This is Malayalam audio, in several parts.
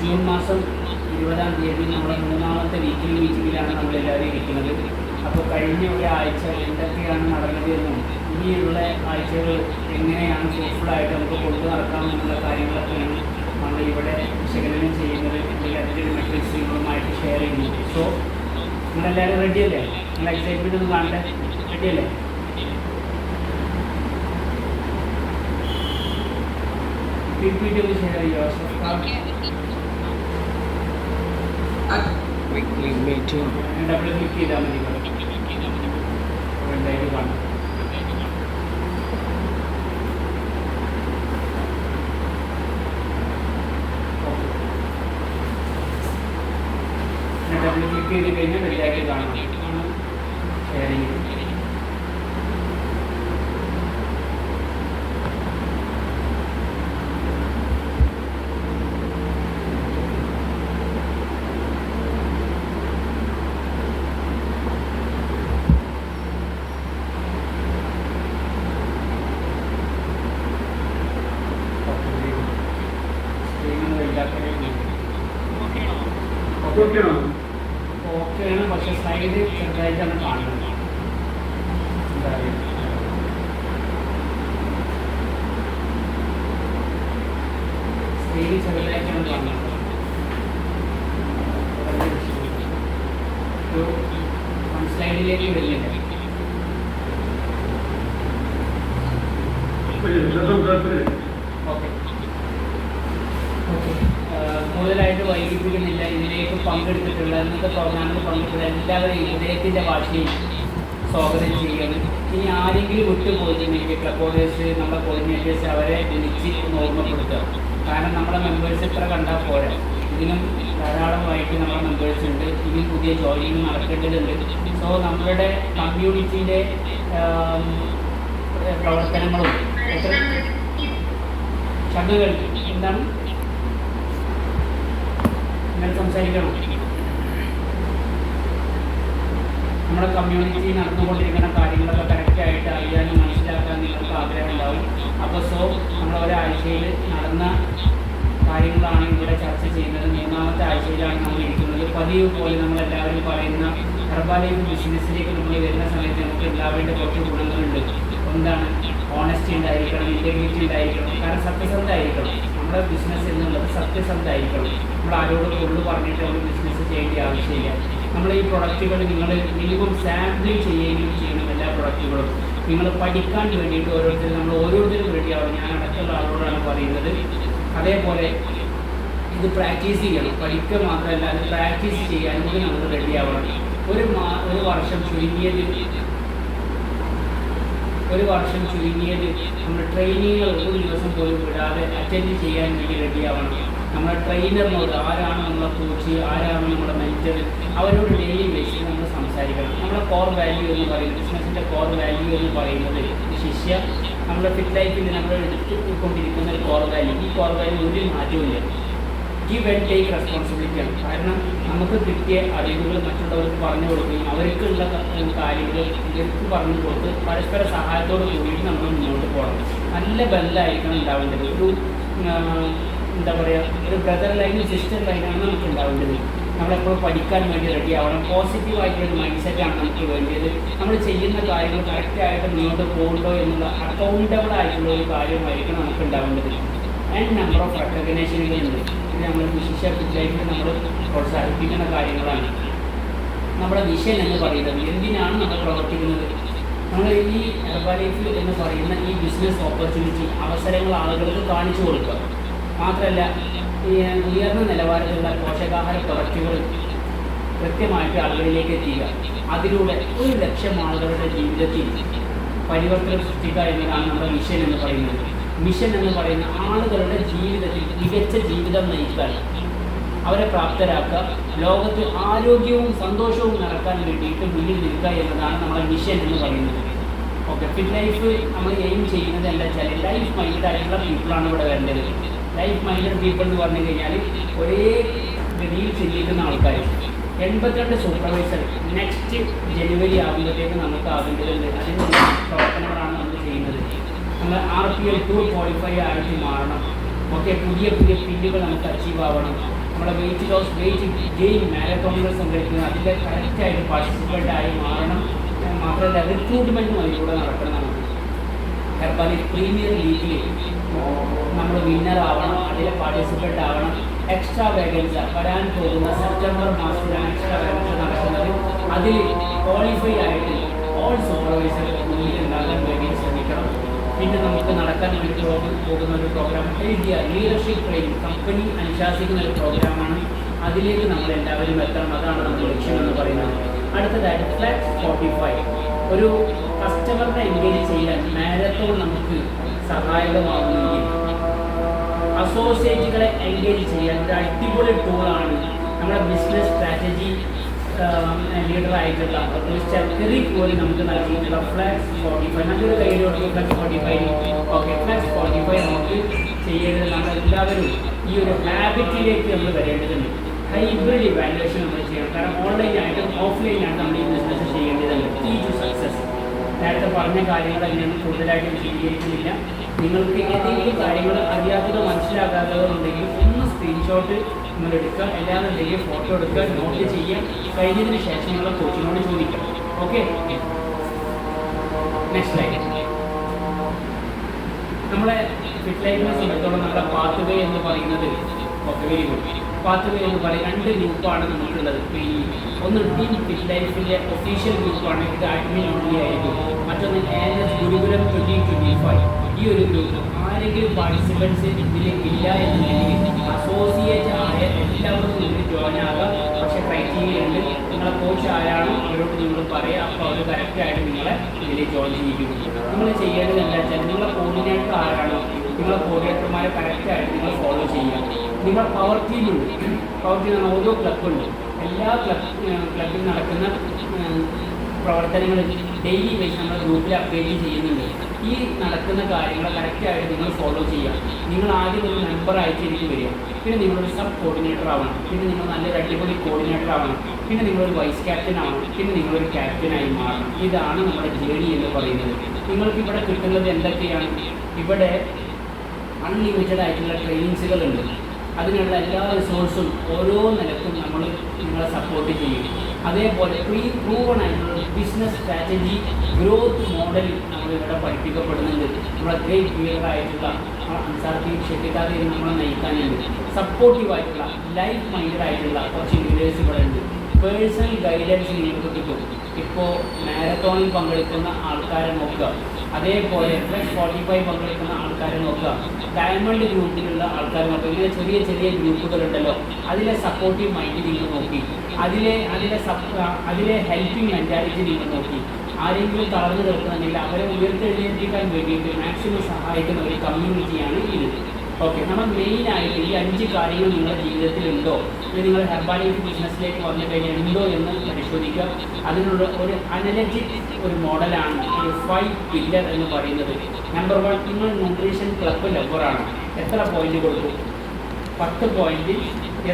ജൂൺ മാസം 20-ാം തീയതി നമ്മുടെ 3ാമത്തെ വീക്കിലി മീറ്റിങ്ങിലാണ് നമ്മളെല്ലാവരും ഇരിക്കുന്നത്. അപ്പോൾ കഴിഞ്ഞ ഒരാഴ്ച എന്തൊക്കെയാണ് നടന്നത് എന്നും ഇനിയുള്ള ആഴ്ചകൾ എങ്ങനെയാണ് ഫ്രൂട്ട്ഫുള്ളായിട്ട് നമുക്ക് കൊണ്ടു നടക്കാമെന്നുള്ള കാര്യങ്ങളൊക്കെയാണ് നമ്മൾ ഇവിടെ വിശകലനം ചെയ്യുന്നത്. അല്ലെങ്കിൽ അതിൻ്റെ ഒരു മെട്രിക്സ് നിങ്ങളുമായിട്ട് ഷെയർ ചെയ്യുന്നു. സോ നിങ്ങളെല്ലാവരും റെഡിയല്ലേ? നിങ്ങൾ എക്സൈറ്റ്മെൻറ്റ് ഒന്ന് കാണട്ടെ. റെഡിയല്ലേ? PPT ഒന്ന് ഷെയർ ചെയ്യുക. ഡബിൾ ക്ലിക്ക് ചെയ്താൽ മതി. എന്തായാലും കാണാം. ഡബിൾ ക്ലിക്ക് ചെയ്ത് കഴിഞ്ഞാൽ വലുതായിട്ട് കാണാം. ഷെയർ ചെയ്യും. ഓക്കെയാണ്, പക്ഷെ സ്ലൈഡ് ചെറുതായിട്ടാണ് കാണുന്നത്. എന്താ പറയുക, സ്ക്രീൻ ചെറുതായിട്ടാണ് കാണുന്നത്. സ്ലൈഡിലേക്ക് വരുന്നില്ല. ഓക്കെ ഓക്കെ, കൂടുതലായിട്ട് വൈകിപ്പിക്കുന്നില്ല. ഇതിലേക്ക് പങ്കെടുത്തിട്ടുള്ള ഇന്നത്തെ പ്രോഗ്രാമിൽ പങ്കെടുത്തുള്ള എല്ലാവരെയും ഹൃദയത്തിൻ്റെ ഭാഷയിൽ സ്വാഗതം ചെയ്യുകയാണ്. ഇനി ആരെങ്കിലും വിട്ടുപോയിട്ടുണ്ടെങ്കിൽ ക്ലബ് ഓർഡേഴ്സ്, നമ്മുടെ കോർഡിനേറ്റേഴ്സ് അവരെ വിളിച്ച് ഒന്ന് ഓർമ്മപ്പെടുത്തുക. കാരണം നമ്മുടെ മെമ്പേഴ്സ് ഇത്ര കണ്ടാൽ പോരാ, ഇതിനും ധാരാളമായിട്ട് നമ്മുടെ മെമ്പേഴ്സ് ഉണ്ട്. ഇനിയും പുതിയ ജോയിനിങ് നടക്കേണ്ടതുണ്ട്. സോ നമ്മളുടെ കമ്മ്യൂണിറ്റിയുടെ പ്രവർത്തനങ്ങളും എത്ര ചടങ്ങുകൾ എന്താണ് നിങ്ങൾ സംസാരിക്കണം. നമ്മുടെ കമ്മ്യൂണിറ്റി നടന്നുകൊണ്ടിരിക്കുന്ന കാര്യങ്ങളൊക്കെ കറക്റ്റായിട്ട് അറിയാനും മനസ്സിലാക്കാൻ നിങ്ങൾക്ക് ആഗ്രഹം ഉണ്ടാവും. അപ്പോൾ സോ നമ്മൾ ഒരാഴ്ചയിൽ നടന്ന കാര്യങ്ങളാണ് ഇവിടെ ചർച്ച ചെയ്യുന്നത്. 3ാമത്തെ ആഴ്ചയിലാണ് നമ്മൾ ഇരിക്കുന്നത്. പതിവ് പോലെ നമ്മളെല്ലാവരും പറയുന്ന ഹെർബാലൈഫ് ബിസിനസ്സിലേക്ക് നമ്മൾ വരുന്ന സമയത്ത് നമുക്ക് ഉണ്ടാവേണ്ട കുറച്ച് ഗുണങ്ങളുണ്ട്. എന്താണ്? ഓണസ്റ്റി ഉണ്ടായിരിക്കണം, ഇൻറ്റഗ്രിറ്റി ഉണ്ടായിരിക്കണം. കാരണം സത്യസന്ധമായിരിക്കണം. നമ്മുടെ ബിസിനസ് എന്നുള്ളത് സത്യസന്ധമായിരിക്കണം. നമ്മൾ ആരോടും ഉള്ളു പറഞ്ഞിട്ട് നമ്മൾ ബിസിനസ് ചെയ്യേണ്ട ആവശ്യമില്ല. നമ്മൾ ഈ പ്രൊഡക്റ്റുകൾ നിങ്ങൾ മിനിമം സാമ്പിളിങ് ചെയ്യുകയും ചെയ്യണം. എല്ലാ പ്രൊഡക്റ്റുകളും നിങ്ങൾ പഠിക്കാൻ വേണ്ടിയിട്ട് നമ്മൾ ഓരോരുത്തരും റെഡിയാവണം. ഞാൻ അടക്കമുള്ള ആളോടാണ് പറയുന്നത്. അതേപോലെ ഇത് പ്രാക്ടീസ് ചെയ്യണം. പഠിക്കുക മാത്രമല്ല, അത് പ്രാക്ടീസ് ചെയ്യാനും കൂടി നമ്മൾ റെഡിയാവണം. ഒരു വർഷം ചുരുങ്ങിയത് നമ്മൾ ട്രെയിനിങ്ങുകൾ ഒരു ദിവസം പോലും വിടാതെ അറ്റൻഡ് ചെയ്യാൻ വേണ്ടി റെഡിയാവണം. നമ്മുടെ ട്രെയിനറിനോട്, ആരാണ് നമ്മളെ കോച്ച്, ആരാണ് നമ്മുടെ മെൻറ്റർ, അവരോട് ഡെയിലി ബേസിൽ നമ്മൾ സംസാരിക്കണം. നമ്മുടെ കോർ വാല്യൂ എന്ന് പറയുന്നത്, ബിസിനസ്സിൻ്റെ കോർ വാല്യൂ എന്ന് പറയുന്നത് ശിഷ്യ നമ്മുടെ ഫിറ്റ് ലൈഫിൽ നമ്മൾ എടുത്തുകൊണ്ടിരിക്കുന്ന ഒരു കോർ വാല്യൂ. ഈ കോർ വാല്യൂ ഒരു മാറ്റവുമില്ല. ഗിവ് ആൻഡ് ടേക്ക് റെസ്പോൺസിബിലിറ്റിയാണ്. കാരണം നമുക്ക് കിട്ടിയ അറിവുകൾ മറ്റുള്ളവർക്ക് പറഞ്ഞു കൊടുക്കുകയും അവർക്കുള്ള കാര്യങ്ങൾ ഇവർക്ക് പറഞ്ഞു കൊടുത്ത് പരസ്പര സഹായത്തോട് കൂടിയിട്ട് നമ്മൾ മുന്നോട്ട് പോകണം. നല്ല ബന്ധമായിരിക്കണം ഉണ്ടാവേണ്ടത്. എന്താ പറയുക, ഒരു ബ്രദർ ലൈനും സിസ്റ്റർ ലൈനാണ് നമുക്ക് ഉണ്ടാവേണ്ടത്. നമ്മളെപ്പോഴും പഠിക്കാൻ വേണ്ടി റെഡി ആവണം. പോസിറ്റീവായിട്ടുള്ളൊരു മൈൻഡ് സെറ്റാണ് നമുക്ക് വേണ്ടിയത്. നമ്മൾ ചെയ്യുന്ന കാര്യങ്ങൾ കറക്റ്റായിട്ട് മുന്നോട്ട് പോകുന്നുണ്ടോ എന്നുള്ള അക്കൗണ്ടബിൾ ആയിട്ടുള്ള ഒരു കാര്യമായിരിക്കണം നമുക്ക് ഉണ്ടാവേണ്ടത്. ആൻഡ് നമ്പർ ഓഫ് റെക്കഗ്നേഷനുകളുണ്ട്. ഇത് നമ്മൾ വിശിഷ്ട ലൈഫിൽ നമ്മൾ പ്രോത്സാഹിപ്പിക്കുന്ന കാര്യങ്ങളാണ്. നമ്മുടെ വിഷൻ എന്ന് പറയുന്നത്, എന്തിനാണ് നമ്മൾ പ്രവർത്തിക്കുന്നത്? നമ്മൾ ഈ ഹെർബാലൈഫ് എന്ന് പറയുന്ന ഈ ബിസിനസ് ഓപ്പർച്യൂണിറ്റി അവസരങ്ങൾ ആളുകൾക്ക് കാണിച്ചു കൊടുക്കുക. മാത്രമല്ല, ഈ ഉയർന്ന നിലവാരത്തിലുള്ള പോഷകാഹാര പ്രൊഡക്റ്റുകൾ കൃത്യമായിട്ട് ആളുകളിലേക്ക് എത്തിക്കുക. അതിലൂടെ 1,00,000 ആളുകളുടെ ജീവിതത്തിൽ പരിവർത്തനം സൃഷ്ടിക്കുക എന്നതാണ് നമ്മുടെ മിഷൻ എന്ന് പറയുന്നത്. മിഷൻ എന്ന് പറയുന്ന ആളുകളുടെ ജീവിതത്തിൽ മികച്ച ജീവിതം നയിക്കാൻ അവരെ പ്രാപ്തരാക്കുക, ലോകത്ത് ആരോഗ്യവും സന്തോഷവും നടക്കാൻ വേണ്ടിയിട്ട് മുന്നിൽ നിൽക്കുക എന്നതാണ് നമ്മുടെ മിഷൻ എന്ന് പറയുന്നത്. ഓക്കെ, ഫിറ്റ് ലൈഫ് നമ്മൾ എയിം ചെയ്യുന്നത് എന്താ വെച്ചാൽ ലൈഫ് മൈൻഡഡ് ആയിട്ടുള്ള പീപ്പിളാണ് ഇവിടെ വരേണ്ടത്. ലൈഫ് മൈൻഡഡ് പീപ്പിൾ എന്ന് പറഞ്ഞു കഴിഞ്ഞാൽ ഒരേ ഗതിയിൽ ചിന്തിക്കുന്ന ആൾക്കാർ. 82 സൂപ്പർവൈസർ നെക്സ്റ്റ് ജനുവരി ആകുമ്പോഴത്തേക്ക് നമുക്ക് ആകേണ്ടതുണ്ട്. അതിനുള്ള പ്രവർത്തനങ്ങളാണ് നമ്മൾ ചെയ്യുന്നത്. നമ്മൾ RPL 2 ക്വാളിഫൈ ആയിട്ട് മാറണം. ഓക്കെ, പുതിയ പിന്നുകൾ നമുക്ക് അച്ചീവ് ആവണം. നമ്മളെ വെയിറ്റ് ലോസ് വെയിറ്റ് ഗെയിൻ മാരത്തോണുകൾ സംഘടിപ്പിക്കുന്നത് അതിൻ്റെ കറക്റ്റായിട്ട് പാർട്ടിസിപ്പൻ്റ് ആയി മാറണം. മാത്രമല്ല റിക്രൂട്ട്മെൻറ്റും അതിലൂടെ നടക്കണം. നമുക്ക് ഹെർബാലിക് പ്രീമിയർ ലീഗിൽ നമ്മൾ വിന്നർ ആവണം, അതിൽ പാർട്ടിസിപ്പൻ്റ് ആവണം. എക്സ്ട്രാ വേഗൻസി വരാൻ പോകുന്ന സെപ്റ്റംബർ മാസത്തിലാണ് എക്സ്ട്രാ വേഗൻസി നടക്കുന്നത്. അതിൽ ക്വാളിഫൈ ആയിട്ട് ഓൾ സൂപ്പർവൈസർ മുന്നിൽ ഉണ്ടാകാൻ വേണ്ടി ശ്രമിക്കണം. പിന്നെ നമുക്ക് നടക്കാൻ വേണ്ടി പോകുന്ന ഒരു പ്രോഗ്രാം ലീഡർഷിപ്പ് ട്രെയിനിങ്, കമ്പനി അനുശാസിക്കുന്ന ഒരു പ്രോഗ്രാമാണ്. അതിലേക്ക് നമ്മൾ എല്ലാവരും എത്തണം. അതാണ് നമ്മുടെ ലക്ഷ്യമെന്ന് പറയുന്നത്. അടുത്തതായിട്ട് ഫ്ലാറ്റ് 45, ഒരു കസ്റ്റമറിനെ എൻഗേജ് ചെയ്യാൻ മാരത്തോൺ നമുക്ക് സഹായകമാകുമെങ്കിൽ അസോസിയേറ്റുകളെ എൻഗേജ് ചെയ്യാൻ ഒരു അടിപൊളി ടൂളാണ് നമ്മുടെ ബിസിനസ് സ്ട്രാറ്റജി ലീഡറായിട്ടുള്ള ടെറിക് പോലും നമുക്ക് നൽകിയിട്ടുള്ള ഫ്ലാക്സ് 45. നല്ലൊരു കയ്യിൽ കൊടുക്കും ഫ്ലാക്സ് 45. ഓക്കെ, ഫ്ലാക്സ് 45 നമുക്ക് ചെയ്യേണ്ടത് നമ്മളെല്ലാവരും ഈ ഒരു ഹാബിറ്റിലേക്ക് നമ്മൾ വരേണ്ടതുണ്ട്. ഹൈബ്രിഡ് ഇവാലുവേഷൻ നമ്മൾ ചെയ്യണം. കാരണം ഓൺലൈനായിട്ടും ഓഫ്ലൈനായിട്ടും നമ്മൾ ഈ ബിസിനസ് ചെയ്യേണ്ടതുണ്ട്. Key to success. നേരത്തെ പറഞ്ഞ കാര്യങ്ങൾ അതിനൊന്നും കൂടുതലായിട്ട് വിശദീകരിക്കുന്നില്ല. നിങ്ങൾക്ക് ഏതെങ്കിലും കാര്യങ്ങൾ അറിയാത്തതോ മനസ്സിലാകാത്തതോ ഉണ്ടെങ്കിൽ ഒന്ന് സ്ക്രീൻഷോട്ട് നിങ്ങൾ എടുക്കുക, എല്ലാവരുടെയും ഫോട്ടോ എടുക്കുക, നോട്ട് ചെയ്യുക. കഴിഞ്ഞതിന് ശേഷം നിങ്ങളെ കോച്ചിനോട് ചോദിക്കാം. Okay, next slide. നമ്മളെ ഫിറ്റ് ലൈഫിനെ സംബന്ധിച്ചോളം നമ്മുടെ പാത്ത് വേ എന്ന് പറയുന്നത്, ഓക്കെ വെരി ഗുഡ്, പാത്ത് വേ എന്ന് പറയുന്ന 2 ഗ്രൂപ്പാണ് നമുക്കുള്ളത്. ഒന്ന് ടീം ഫിറ്റ് ലൈഫിൻ്റെ ഒഫീഷ്യൽ ഗ്രൂപ്പാണ്, ഇത് അഡ്മിൻ ഓൺലി ആയിരിക്കും. മറ്റൊന്ന് ANS ഗുരുകുലം 2025. ഈ ഒരു ഗ്രൂപ്പ് ആരെങ്കിലും പാർട്ടിസിപ്പൻസ് ഇതിൽ ഇല്ല എന്നുണ്ടെങ്കിൽ അസോസിയേറ്റ് ആയ എല്ലാവർക്കും ഇതിൽ ജോയിൻ ആകാം. പക്ഷേ ക്രൈറ്റീരിയ ഉണ്ട്. നിങ്ങളെ കോച്ച് ആരാണോ അവരോട് നിങ്ങൾ പറയുക, അപ്പോൾ അവർ കറക്റ്റായിട്ട് നിങ്ങളെ ഇതിൽ ജോയിൻ ചെയ്യിക്കും. നിങ്ങൾ ചെയ്യേണ്ടത് എന്താ വെച്ചാൽ നിങ്ങളെ കോർഡിനേറ്റർ ആരാണോ നിങ്ങളെ കോർഡിനേറ്റർമാരെ കറക്റ്റായിട്ട് നിങ്ങൾ ഫോളോ ചെയ്യുക. നിങ്ങൾ പവർ ടീമുണ്ട്. പവർ ടീം എന്ന ഓരോ ക്ലബ്ബുണ്ട്. എല്ലാ ക്ലബിൽ നടക്കുന്ന പ്രവർത്തനങ്ങൾ ഡെയിലി ബേസ് നമ്മുടെ ഗ്രൂപ്പിൽ അപ്ഡേറ്റ് ചെയ്യുന്നുണ്ട്. ഈ നടക്കുന്ന കാര്യങ്ങൾ കറക്റ്റായിട്ട് നിങ്ങൾ ഫോളോ ചെയ്യുക. നിങ്ങൾ ആദ്യം ഒരു മെമ്പറായിട്ട് എനിക്ക് വരിക, പിന്നെ നിങ്ങളൊരു സബ് കോർഡിനേറ്റർ ആവണം, പിന്നെ നിങ്ങൾ നല്ലൊരു അടിപൊളി കോർഡിനേറ്റർ ആവണം, പിന്നെ നിങ്ങളൊരു വൈസ് ക്യാപ്റ്റൻ ആവണം, പിന്നെ നിങ്ങളൊരു ക്യാപ്റ്റനായി മാറണം. ഇതാണ് നമ്മുടെ ജേണി എന്ന് പറയുന്നത്. നിങ്ങൾക്ക് ഇവിടെ കിട്ടുന്നത് എന്തൊക്കെയാണ്? ഇവിടെ അൺലിമിറ്റഡ് ആയിട്ടുള്ള ട്രെയിനിങ്സുകളുണ്ട്. അതിനുള്ള എല്ലാ റിസോഴ്സും ഓരോ നിലക്കും നമ്മൾ നിങ്ങളെ സപ്പോർട്ട് ചെയ്യും. അതേപോലെ പ്രൂവൺ ആയിട്ടുള്ള ബിസിനസ് സ്ട്രാറ്റജി ഗ്രോത്ത് മോഡൽ നമ്മളിവിടെ പഠിപ്പിക്കപ്പെടുന്നുണ്ട്. നമ്മളെ ഗ്രേറ്റ് ലീഡറായിട്ടുള്ള അൻസാർക്കെയും ഷെട്ടിക്കാതെയും നമ്മളെ നയിക്കാനുണ്ട്. സപ്പോർട്ടീവായിട്ടുള്ള ലൈഫ് മൈൻഡഡ് ആയിട്ടുള്ള കുറച്ച് ലീഡേഴ്സ് ഇവിടെ ഉണ്ട്. പേഴ്സണൽ ഗൈഡൻസ് നിങ്ങൾക്ക് കിട്ടും. ഇപ്പോൾ മാരത്തോണിൽ പങ്കെടുക്കുന്ന ആൾക്കാരെ നോക്കുക, അതേപോലെ ഫ്ലക്സ് 45 പങ്കെടുക്കുന്ന ആൾക്കാരെ നോക്കുക, ഡയമണ്ട് ഗ്രൂപ്പിലുള്ള ആൾക്കാരെ നോക്കുക. ഇങ്ങനെ ചെറിയ ചെറിയ ഗ്രൂപ്പുകളുണ്ടല്ലോ, അതിലെ സപ്പോർട്ടീവ് മൈൻഡ് നിങ്ങൾ നോക്കി, അതിലെ ഹെൽപ്പിംഗ് മെൻറ്റാലിറ്റി നിങ്ങൾ നോക്കി. ആരെങ്കിലും തളർന്നു കിടക്കുന്നുണ്ടെങ്കിൽ അവരെ ഉയർത്തെഴുന്നേൽപ്പിക്കാൻ വേണ്ടിയിട്ട് മാക്സിമം സഹായിക്കുന്ന ഒരു കമ്മ്യൂണിറ്റിയാണ് ഇത്. ഓക്കെ, നമ്മൾ മെയിനായിട്ട് ഈ 5 കാര്യങ്ങൾ നിങ്ങളുടെ ജീവിതത്തിലുണ്ടോ, ഇത് നിങ്ങൾ ഹെർബാലിക് ബിസിനസ്സിലേക്ക് വന്നു കഴിഞ്ഞാൽ ഉണ്ടോ എന്ന് പരിശോധിക്കുക. അതിനുള്ള ഒരു അനലറ്റിക് ഒരു മോഡലാണ് ഒരു 5 പില്ലർ എന്ന് പറയുന്നത്. നമ്പർ 1, നിങ്ങൾ ന്യൂട്രീഷൻ ക്ലബ് ലവറാണ്. എത്ര പോയിന്റ് കൊടുക്കും? 10 പോയിന്റ്.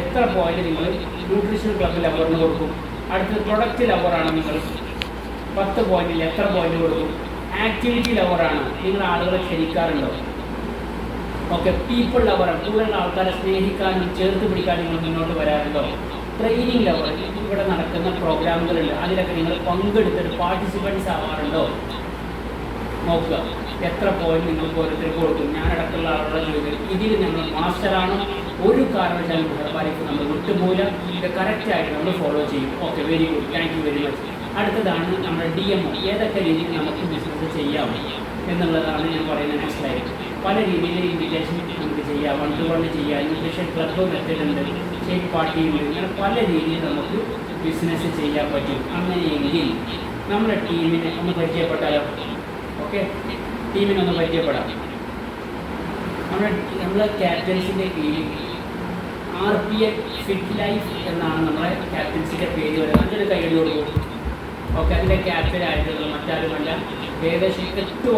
എത്ര പോയിന്റ് നിങ്ങൾ ന്യൂട്രീഷൻ ക്ലബ് ലവറിന് കൊടുക്കും? അടുത്തത് പ്രൊഡക്റ്റ് ലവറാണ് നിങ്ങൾ, 10 പോയിന്റിൽ എത്ര പോയിന്റ് കൊടുക്കും? ആക്ടിവിറ്റി ലവറാണ്, നിങ്ങൾ ആളുകളെ ക്ഷണിക്കാറുണ്ടോ? ഓക്കെ, പീപ്പിൾ ലവറാണ്, കൂടുതലുള്ള ആൾക്കാരെ സ്നേഹിക്കാനും ചേർത്ത് പിടിക്കാനും നിങ്ങൾ മുന്നോട്ട് വരാറുണ്ടോ? ട്രെയിനിങ് ലവർ, ഇവിടെ നടക്കുന്ന പ്രോഗ്രാമുകളുണ്ട്, അതിലൊക്കെ നിങ്ങൾ പങ്കെടുത്തിട്ട് പാർട്ടിസിപ്പൻസ് ആവാറുണ്ടോ? നോക്കുക എത്ര പോയിന്റ് നിങ്ങൾക്ക് ഓരോരുത്തർക്ക് കൊടുക്കും. ഞാനടക്കമുള്ള ആളുകളെ ചോദിക്കും, ഇതിൽ നമ്മൾ മാസ്റ്ററാണോ? ഒരു കാരണവശാലും ഹെർബാലിക് നമ്മൾ വിട്ടുപോയില്ല. ഇത് കറക്റ്റായിട്ട് നമ്മൾ ഫോളോ ചെയ്യും. Okay, very good, thank you very much. അടുത്തതാണ് നമ്മുടെ DMO. ഏതൊക്കെ രീതിയിൽ നമുക്ക് ബിസിനസ് ചെയ്യാം എന്നുള്ളതാണ് ഞാൻ പറയുന്ന നെക്സ്റ്റ് സ്ലൈഡ്. പല രീതിയിൽ ഇൻവിറ്റേഷൻ നമുക്ക് ചെയ്യാം, 1-to-1 ചെയ്യാം, ന്യൂട്രീഷൻ ക്ലബ് മെത്തേഡ് ഉണ്ട്, ഷേക്ക് പാർട്ടി ഉണ്ട്. ഇങ്ങനെ പല രീതിയിൽ നമുക്ക് ബിസിനസ് ചെയ്യാൻ പറ്റും. അങ്ങനെയെങ്കിൽ നമ്മുടെ ടീമിനെ ഒന്ന് പരിചയപ്പെട്ടാലോ? ഓക്കെ, ടീമിനെ ഒന്ന് പരിചയപ്പെടാം. നമ്മളെ ക്യാപ്റ്റൻസിൻ്റെ കീഴിൽ RPL ഫിറ്റ് ലൈഫ് എന്നാണ് നമ്മുടെ ക്യാപ്റ്റൻസിൻ്റെ പേര് വരുന്നത്. നല്ലൊരു കൈയടി കൊടുക്കും. ഓക്കെ, അതിൻ്റെ ക്യാപ്റ്റൻ ആയിട്ടുള്ളത് മറ്റാരുമല്ല, ഏകദേശം 8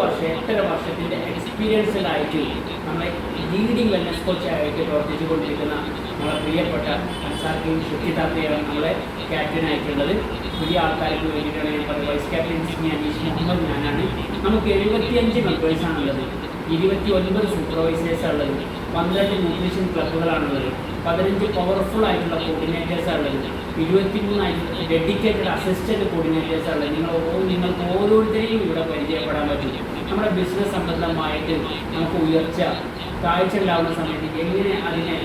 വർഷത്തിൻ്റെ എക്സ്പീരിയൻസിലായിട്ട് നമ്മളെ ലീഡിങ് വെൽനസ് കോച്ചായിട്ട് പ്രവർത്തിച്ചു കൊണ്ടിരിക്കുന്ന നമ്മളെ പ്രിയപ്പെട്ട അൻസാർക്കെയും ഷെട്ടിത്താത്തയാണ് നമ്മളെ ക്യാപ്റ്റനായിട്ടുള്ളത്. പുതിയ ആൾക്കാർക്ക് വേണ്ടിയിട്ടാണ് ഞാൻ പറയുന്നത്. വൈസ് ക്യാപ്റ്റൻ അനീഷ് മുഹമ്മദ് ഞാനാണ്. നമുക്ക് 75 മെമ്പേഴ്സാണുള്ളത്, 29 സൂപ്പർവൈസേഴ്സാണുള്ളത്, 12 ന്യൂട്രീഷൻ ക്ലബ്ബുകളാണുള്ളത്. 15 പവർഫുൾ ആയിട്ടുള്ള കോർഡിനേറ്റേഴ്സാണ് ഉള്ളത്, 23 ഡെഡിക്കേറ്റഡ് അസിസ്റ്റന്റ് കോർഡിനേറ്റേഴ്സാണ് ഉള്ളത്. നിങ്ങൾക്ക് ഓരോരുത്തരെയും ഇവിടെ പരിചയപ്പെടാൻ പറ്റും. നമ്മുടെ ബിസിനസ് സംബന്ധമായിട്ട് നമുക്ക് ഉയർച്ച കാഴ്ച ഉണ്ടാകുന്ന സമയത്ത് എങ്ങനെ അതിനെ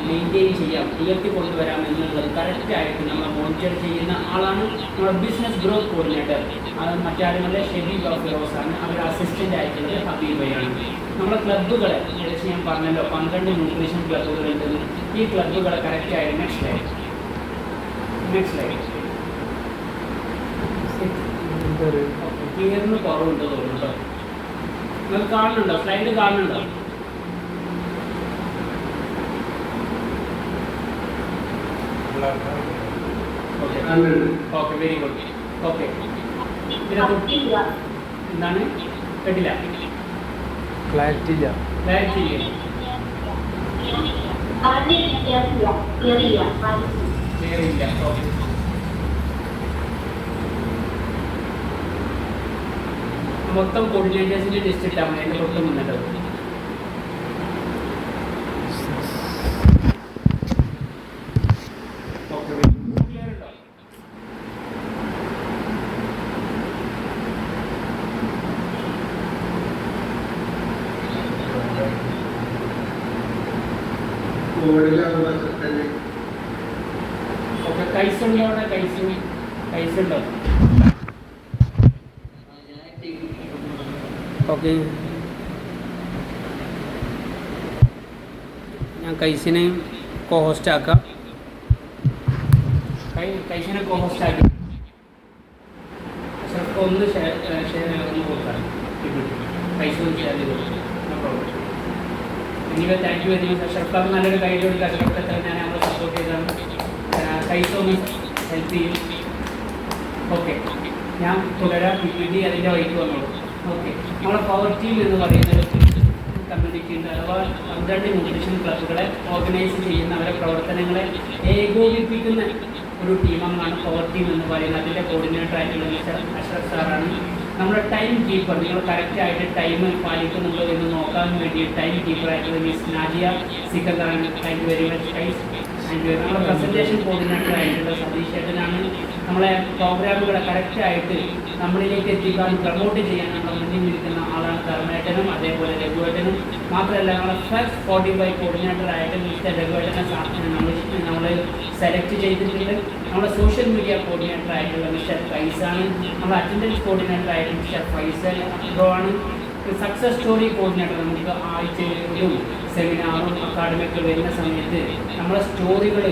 മെയിൻറ്റെയിൻ ചെയ്യാം, ഉയർത്തിക്കൊണ്ടുവരാം എന്നുള്ളത് കറക്റ്റായിട്ട് നമ്മൾ മോണിറ്റർ ചെയ്യുന്ന ആളാണ് നമ്മുടെ ബിസിനസ് ഗ്രോത്ത് കോർഡിനേറ്റർ. അത് മറ്റാളുകളുടെ ഷെബി ഫിറോസാണ്. അവരുടെ അസിസ്റ്റൻ്റ് ആയിട്ടുള്ളത് ഹബീബയാണ്. നമ്മുടെ ക്ലബ്ബുകളെ ഏകദേശം ഞാൻ പറഞ്ഞല്ലോ 12 ന്യൂട്രീഷൻ ക്ലബ്ബുകളുണ്ടെന്ന്. ഈ ക്ലബ്ബുകളെ കറക്റ്റായിട്ട് നെക്സ്റ്റ് ലൈൻ ക്ലിയറിന് കുറവുണ്ട് തോന്നുന്നുണ്ടോ? നിങ്ങൾ കാണുന്നുണ്ടോ? സ്ലൈഡ് കാണുന്നുണ്ടോ? Okay very good. ഓക്കെ എന്താണ് കേട്ടില്ല? ക്ലാരിറ്റി ഇല്ല. മൊത്തം കോർഡിനേറ്റേഴ്സിന്റെ ലിസ്റ്റ് ഇട്ടാൽ മതി. അതിന്റെ മൊത്തം മുന്നിട്ട് കൈസുണ്ടോ? അവിടെ കൈസുണ്ടോ? ഓക്കെ, ഞാൻ കൈസിനെ കോഹോസ്റ്റ് ആക്കാം. കൈസിനെ കോഹോസ്റ്റ് ആക്കി ഒന്ന് കൊടുക്കാം. കൈസ് ഷെയർ ചെയ്ത് കൊടുക്കാം. എനിക്ക് thank you very much. Ashraf നല്ലൊരു കൈഡ് കൊടുക്കുക. അഷ്റഫ് ഞാൻ നമ്മളെ സപ്പോർട്ട് ചെയ്താണ്. കൈസ് ഒന്ന് ഹെൽപ്പ് ചെയ്യും. ഓക്കെ, ഞാൻ തുടരാം. PPT അതിൻ്റെ വഴിക്ക് വന്നോളൂ. ഓക്കെ, നമ്മളെ പവർ ടീം എന്ന് പറയുന്നത് കമ്മ്യൂണിറ്റി ഉണ്ട്. അഥവാ 12 ന്യൂട്രീഷൻ ക്ലബ്ബുകളെ ഓർഗനൈസ് ചെയ്യുന്ന അവരുടെ പ്രവർത്തനങ്ങളെ ഏകോപിപ്പിക്കുന്ന ഒരു ടീമാണ് പവർ ടീം എന്ന് പറയുന്നത്. അതിൻ്റെ കോർഡിനേറ്റർ ആയിട്ടുള്ള മിസ്റ്റർ അഷ്റഫ് സാറാണ്. നമ്മുടെ ടൈം കീപ്പർ, നിങ്ങൾ കറക്റ്റായിട്ട് ടൈം പാലിക്കുന്നുണ്ടോ എന്ന് നോക്കാൻ വേണ്ടി ടൈം കീപ്പറായിട്ടുള്ള മിസ് നാജിയ സിക്കന്ദറാണ്. Thank you very much guys. നമ്മുടെ പ്രസൻറ്റേഷൻ കോർഡിനേറ്റർ ആയിട്ടുള്ള സതീഷ് ചേട്ടനാണ്. നമ്മളെ പ്രോഗ്രാമുകളെ കറക്റ്റായിട്ട് നമ്മളിലേക്ക് എത്തിക്കാൻ പ്രൊമോട്ട് ചെയ്യാൻ നമ്മൾ മുന്നിൽ നിൽക്കുന്ന ആളാണ് ധർമ്മേട്ടനും അതേപോലെ രഘുവേട്ടനും. മാത്രമല്ല നമ്മളെ ഫസ്റ്റ് 45 കോർഡിനേറ്റർ ആയിട്ട് മിസ്റ്റർ രഘുവേട്ടനെ നമ്മൾ സെലക്ട് ചെയ്തിട്ടുണ്ട്. നമ്മുടെ സോഷ്യൽ മീഡിയ കോർഡിനേറ്റർ ആയിട്ടുള്ള മിസ്റ്റർ ഫൈസാണ്. നമ്മുടെ അറ്റൻഡൻസ് കോർഡിനേറ്റർ ആയിട്ട് മിസ്റ്റർ ഫൈസൽ ബ്രോ ആണ്. സക്സസ് സ്റ്റോറി കോർഡിനേറ്റർ, നമുക്ക് ആഴ്ചയിലും സെമിനാറും അക്കാഡമിക്ക് വരുന്ന സമയത്ത് നമ്മളെ സ്റ്റോറികൾ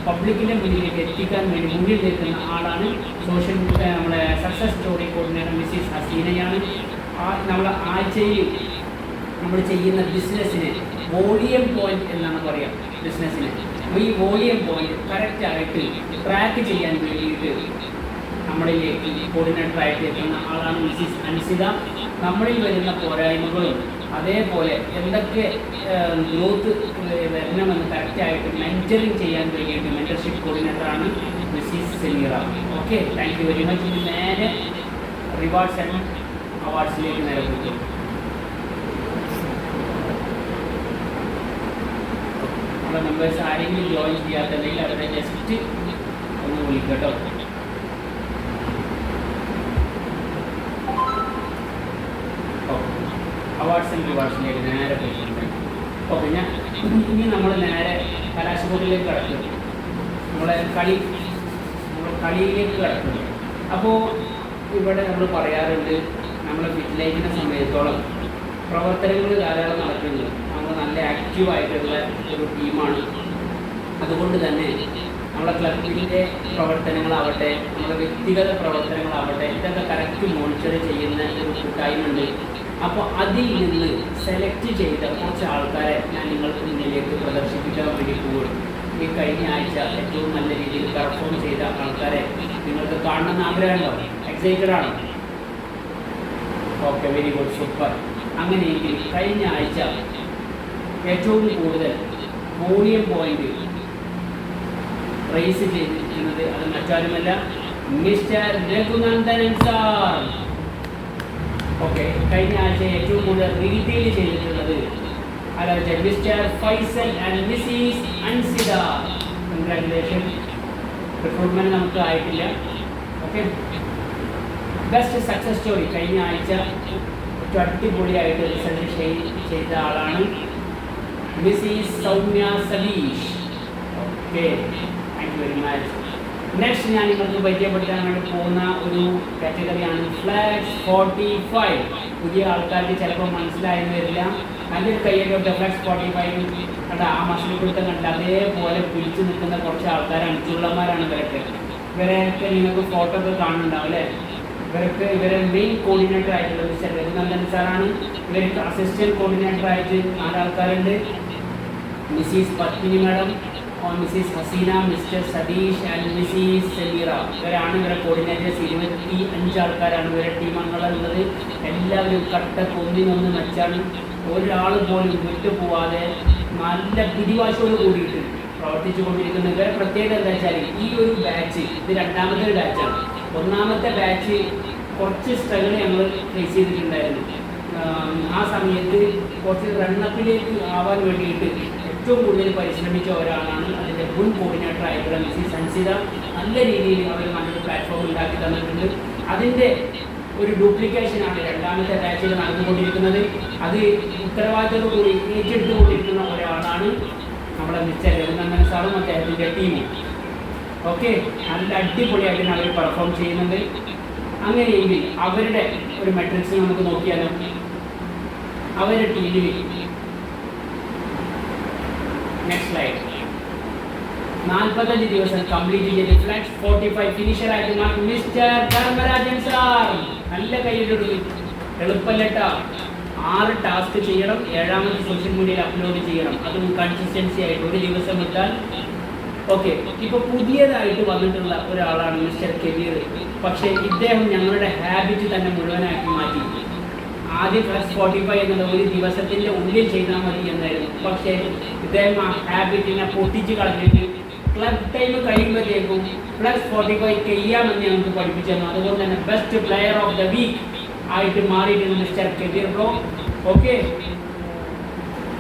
പബ്ലിക്കിൻ്റെ മുന്നിലേക്ക് എത്തിക്കാൻ വേണ്ടി മുന്നിൽ നിൽക്കുന്ന ആളാണ് നമ്മളെ സക്സസ് സ്റ്റോറി കോർഡിനേറ്റർ മിസ്സിസ് ഹസീനയാണ്. നമ്മളെ ആഴ്ചയിൽ നമ്മൾ ചെയ്യുന്ന ബിസിനസ്സിന് വോളിയം പോയിന്റ് എന്നാണ് പറയുക. ബിസിനസ്സിന് ഈ വോളിയം പോയിന്റ് കറക്റ്റായിട്ട് ട്രാക്ക് ചെയ്യാൻ വേണ്ടിയിട്ട് നമ്മളിലേക്ക് കോർഡിനേറ്ററായിട്ട് എത്തുന്ന ആളാണ് മിസ്സിസ് അൻസിത. നമ്മളിൽ വരുന്ന പോരായ്മകളും അതേപോലെ എന്തൊക്കെ ഗ്രോത്ത് വരണമെന്ന് കറക്റ്റായിട്ട് മെൻറ്ററിങ് ചെയ്യാൻ വേണ്ടിയിട്ട് മെൻറ്റർഷിപ്പ് കോർഡിനേറ്ററാണ് Mrs Sameera. Okay, thank you very much. ഇനി നേരെ റിവാർഡ്സ് ആൻഡ് അവാർഡ്സിലേക്ക് നേരെ പോകും. നമ്മുടെ മെമ്പേഴ്സ് ആരെങ്കിലും ജോയിൻ ചെയ്യാത്തുണ്ടെങ്കിൽ അവരെ ജസ്റ്റ് ഒന്ന് വിളിക്കട്ടോ. അവാർഡ്സ് ആൻഡ് റിവാർഡ്സിലേക്ക് നേരെ പോയിട്ടുണ്ട്. ഓക്കെ, ഇനി നമ്മൾ നേരെ കലാശക്കൊട്ടിലേക്ക് കിടക്കുന്നു. നമ്മളെ കളിയിലേക്ക് കിടക്കുന്നു. അപ്പോൾ ഇവിടെ നമ്മൾ പറയാറുണ്ട്, നമ്മളെ ഫിറ്റ് ലൈഫിനെ സംബന്ധിച്ചോളം പ്രവർത്തനങ്ങൾ ധാരാളം നടക്കുന്നുണ്ട്. നമ്മൾ നല്ല ആക്റ്റീവായിട്ടുള്ള ഒരു ടീമാണ്. അതുകൊണ്ട് തന്നെ നമ്മുടെ ക്ലബിൻ്റെ പ്രവർത്തനങ്ങളാവട്ടെ, നമ്മുടെ വ്യക്തിഗത പ്രവർത്തനങ്ങളാവട്ടെ, ഇതൊക്കെ കറക്റ്റ് മോണിറ്റർ ചെയ്യുന്ന ഒരു കൂട്ടായ്മയുണ്ട്. അപ്പോൾ അതിൽ നിന്ന് സെലക്ട് ചെയ്ത കുറച്ച് ആൾക്കാരെ ഞാൻ നിങ്ങൾക്ക് മുന്നിലേക്ക് പ്രദർശിപ്പിക്കാൻ വേണ്ടി പോകും. ഈ കഴിഞ്ഞ ആഴ്ച ഏറ്റവും നല്ല രീതിയിൽ പെർഫോം ചെയ്ത ആൾക്കാരെ നിങ്ങൾക്ക് കാണണമെന്ന് ആഗ്രഹമുണ്ടോ? എക്സൈറ്റഡ് ആണോ? Okay, very good, super. അങ്ങനെയെങ്കിൽ കഴിഞ്ഞ ആഴ്ച ഏറ്റവും കൂടുതൽ വോളിയം പോയിന്റ് റേസ് ചെയ്തിരിക്കുന്നത് അത് മറ്റാരുമല്ല മിസ്റ്റർ രഘുനന്ദനൻ സാർ. ഓക്കെ, കഴിഞ്ഞ ആഴ്ച ഏറ്റവും കൂടുതൽ റീറ്റെയിൽ ചെയ്തിട്ടുള്ളത് ആലോചിച്ച Mr Faisal and Mrs Ansida. Congratulation. Recruitment നമുക്ക് ആയിട്ടില്ല. ഓക്കെ. ബെസ്റ്റ് സക്സസ് സ്റ്റോറി കഴിഞ്ഞ ആഴ്ച അടിപൊളിയായിട്ട് റിസൾട്ട് ചെയ്ത ആളാണ് Mrs Soumya Satheesh. Okay, thank you very much. Next ഞാൻ നിങ്ങൾക്ക് പരിചയപ്പെടുത്താൻ വേണ്ടി പോകുന്ന ഒരു കാറ്റഗറിയാണ് ഫ്ലാഗ്സ് 45. പുതിയ ആൾക്കാർക്ക് ചിലപ്പോൾ മനസ്സിലായെന്ന് വരില്ല. നല്ലൊരു കയ്യൊക്കെ ഫ്ലാഗ്സ് 45 കണ്ട ആ മസിൽ കൊടുത്തം കണ്ട അതേപോലെ പിടിച്ചു നിൽക്കുന്ന കുറച്ച് ആൾക്കാരാണ്, ചുള്ളന്മാരാണ് ഇവരൊക്കെ. ഇവരെയൊക്കെ നിങ്ങൾക്ക് ഫോട്ടോ ഒക്കെ കാണുന്നുണ്ടാവും അല്ലേ? ഇവരെ മെയിൻ കോർഡിനേറ്റർ ആയിട്ടുള്ള മിസ്റ്റർ രഘുനന്ദൻ സാറാണ്. ഇവർക്ക് അസിസ്റ്റന്റ് കോർഡിനേറ്റർ ആയിട്ട് 4 ആൾക്കാരുണ്ട്. Mrs Padmini madam, Mrs Haseena, Mr Satheesh and Mrs Sameera. ഇവരാണ് ഇവരെ കോർഡിനേറ്റേഴ്സ്. 25 ആൾക്കാരാണ് ഇവരെ ടീം അംഗങ്ങളുള്ളത്. എല്ലാവരും കട്ട കൊന്നിനൊന്ന് മെച്ചാണ്. ഒരാൾ പോലും വിട്ടുപോവാതെ നല്ല പിടിവാശിയോട് കൂടിയിട്ട് പ്രവർത്തിച്ചു കൊണ്ടിരിക്കുന്നത്. ഇവരെ പ്രത്യേകത എന്താ വെച്ചാൽ ഈ ഒരു ബാച്ച് ഇത് 2ാമത്തെ ഒരു ബാച്ചാണ്. 1ാമത്തെ ബാച്ച് കുറച്ച് സ്ട്രഗിൾ ഞങ്ങൾ ഫേസ് ചെയ്തിട്ടുണ്ടായിരുന്നു. ആ സമയത്ത് കുറച്ച് റണ്ണപ്പിലേക്ക് ആവാൻ വേണ്ടിയിട്ട് ഏറ്റവും കൂടുതൽ പരിശ്രമിച്ച ഒരാളാണ് അതിൻ്റെ മുൻ കോർഡിനേറ്റർ ആയിട്ടുള്ള മിസ്സിസ് അൻസിദ. നല്ല രീതിയിൽ അവർ നല്ലൊരു പ്ലാറ്റ്ഫോം ഉണ്ടാക്കി തന്നിട്ടുണ്ട്. അതിൻ്റെ ഒരു ഡ്യൂപ്ലിക്കേഷനാണ് 2ാമത്തെ ബാച്ചിൽ നടന്നുകൊണ്ടിരിക്കുന്നത്. അത് ഉത്തരവാദിത്തത്തോടുകൂടി ഏറ്റെടുത്തുകൊണ്ടിരിക്കുന്ന ഒരാളാണ് നമ്മുടെ മിസ്റ്റർ രഘുനന്ദൻ സാറും അദ്ദേഹത്തിൻ്റെ ടീമും. ഓക്കെ, നല്ല അടിപൊളിയായിട്ട് അവർ പെർഫോം ചെയ്യുന്നുണ്ട്. അങ്ങനെയെങ്കിൽ അവരുടെ ഒരു മെട്രിക്സ് നമുക്ക് നോക്കിയാലോ. അവരുടെ ടീമിൽ നെക്സ്റ്റ് സ്ലൈഡ് 45 ദിവസം കംപ്ലീറ്റ് ചെയ്ത് ഫ്ലാഗ്സ് 45 ഫിനിഷറായിട്ട് മിസ്റ്റർ ധർമ്മരാജൻ സാർ. നല്ല കയ്യിലൊരു എളുപ്പമല്ലട്ട. 6 ടാസ്ക് ചെയ്യണം, 7ാമത് സോഷ്യൽ മീഡിയയിൽ അപ്ലോഡ് ചെയ്യണം. അതും കൺസിസ്റ്റൻസി ആയിട്ട് ഒരു ദിവസം ഇട്ടാൽ. ഓക്കെ, ഇപ്പോൾ പുതിയതായിട്ട് വന്നിട്ടുള്ള ഒരാളാണ് മിസ്റ്റർ കബീർ. പക്ഷേ ഇദ്ദേഹം ഞങ്ങളുടെ ഹാബിറ്റ് തന്നെ മുഴുവനാക്കി മാറ്റി. ആദ്യം ഫ്ലക്സ് 45 എന്നത് ഒരു ദിവസത്തിൻ്റെ ഉള്ളിൽ ചെയ്താൽ മതി എന്നായിരുന്നു. പക്ഷേ ഇദ്ദേഹം ആ ഹാബിറ്റിനെ പൊട്ടിച്ച് കളഞ്ഞിട്ട് ക്ലബ് ടൈം കഴിയുമ്പോഴത്തേക്കും ഫ്ലക്സ് 45 ചെയ്യാമെന്ന് ഞങ്ങൾക്ക് പഠിപ്പിച്ചു തന്നു. അതുകൊണ്ട് തന്നെ best player of the week ആയിട്ട് മാറിയിട്ടുണ്ട് Mr Kabeer bro. Okay,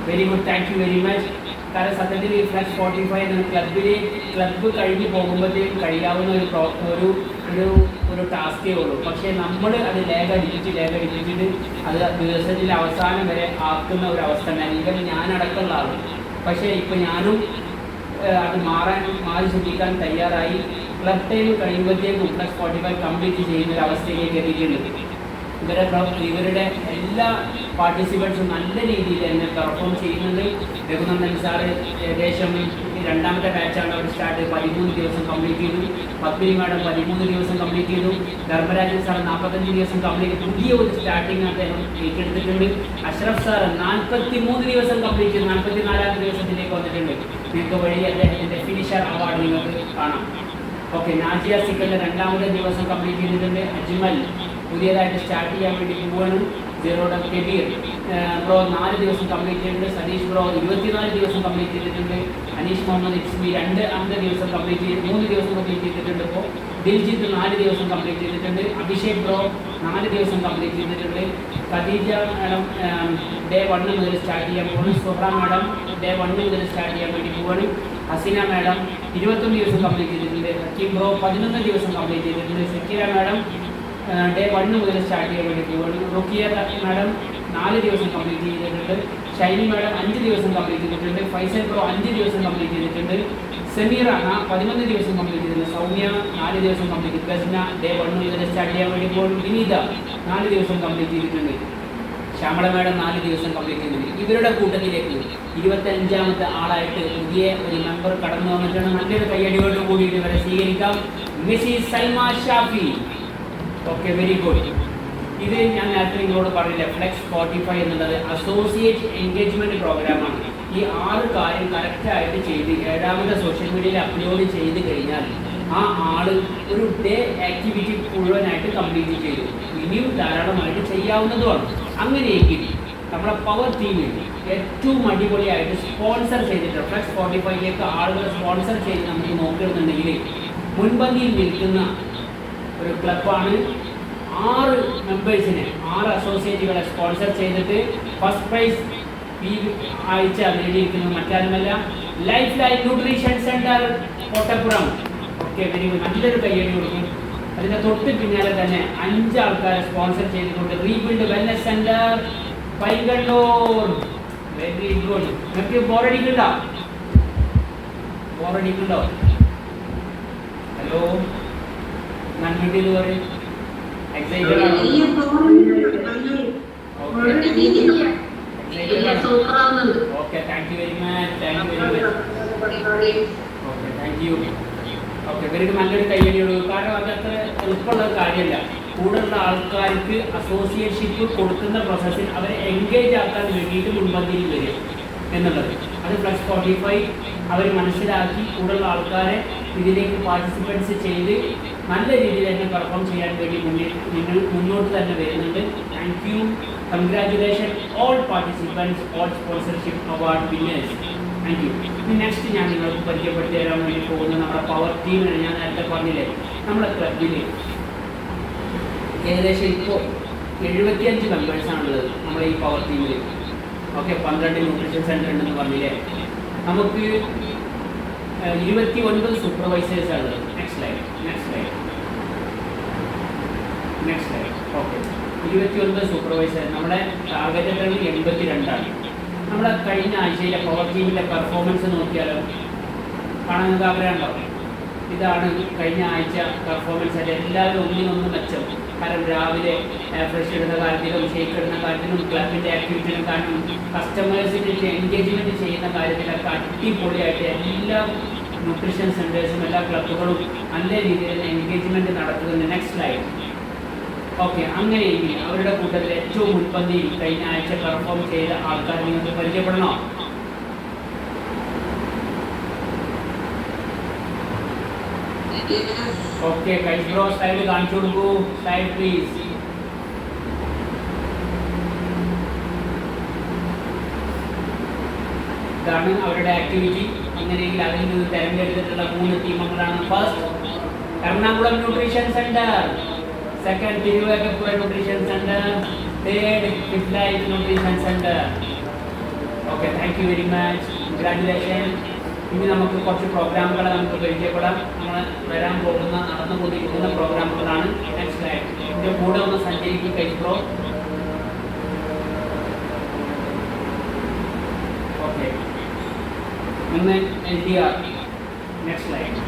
very good, thank you very much. കാരണം സത്യത്തിൽ ഈ ഫ്ലക്സ് 45 എന്ന ക്ലബ്ബ് കഴിഞ്ഞ് പോകുമ്പോഴത്തേക്കും കഴിയാവുന്ന ഒരു ടാസ്കേ ഉള്ളൂ. പക്ഷേ നമ്മൾ അത് ലേഖടിപ്പിച്ചിട്ട് അത് ദിവസത്തിൻ്റെ അവസാനം വരെ ആക്കുന്ന ഒരു അവസ്ഥ ഉണ്ടായിരുന്നു. ഇവൻ ഞാനടക്കമുള്ള ആളും. പക്ഷേ ഇപ്പോൾ ഞാനും അത് മാറി ചിന്തിക്കാൻ തയ്യാറായി. ക്ലബ് ടൈം കഴിയുമ്പോഴത്തേക്കും ഫ്ലക്സ് 45 കംപ്ലീറ്റ് ചെയ്യുന്ന ഒരു അവസ്ഥയിലേക്ക് എത്തിയിട്ടുണ്ട്. ഇവരുടെ എല്ലാ പാർട്ടിസിപ്പൻസും നല്ല രീതിയിൽ തന്നെ പെർഫോം ചെയ്യുന്നുണ്ട്. രഘുനന്ദൻ സാറ് ഏകദേശം 2ാമത്തെ ബാച്ചാണ് അവർ സ്റ്റാർട്ട് 13 ദിവസം കംപ്ലീറ്റ് ചെയ്തു. പത്മിനി മാഡം 13 ദിവസം കംപ്ലീറ്റ് ചെയ്തു. ധർമ്മരാജൻ സാർ 45 ദിവസം കംപ്ലീറ്റ് ചെയ്തു. പുതിയ ഒരു സ്റ്റാർട്ടിങ് അദ്ദേഹം ഏറ്റെടുത്തിട്ടുണ്ട്. അഷ്റഫ് സാർ 43 ദിവസം കംപ്ലീറ്റ് ചെയ്തു. 44ാമത്തെ ദിവസത്തിലേക്ക് വന്നിട്ടുണ്ട്. നിങ്ങൾക്ക് വഴി അദ്ദേഹത്തിൻ്റെ ഫിനിഷർ അവാർഡ് നിങ്ങൾക്ക് കാണാം. ഓക്കെ, നാജിയ സിക്കലിൻ്റെ 2ാമത്തെ ദിവസം കംപ്ലീറ്റ് ചെയ്തിട്ടുണ്ട്. അജ്മൽ പുതിയതായിട്ട് സ്റ്റാർട്ട് ചെയ്യാൻ വേണ്ടി പോവുകയാണ്. ജെറോഡ് കബീർ ബ്രോ 4 ദിവസം കംപ്ലീറ്റ് ചെയ്തിട്ടുണ്ട്. സതീഷ് ബ്രോ 24 ദിവസം കംപ്ലീറ്റ് ചെയ്തിട്ടുണ്ട്. അനീഷ് മുഹമ്മദ് ഇസ്മി 2 ദിവസം കംപ്ലീറ്റ് ചെയ്ത് 3 ദിവസം കംപ്ലീറ്റ് ചെയ്തിട്ടുണ്ട്. ഇപ്പോൾ ദിൽജിത്ത് 4 ദിവസം കംപ്ലീറ്റ് ചെയ്തിട്ടുണ്ട്. അഭിഷേക് ബ്രോ 4 ദിവസം കംപ്ലീറ്റ് ചെയ്തിട്ടുണ്ട്. ഖദീജ മാഡം ഡേ 1 മുതൽ സ്റ്റാർട്ട് ചെയ്യാൻ പോകുന്നു. സുഹ്റ മാഡം ഡേ 1 മുതൽ സ്റ്റാർട്ട് ചെയ്യാൻ വേണ്ടി പോവുകയാണ്. ഹസീന മാഡം 21 ദിവസം കംപ്ലീറ്റ് ചെയ്തിട്ടുണ്ട്. ഹക്കീം ബ്രോ 11 ദിവസം കംപ്ലീറ്റ് ചെയ്തിട്ടുണ്ട്. സക്കീര മാഡം ഡേ 1 മുതൽ സ്റ്റാർട്ട് ചെയ്യാൻ വേണ്ടി പോകുന്നു. റുക്കിയ മാഡം 4 ദിവസം കംപ്ലീറ്റ് ചെയ്തിട്ടുണ്ട്. ഷൈനി മാഡം 5 ദിവസം കംപ്ലീറ്റ് ചെയ്തിട്ടുണ്ട്. ഫൈസൽ ബ്രോ 5 ദിവസം കംപ്ലീറ്റ് ചെയ്തിട്ടുണ്ട്. സമീറ 11 ദിവസം കംപ്ലീറ്റ് ചെയ്തിട്ടുണ്ട്. സൗമ്യ 4 ദിവസം കംപ്ലീറ്റ് ചെയ്തു. ബസ്ന ഡേ 1 മുതൽ സ്റ്റാർട്ട് ചെയ്യാൻ വേണ്ടി പോകുന്നു. വിനീത 4 ദിവസം കംപ്ലീറ്റ് ചെയ്തിട്ടുണ്ട്. ശ്യാമള മാഡം 4 ദിവസം കംപ്ലീറ്റ് ചെയ്തിട്ടുണ്ട്. ഇവരുടെ കൂട്ടത്തിലേക്ക് 25ാമത്തെ ആളായിട്ട് പുതിയ ഒരു മെമ്പർ കടന്നു വന്നിട്ടാണ്. നല്ലൊരു കയ്യടിയോട് കൂടിയിട്ട് ഇവരെ സ്വീകരിക്കാം. Mrs Salma Shafi. Okay, very good. ഇത് ഞാൻ നേരത്തെ നിങ്ങളോട് പറഞ്ഞില്ല, ഫ്ലെക്സ് 45 എന്നുള്ളത് അസോസിയേറ്റ് എൻഗേജ്മെൻറ്റ് പ്രോഗ്രാമാണ്. ഈ 6 കാര്യം കറക്റ്റായിട്ട് ചെയ്ത് 7ാമത്തെ സോഷ്യൽ മീഡിയയിൽ അപ്ലോഡ് ചെയ്ത് കഴിഞ്ഞാൽ ആ ആൾ ഒരു ഡേ ആക്ടിവിറ്റി മുഴുവനായിട്ട് കംപ്ലീറ്റ് ചെയ്തു. ഇനിയും ധാരാളമായിട്ട് ചെയ്യാവുന്നതുമാണ്. അങ്ങനെയെങ്കിൽ നമ്മുടെ പവർ ടീമിൽ ഏറ്റവും അടിപൊളിയായിട്ട് സ്പോൺസർ ചെയ്തിട്ടുണ്ട്. ഫ്ലെക്സ് 45ലേക്ക് ആളുകൾ സ്പോൺസർ ചെയ്ത് നമുക്ക് നോക്കിയിരുന്നുണ്ടെങ്കിൽ മുൻപന്തിയിൽ നിൽക്കുന്ന ഒരു ക്ലബ്ബാണ്. 6 മെമ്പേഴ്സിനെ 6 അസോസിയേറ്റുകളെ സ്പോൺസർ ചെയ്തിട്ട് ഫസ്റ്റ് പ്രൈസ് ഈ ആഴ്ച നേടിയിരിക്കുന്നത് മറ്റാരുമല്ല, life line nutrition centre Kottappuram. Okay, very good. നല്ലൊരു കയ്യടി കൊടുക്കും. അതിൻ്റെ തൊട്ട് പിന്നാലെ തന്നെ 5 ആൾക്കാരെ സ്പോൺസർ ചെയ്തുകൊണ്ട് rebuild wellness centre Paikannur. Very good. നിങ്ങൾക്ക് ബോറടിക്കുന്നുണ്ടോ? ഹലോ, ഞാൻ വീട്ടിൽ പറയും എക്സൈറ്റഡ് ആണോ? Okay, thank you very much. Okay, thank you. Okay, ഇവർക്ക് നല്ലൊരു കയ്യടിയുള്ളൂ. കാരണം അതത്ര എളുപ്പമുള്ള ഒരു കാര്യമല്ല. കൂടുതലുള്ള ആൾക്കാർക്ക് അസോസിയേഷൻഷിപ്പ് കൊടുക്കുന്ന പ്രോസസ്സിൽ അവരെ എൻഗേജ് ആക്കാൻ വേണ്ടിയിട്ട് മുൻപന്തിയിൽ വരും എന്നുള്ളത്. അത് +45 അവർ മനസ്സിലാക്കി കൂടുതലുള്ള ആൾക്കാരെ ഇതിലേക്ക് പാർട്ടിസിപ്പൻസ് ചെയ്ത് നല്ല രീതിയിൽ തന്നെ പെർഫോം ചെയ്യാൻ വേണ്ടി മുന്നോട്ട് തന്നെ വരുന്നുണ്ട്. Thank you, congratulation all participants, all sponsorship award winners. Thank you. ഇനി നെക്സ്റ്റ് ഞാൻ നിങ്ങൾക്ക് പരിചയപ്പെടുത്തി തരാൻ വേണ്ടി പോകുന്നത് നമ്മുടെ പവർ ടീമിനെ. ഞാൻ നേരത്തെ പറഞ്ഞില്ലേ, നമ്മുടെ ക്ലബിൽ ഏകദേശം ഇപ്പോൾ 75 മെമ്പേഴ്സാണുള്ളത് നമ്മുടെ ഈ പവർ ടീമിൽ. ഓക്കെ, 12 ന്യൂട്രീഷൻ സെൻ്റർ ഉണ്ടെന്ന് പറഞ്ഞില്ലേ. നമുക്ക് 29 സൂപ്പർവൈസേഴ്സാണ് ഉള്ളത്. Next slide. Okay, 29 supervisors. നമ്മുടെ ടാർഗറ്റ് 82ആണ്. നമ്മുടെ കഴിഞ്ഞ ആഴ്ചയിലെ പവർ ടീമിൻ്റെ പെർഫോമൻസ് നോക്കിയാലോ, കാണാൻ നിങ്ങൾക്ക് ആഗ്രഹമുണ്ടോ? ഇതാണ് കഴിഞ്ഞ ആഴ്ച പെർഫോമൻസ്. ആയിട്ട് എല്ലാവരും ഒന്നിനൊന്നും മെച്ചം. കാരണം രാവിലെ ഫ്രഷ് ഇടുന്ന കാര്യത്തിലും ഷേക്ക് ഇടുന്ന കാര്യത്തിലും ക്ലബിൻ്റെ ആക്ടിവിറ്റിയിലും കാരണം കസ്റ്റമേഴ്സിൻ്റെ എൻഗേജ്മെൻറ്റ് ചെയ്യുന്ന കാര്യത്തിലൊക്കെ അടിപൊളിയായിട്ട് എല്ലാ ന്യൂട്രീഷൻ സെൻറ്റേഴ്സും എല്ലാ ക്ലബ്ബുകളും നല്ല രീതിയിൽ എൻഗേജ്മെൻറ്റ് നടത്തുന്നുണ്ട്. Next slide. ഓക്കെ, അങ്ങനെയെങ്കിൽ അവരുടെ കൂട്ടത്തിൽ ഏറ്റവും മുൻപന്തിയിൽ കഴിഞ്ഞ ആഴ്ച പെർഫോം ചെയ്ത ആൾക്കാർ നിങ്ങൾക്ക് പരിചയപ്പെടണോ? ഓക്കെ, കൈബ്രോ സ്ലൈഡ് കാണിച്ചു കൊടുക്കൂ. Slide please. ഇതാണ് അവരുടെ ആക്ടിവിറ്റി. അങ്ങനെയെങ്കിൽ അതിൽ നിന്ന് തിരഞ്ഞെടുത്തിട്ടുള്ള 3 ടീമുകളാണ്. First Ernakulam nutrition centre, second Thiruvegappura nutrition centre, third fit life nutrition centre. Okay, thank you very much, congratulation. ഇനി നമുക്ക് കുറച്ച് പ്രോഗ്രാമുകളെ നമുക്ക് പരിചയപ്പെടാം. നമ്മൾ വരാൻ പോകുന്ന നടന്നുകൊണ്ടിരിക്കുന്ന പ്രോഗ്രാമുകളാണ്. Next slide. ഇതിൻ്റെ കൂടെ ഒന്ന് സഞ്ചരിക്കും കൈപ്രോ. ഓക്കെ, ഒന്ന് LDR. Next slide.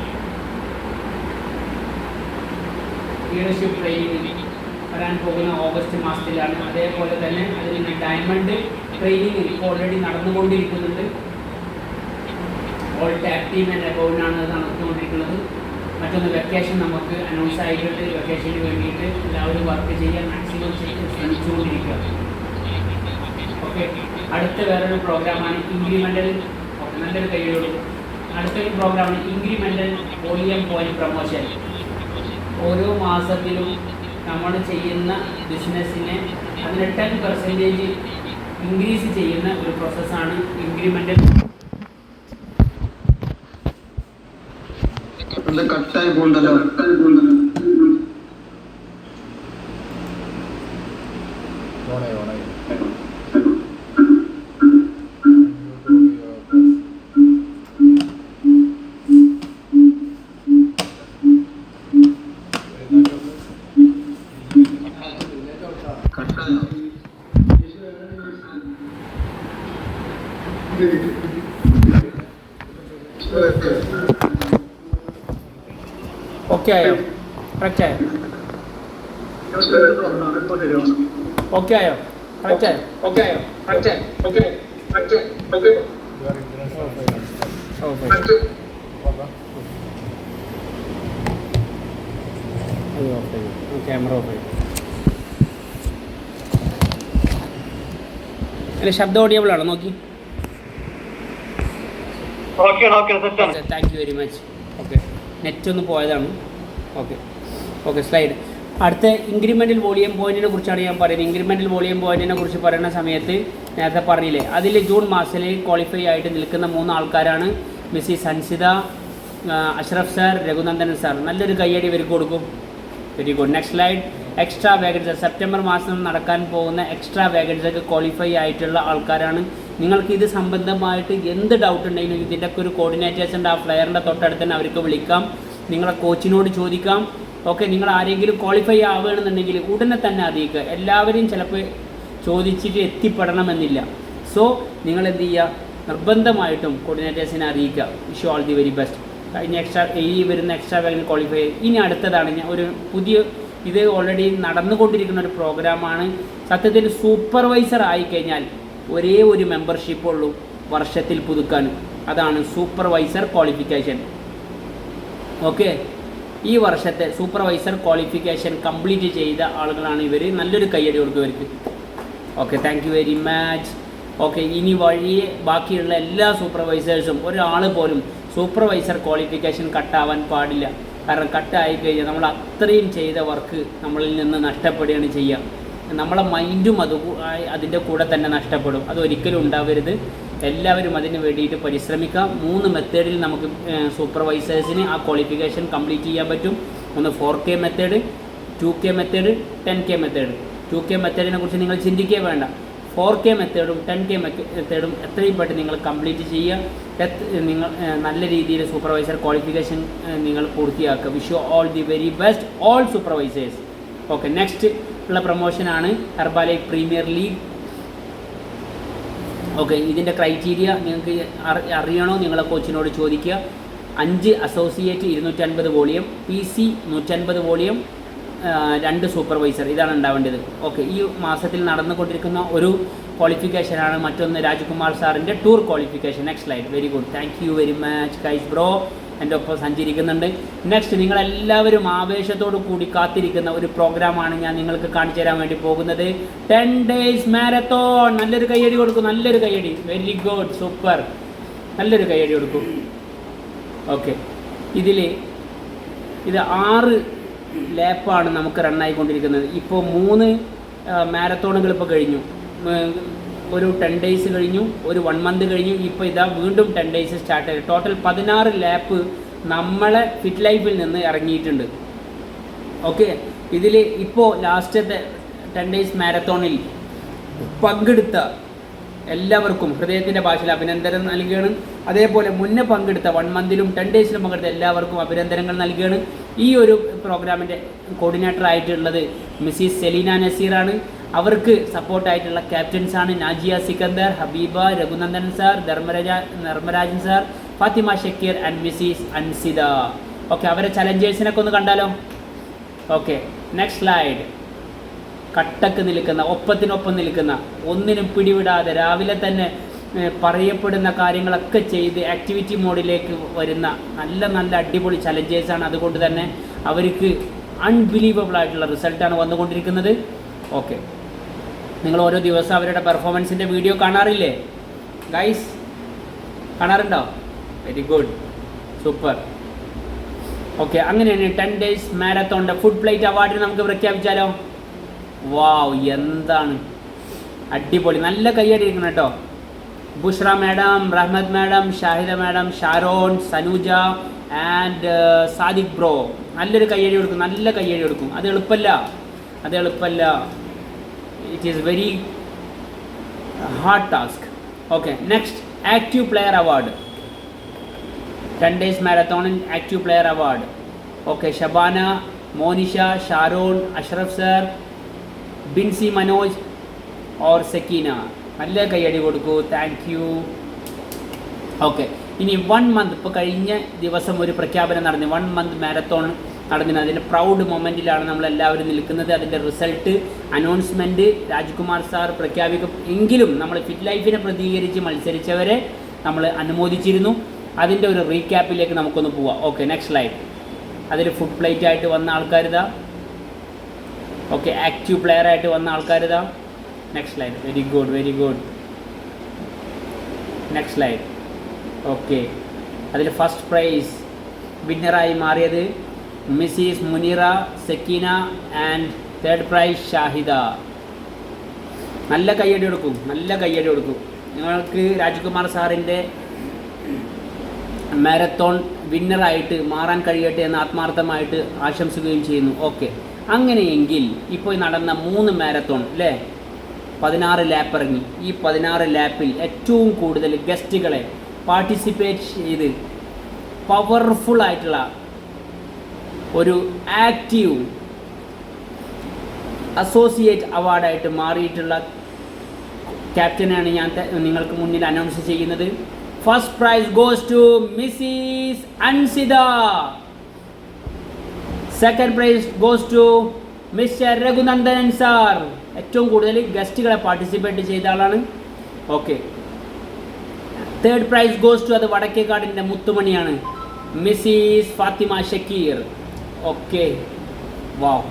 Leadership training വരാൻ പോകുന്ന ഓഗസ്റ്റ് മാസത്തിലാണ്. അതേപോലെ തന്നെ അതിൽ നിന്ന് ഡയമണ്ട് ട്രെയിനിങ് ഇപ്പോൾ ഓൾറെഡി നടന്നുകൊണ്ടിരിക്കുന്നുണ്ട്. ഓൾ ടാക് ടീം ആൻഡ് അബൌവിനാണ് അത് നടന്നുകൊണ്ടിരിക്കുന്നത്. മറ്റൊന്ന് വെക്കേഷൻ നമുക്ക് അനൗൺസ് ആയിട്ടുണ്ട്. വെക്കേഷന് വേണ്ടിയിട്ട് എല്ലാവരും വർക്ക് ചെയ്യാൻ മാക്സിമം ശ്രമിച്ചുകൊണ്ടിരിക്കുക. ഓക്കെ, അടുത്ത വേറൊരു പ്രോഗ്രാമാണ് ഇൻക്രിമെൻ്റൽ. ഓക്കെ, നല്ലൊരു കൈയോട്. അടുത്തൊരു പ്രോഗ്രാമാണ് ഇൻക്രിമെൻ്റൽ വോളിയം പോയിന്റ് പ്രൊമോഷൻ. ഓരോ മാസത്തിലും നമ്മൾ ചെയ്യുന്ന ബിസിനസ്സിനെ അതിന് 10% ഇൻക്രീസ് ചെയ്യുന്ന ഒരു പ്രോസസ്സാണ് ഇൻക്രിമെൻ്റൽ. കട്ടായി പോണ്ടല്ലോ. ഓക്കെ ആയോ? കറക്റ്റ് ആയോ? ഓക്കെ ആയോ? കറക്റ്റ് ആയോ? ഓക്കെ ആയോ? കറക്റ്റ് ആയോ? Okay correct okay. Camera off ചെയ്തു. അല്ല, ശബ്ദം ഓഡിയബിൾ ആണോ? നോക്കി. Thank you very much. Okay, net ഒന്ന് പോയതാണ്. Okay slide. അടുത്ത ഇൻക്രിമെൻ്റൽ വോളിയം പോയിൻറ്റിനെ കുറിച്ചാണ് ഞാൻ പറയുന്നത്. ഇൻക്രിമെൻ്റൽ വോളിയം പോയിൻറ്റിനെ കുറിച്ച് പറയുന്ന സമയത്ത് നേരത്തെ പറഞ്ഞില്ലേ, അതിൽ ജൂൺ മാസത്തിൽ ക്വാളിഫൈ ആയിട്ട് നിൽക്കുന്ന 3 ആൾക്കാരാണ് Mrs Hansitha, Ashraf sir, Raghunandanan sir. നല്ലൊരു കയ്യടി ഇവർക്ക് കൊടുക്കും. Very good. Next slide. Extra vacancy. September മാസം നടക്കാൻ പോകുന്ന എക്സ്ട്രാ വേക്കൻസിക്ക് ക്വാളിഫൈ ആയിട്ടുള്ള ആൾക്കാരാണ് നിങ്ങൾക്ക് ഇത് സംബന്ധമായിട്ട് എന്ത് ഡൗട്ട് ഉണ്ടെങ്കിലും ഇതിൻ്റെ ഒക്കെ ഒരു കോർഡിനേറ്റേഴ്സിൻ്റെ ആ ഫ്ലെയറിൻ്റെ തൊട്ടടുത്ത് തന്നെ അവർക്ക് വിളിക്കാം, നിങ്ങളെ കോച്ചിനോട് ചോദിക്കാം. ഓക്കെ, നിങ്ങൾ ആരെങ്കിലും ക്വാളിഫൈ ആവുകയാണെന്നുണ്ടെങ്കിൽ ഉടനെ തന്നെ അറിയിക്കുക. എല്ലാവരും ചിലപ്പോൾ ചോദിച്ചിട്ട് എത്തിപ്പെടണമെന്നില്ല. സോ നിങ്ങൾ എന്ത് ചെയ്യുക, നിർബന്ധമായിട്ടും കോർഡിനേറ്റേഴ്സിനെ അറിയിക്കുക. Wish all the very best. കഴിഞ്ഞ വരുന്ന എക്സ്ട്രാ വാല്യൂ ക്വാളിഫൈ. ഇനി അടുത്തതാണ് ഞാൻ ഒരു പുതിയ, ഇത് ഓൾറെഡി നടന്നുകൊണ്ടിരിക്കുന്ന ഒരു പ്രോഗ്രാമാണ്. സത്യത്തിൽ സൂപ്പർവൈസർ ആയിക്കഴിഞ്ഞാൽ ഒരേ ഒരു മെമ്പർഷിപ്പ് ഉള്ളൂ വർഷത്തിൽ പുതുക്കാൻ, അതാണ് സൂപ്പർവൈസർ ക്വാളിഫിക്കേഷൻ. ഓക്കെ, ഈ വർഷത്തെ സൂപ്പർവൈസർ ക്വാളിഫിക്കേഷൻ കംപ്ലീറ്റ് ചെയ്ത ആളുകളാണ് ഇവർ. നല്ലൊരു കയ്യടി കൊടുത്തവർക്ക്. Okay, thank you very much. Okay, ഇനി വഴിയെ ബാക്കിയുള്ള എല്ലാ സൂപ്പർവൈസേഴ്സും ഒരാൾ പോലും സൂപ്പർവൈസർ ക്വാളിഫിക്കേഷൻ കട്ടാവാൻ പാടില്ല. കാരണം കട്ടായി കഴിഞ്ഞാൽ നമ്മൾ അത്രയും ചെയ്ത വർക്ക് നമ്മളിൽ നിന്ന് നഷ്ടപ്പെടുകയാണ് ചെയ്യുക. നമ്മളെ മൈൻഡും അതിൻ്റെ കൂടെ തന്നെ നഷ്ടപ്പെടും. അതൊരിക്കലും ഉണ്ടാവരുത്. എല്ലാവരും അതിന് വേണ്ടിയിട്ട് പരിശ്രമിക്കുക. 3 മെത്തേഡിൽ നമുക്ക് സൂപ്പർവൈസേഴ്സിന് ആ ക്വാളിഫിക്കേഷൻ കംപ്ലീറ്റ് ചെയ്യാൻ പറ്റും. ഒന്ന് 4K method, 2K method, 10K method. 2K മെത്തേഡിനെ കുറിച്ച് നിങ്ങൾ ചിന്തിക്കേ വേണ്ട. 4K മെത്തേഡും 10K മെത്തേഡും എത്രയും പെട്ടെന്ന് നിങ്ങൾ കംപ്ലീറ്റ് ചെയ്യുക. നിങ്ങൾ നല്ല രീതിയിൽ സൂപ്പർവൈസർ ക്വാളിഫിക്കേഷൻ നിങ്ങൾ പൂർത്തിയാക്കുക. Wish you all the very best all supervisors. Okay, next ഉള്ള പ്രൊമോഷനാണ് ഹെർബാലൈഫ് പ്രീമിയർ ലീഗ്. ഓക്കെ, ഇതിൻ്റെ ക്രൈറ്റീരിയ നിങ്ങൾക്ക് അറിയണോ, നിങ്ങളെ കോച്ചിനോട് ചോദിക്കുക. 5 associate 250 volume, PC 150 volume, 2 supervisor, ഇതാണ് ഉണ്ടാവേണ്ടത്. ഓക്കെ, ഈ മാസത്തിൽ നടന്നുകൊണ്ടിരിക്കുന്ന ഒരു ക്വാളിഫിക്കേഷനാണ്. മറ്റൊന്ന് രാജ്കുമാർ സാറിൻ്റെ tour qualification. Next slide. Very good, thank you very much guys bro. എൻ്റെ ഒപ്പം സഞ്ചരിക്കുന്നുണ്ട്. നെക്സ്റ്റ്, നിങ്ങളെല്ലാവരും ആവേശത്തോടു കൂടി കാത്തിരിക്കുന്ന ഒരു പ്രോഗ്രാമാണ് ഞാൻ നിങ്ങൾക്ക് കാണിച്ചു തരാൻ വേണ്ടി പോകുന്നത്. 10 days മാരത്തോൺ. നല്ലൊരു കയ്യടി കൊടുക്കും, നല്ലൊരു കയ്യടി. വെരി ഗുഡ്, സൂപ്പർ, നല്ലൊരു കയ്യടി കൊടുക്കും. ഓക്കെ, ഇത് 6 ലാപ്പാണ് നമുക്ക് റണ്ണായിക്കൊണ്ടിരിക്കുന്നത്. ഇപ്പോൾ 3 മാരത്തോണുകൾ ഇപ്പോൾ കഴിഞ്ഞു. ഒരു 10 days കഴിഞ്ഞു, ഒരു 1 month കഴിഞ്ഞു. ഇപ്പോൾ ഇതാ വീണ്ടും 10 days സ്റ്റാർട്ട് ചെയ്തു. ടോട്ടൽ 16 ലാപ്പ് നമ്മളെ ഫിറ്റ് ലൈഫിൽ നിന്ന് ഇറങ്ങിയിട്ടുണ്ട്. ഓക്കെ, ഇതിൽ ഇപ്പോൾ ലാസ്റ്റത്തെ 10 days മാരത്തോണിൽ പങ്കെടുത്ത എല്ലാവർക്കും ഹൃദയത്തിൻ്റെ ഭാഷയിൽ അഭിനന്ദനം നൽകുകയാണ്. അതേപോലെ മുന്നേ പങ്കെടുത്ത 1 monthലും 10 daysലും പങ്കെടുത്ത എല്ലാവർക്കും അഭിനന്ദനങ്ങൾ നൽകുകയാണ്. ഈ ഒരു പ്രോഗ്രാമിൻ്റെ കോർഡിനേറ്റർ ആയിട്ടുള്ളത് മിസ്സിസ് സെലീന നസീറാണ്. അവർക്ക് സപ്പോർട്ടായിട്ടുള്ള ക്യാപ്റ്റൻസാണ് Najiya Sikandar, Habeeba, Raghunandan sir, Dharmarajan sir, Fathima Shakir and Mrs Ansida. Okay, അവരെ ചലഞ്ചേഴ്സിനൊക്കെ ഒന്ന് കണ്ടാലോ. Okay, next slide. കട്ടക്ക് നിൽക്കുന്ന, ഒപ്പത്തിനൊപ്പം നിൽക്കുന്ന, ഒന്നിനും പിടിവിടാതെ രാവിലെ തന്നെ പറയപ്പെടുന്ന കാര്യങ്ങളൊക്കെ ചെയ്ത് ആക്ടിവിറ്റി മോഡിലേക്ക് വരുന്ന നല്ല നല്ല അടിപൊളി ചലഞ്ചേഴ്സാണ്. അതുകൊണ്ട് തന്നെ അവർക്ക് അൺബിലീവബിൾ ആയിട്ടുള്ള റിസൾട്ടാണ് വന്നുകൊണ്ടിരിക്കുന്നത്. ഓക്കെ, നിങ്ങൾ ഓരോ ദിവസം അവരുടെ പെർഫോമൻസിൻ്റെ വീഡിയോ കാണാറില്ലേ ഗൈസ്? കാണാറുണ്ടോ? Very good, super. ഓക്കെ, അങ്ങനെയാണ് 10 days മാരത്തോണിൻ്റെ ഫുഡ് പ്ലേറ്റ് അവാർഡിന് നമുക്ക് പ്രഖ്യാപിച്ചാലോ? വാവ്, എന്താണ് അടിപൊളി. നല്ല കയ്യടി ഇരിക്കണം കേട്ടോ. Bushra madam, Rahmath madam, Shahida madam, Sharon, Sanuja and Sadiq bro. നല്ലൊരു കയ്യടി കൊടുക്കും, നല്ല കയ്യടി കൊടുക്കും. അത് എളുപ്പമല്ല. It is very hard task. Okay, next active player award. 10 days മാരത്തോണിൻ active player award. Okay, Shabana, Monisha, Sharon, Ashraf sir, Binsi Manoj or Sakeena. നല്ല കയ്യടി കൊടുക്കൂ, താങ്ക് യു. ഓക്കെ, ഇനി 1 month, ഇപ്പോൾ കഴിഞ്ഞ ദിവസം ഒരു പ്രഖ്യാപനം നടന്നു. 1 month മാരത്തോൺ നടന്നിന്. അതിൻ്റെ പ്രൗഡ് മൊമെൻറ്റിലാണ് നമ്മളെല്ലാവരും നിൽക്കുന്നത്. അതിൻ്റെ റിസൾട്ട് അനൗൺസ്മെൻറ്റ് രാജ്കുമാർ സാർ പ്രഖ്യാപിക്കും. എങ്കിലും നമ്മൾ ഫിറ്റ് ലൈഫിനെ പ്രതികരിച്ച് മത്സരിച്ചവരെ നമ്മൾ അനുമോദിച്ചിരുന്നു. അതിൻ്റെ ഒരു റീക്യാപ്പിലേക്ക് നമുക്കൊന്ന് പോവാം. Okay, next slide. അതിൽ ഫുഡ് പ്ലേറ്റ് ആയിട്ട് വന്ന ആൾക്കാരിതാ. ഓക്കെ, ആക്റ്റീവ് പ്ലെയർ ആയിട്ട് വന്ന ആൾക്കാരിതാ. Next slide. Very good. Next slide. Okay, അതിൽ ഫസ്റ്റ് പ്രൈസ് വിന്നറായി മാറിയത് Mrs Muneera, Sakeena and third prize Shahida. നല്ല കയ്യടി കൊടുക്കും. നിങ്ങൾക്ക് രാജ്കുമാർ സാറിൻ്റെ മാരത്തോൺ വിന്നറായിട്ട് മാറാൻ കഴിയട്ടെ എന്ന് ആത്മാർത്ഥമായിട്ട് ആശംസിക്കുകയും ചെയ്യുന്നു. ഓക്കെ, അങ്ങനെയെങ്കിൽ ഇപ്പോൾ നടന്ന 3 മാരത്തോൺ അല്ലേ, 16 ലാപ്പ് ഇറങ്ങി. ഈ 16 ലാപ്പിൽ ഏറ്റവും കൂടുതൽ ഗസ്റ്റുകളെ പാർട്ടിസിപ്പേറ്റ് ചെയ്ത് പവർഫുൾ ആയിട്ടുള്ള ഒരു ആക്റ്റീവ് അസോസിയേറ്റ് അവാർഡായിട്ട് മാറിയിട്ടുള്ള ക്യാപ്റ്റനാണ് ഞാൻ നിങ്ങൾക്ക് മുന്നിൽ അനൗൺസ് ചെയ്യുന്നത്. First prize goes to Mrs Ansida. Second prize goes to Mr Raghunandanan sir. ഏറ്റവും കൂടുതൽ ഗസ്റ്റുകളെ പാർട്ടിസിപ്പേറ്റ് ചെയ്ത ആളാണ്. Okay. Third prize goes to അത് വടക്കേക്കാടിൻ്റെ മുത്തുമണിയാണ്, Mrs Fathima Shakir. Okay, wow,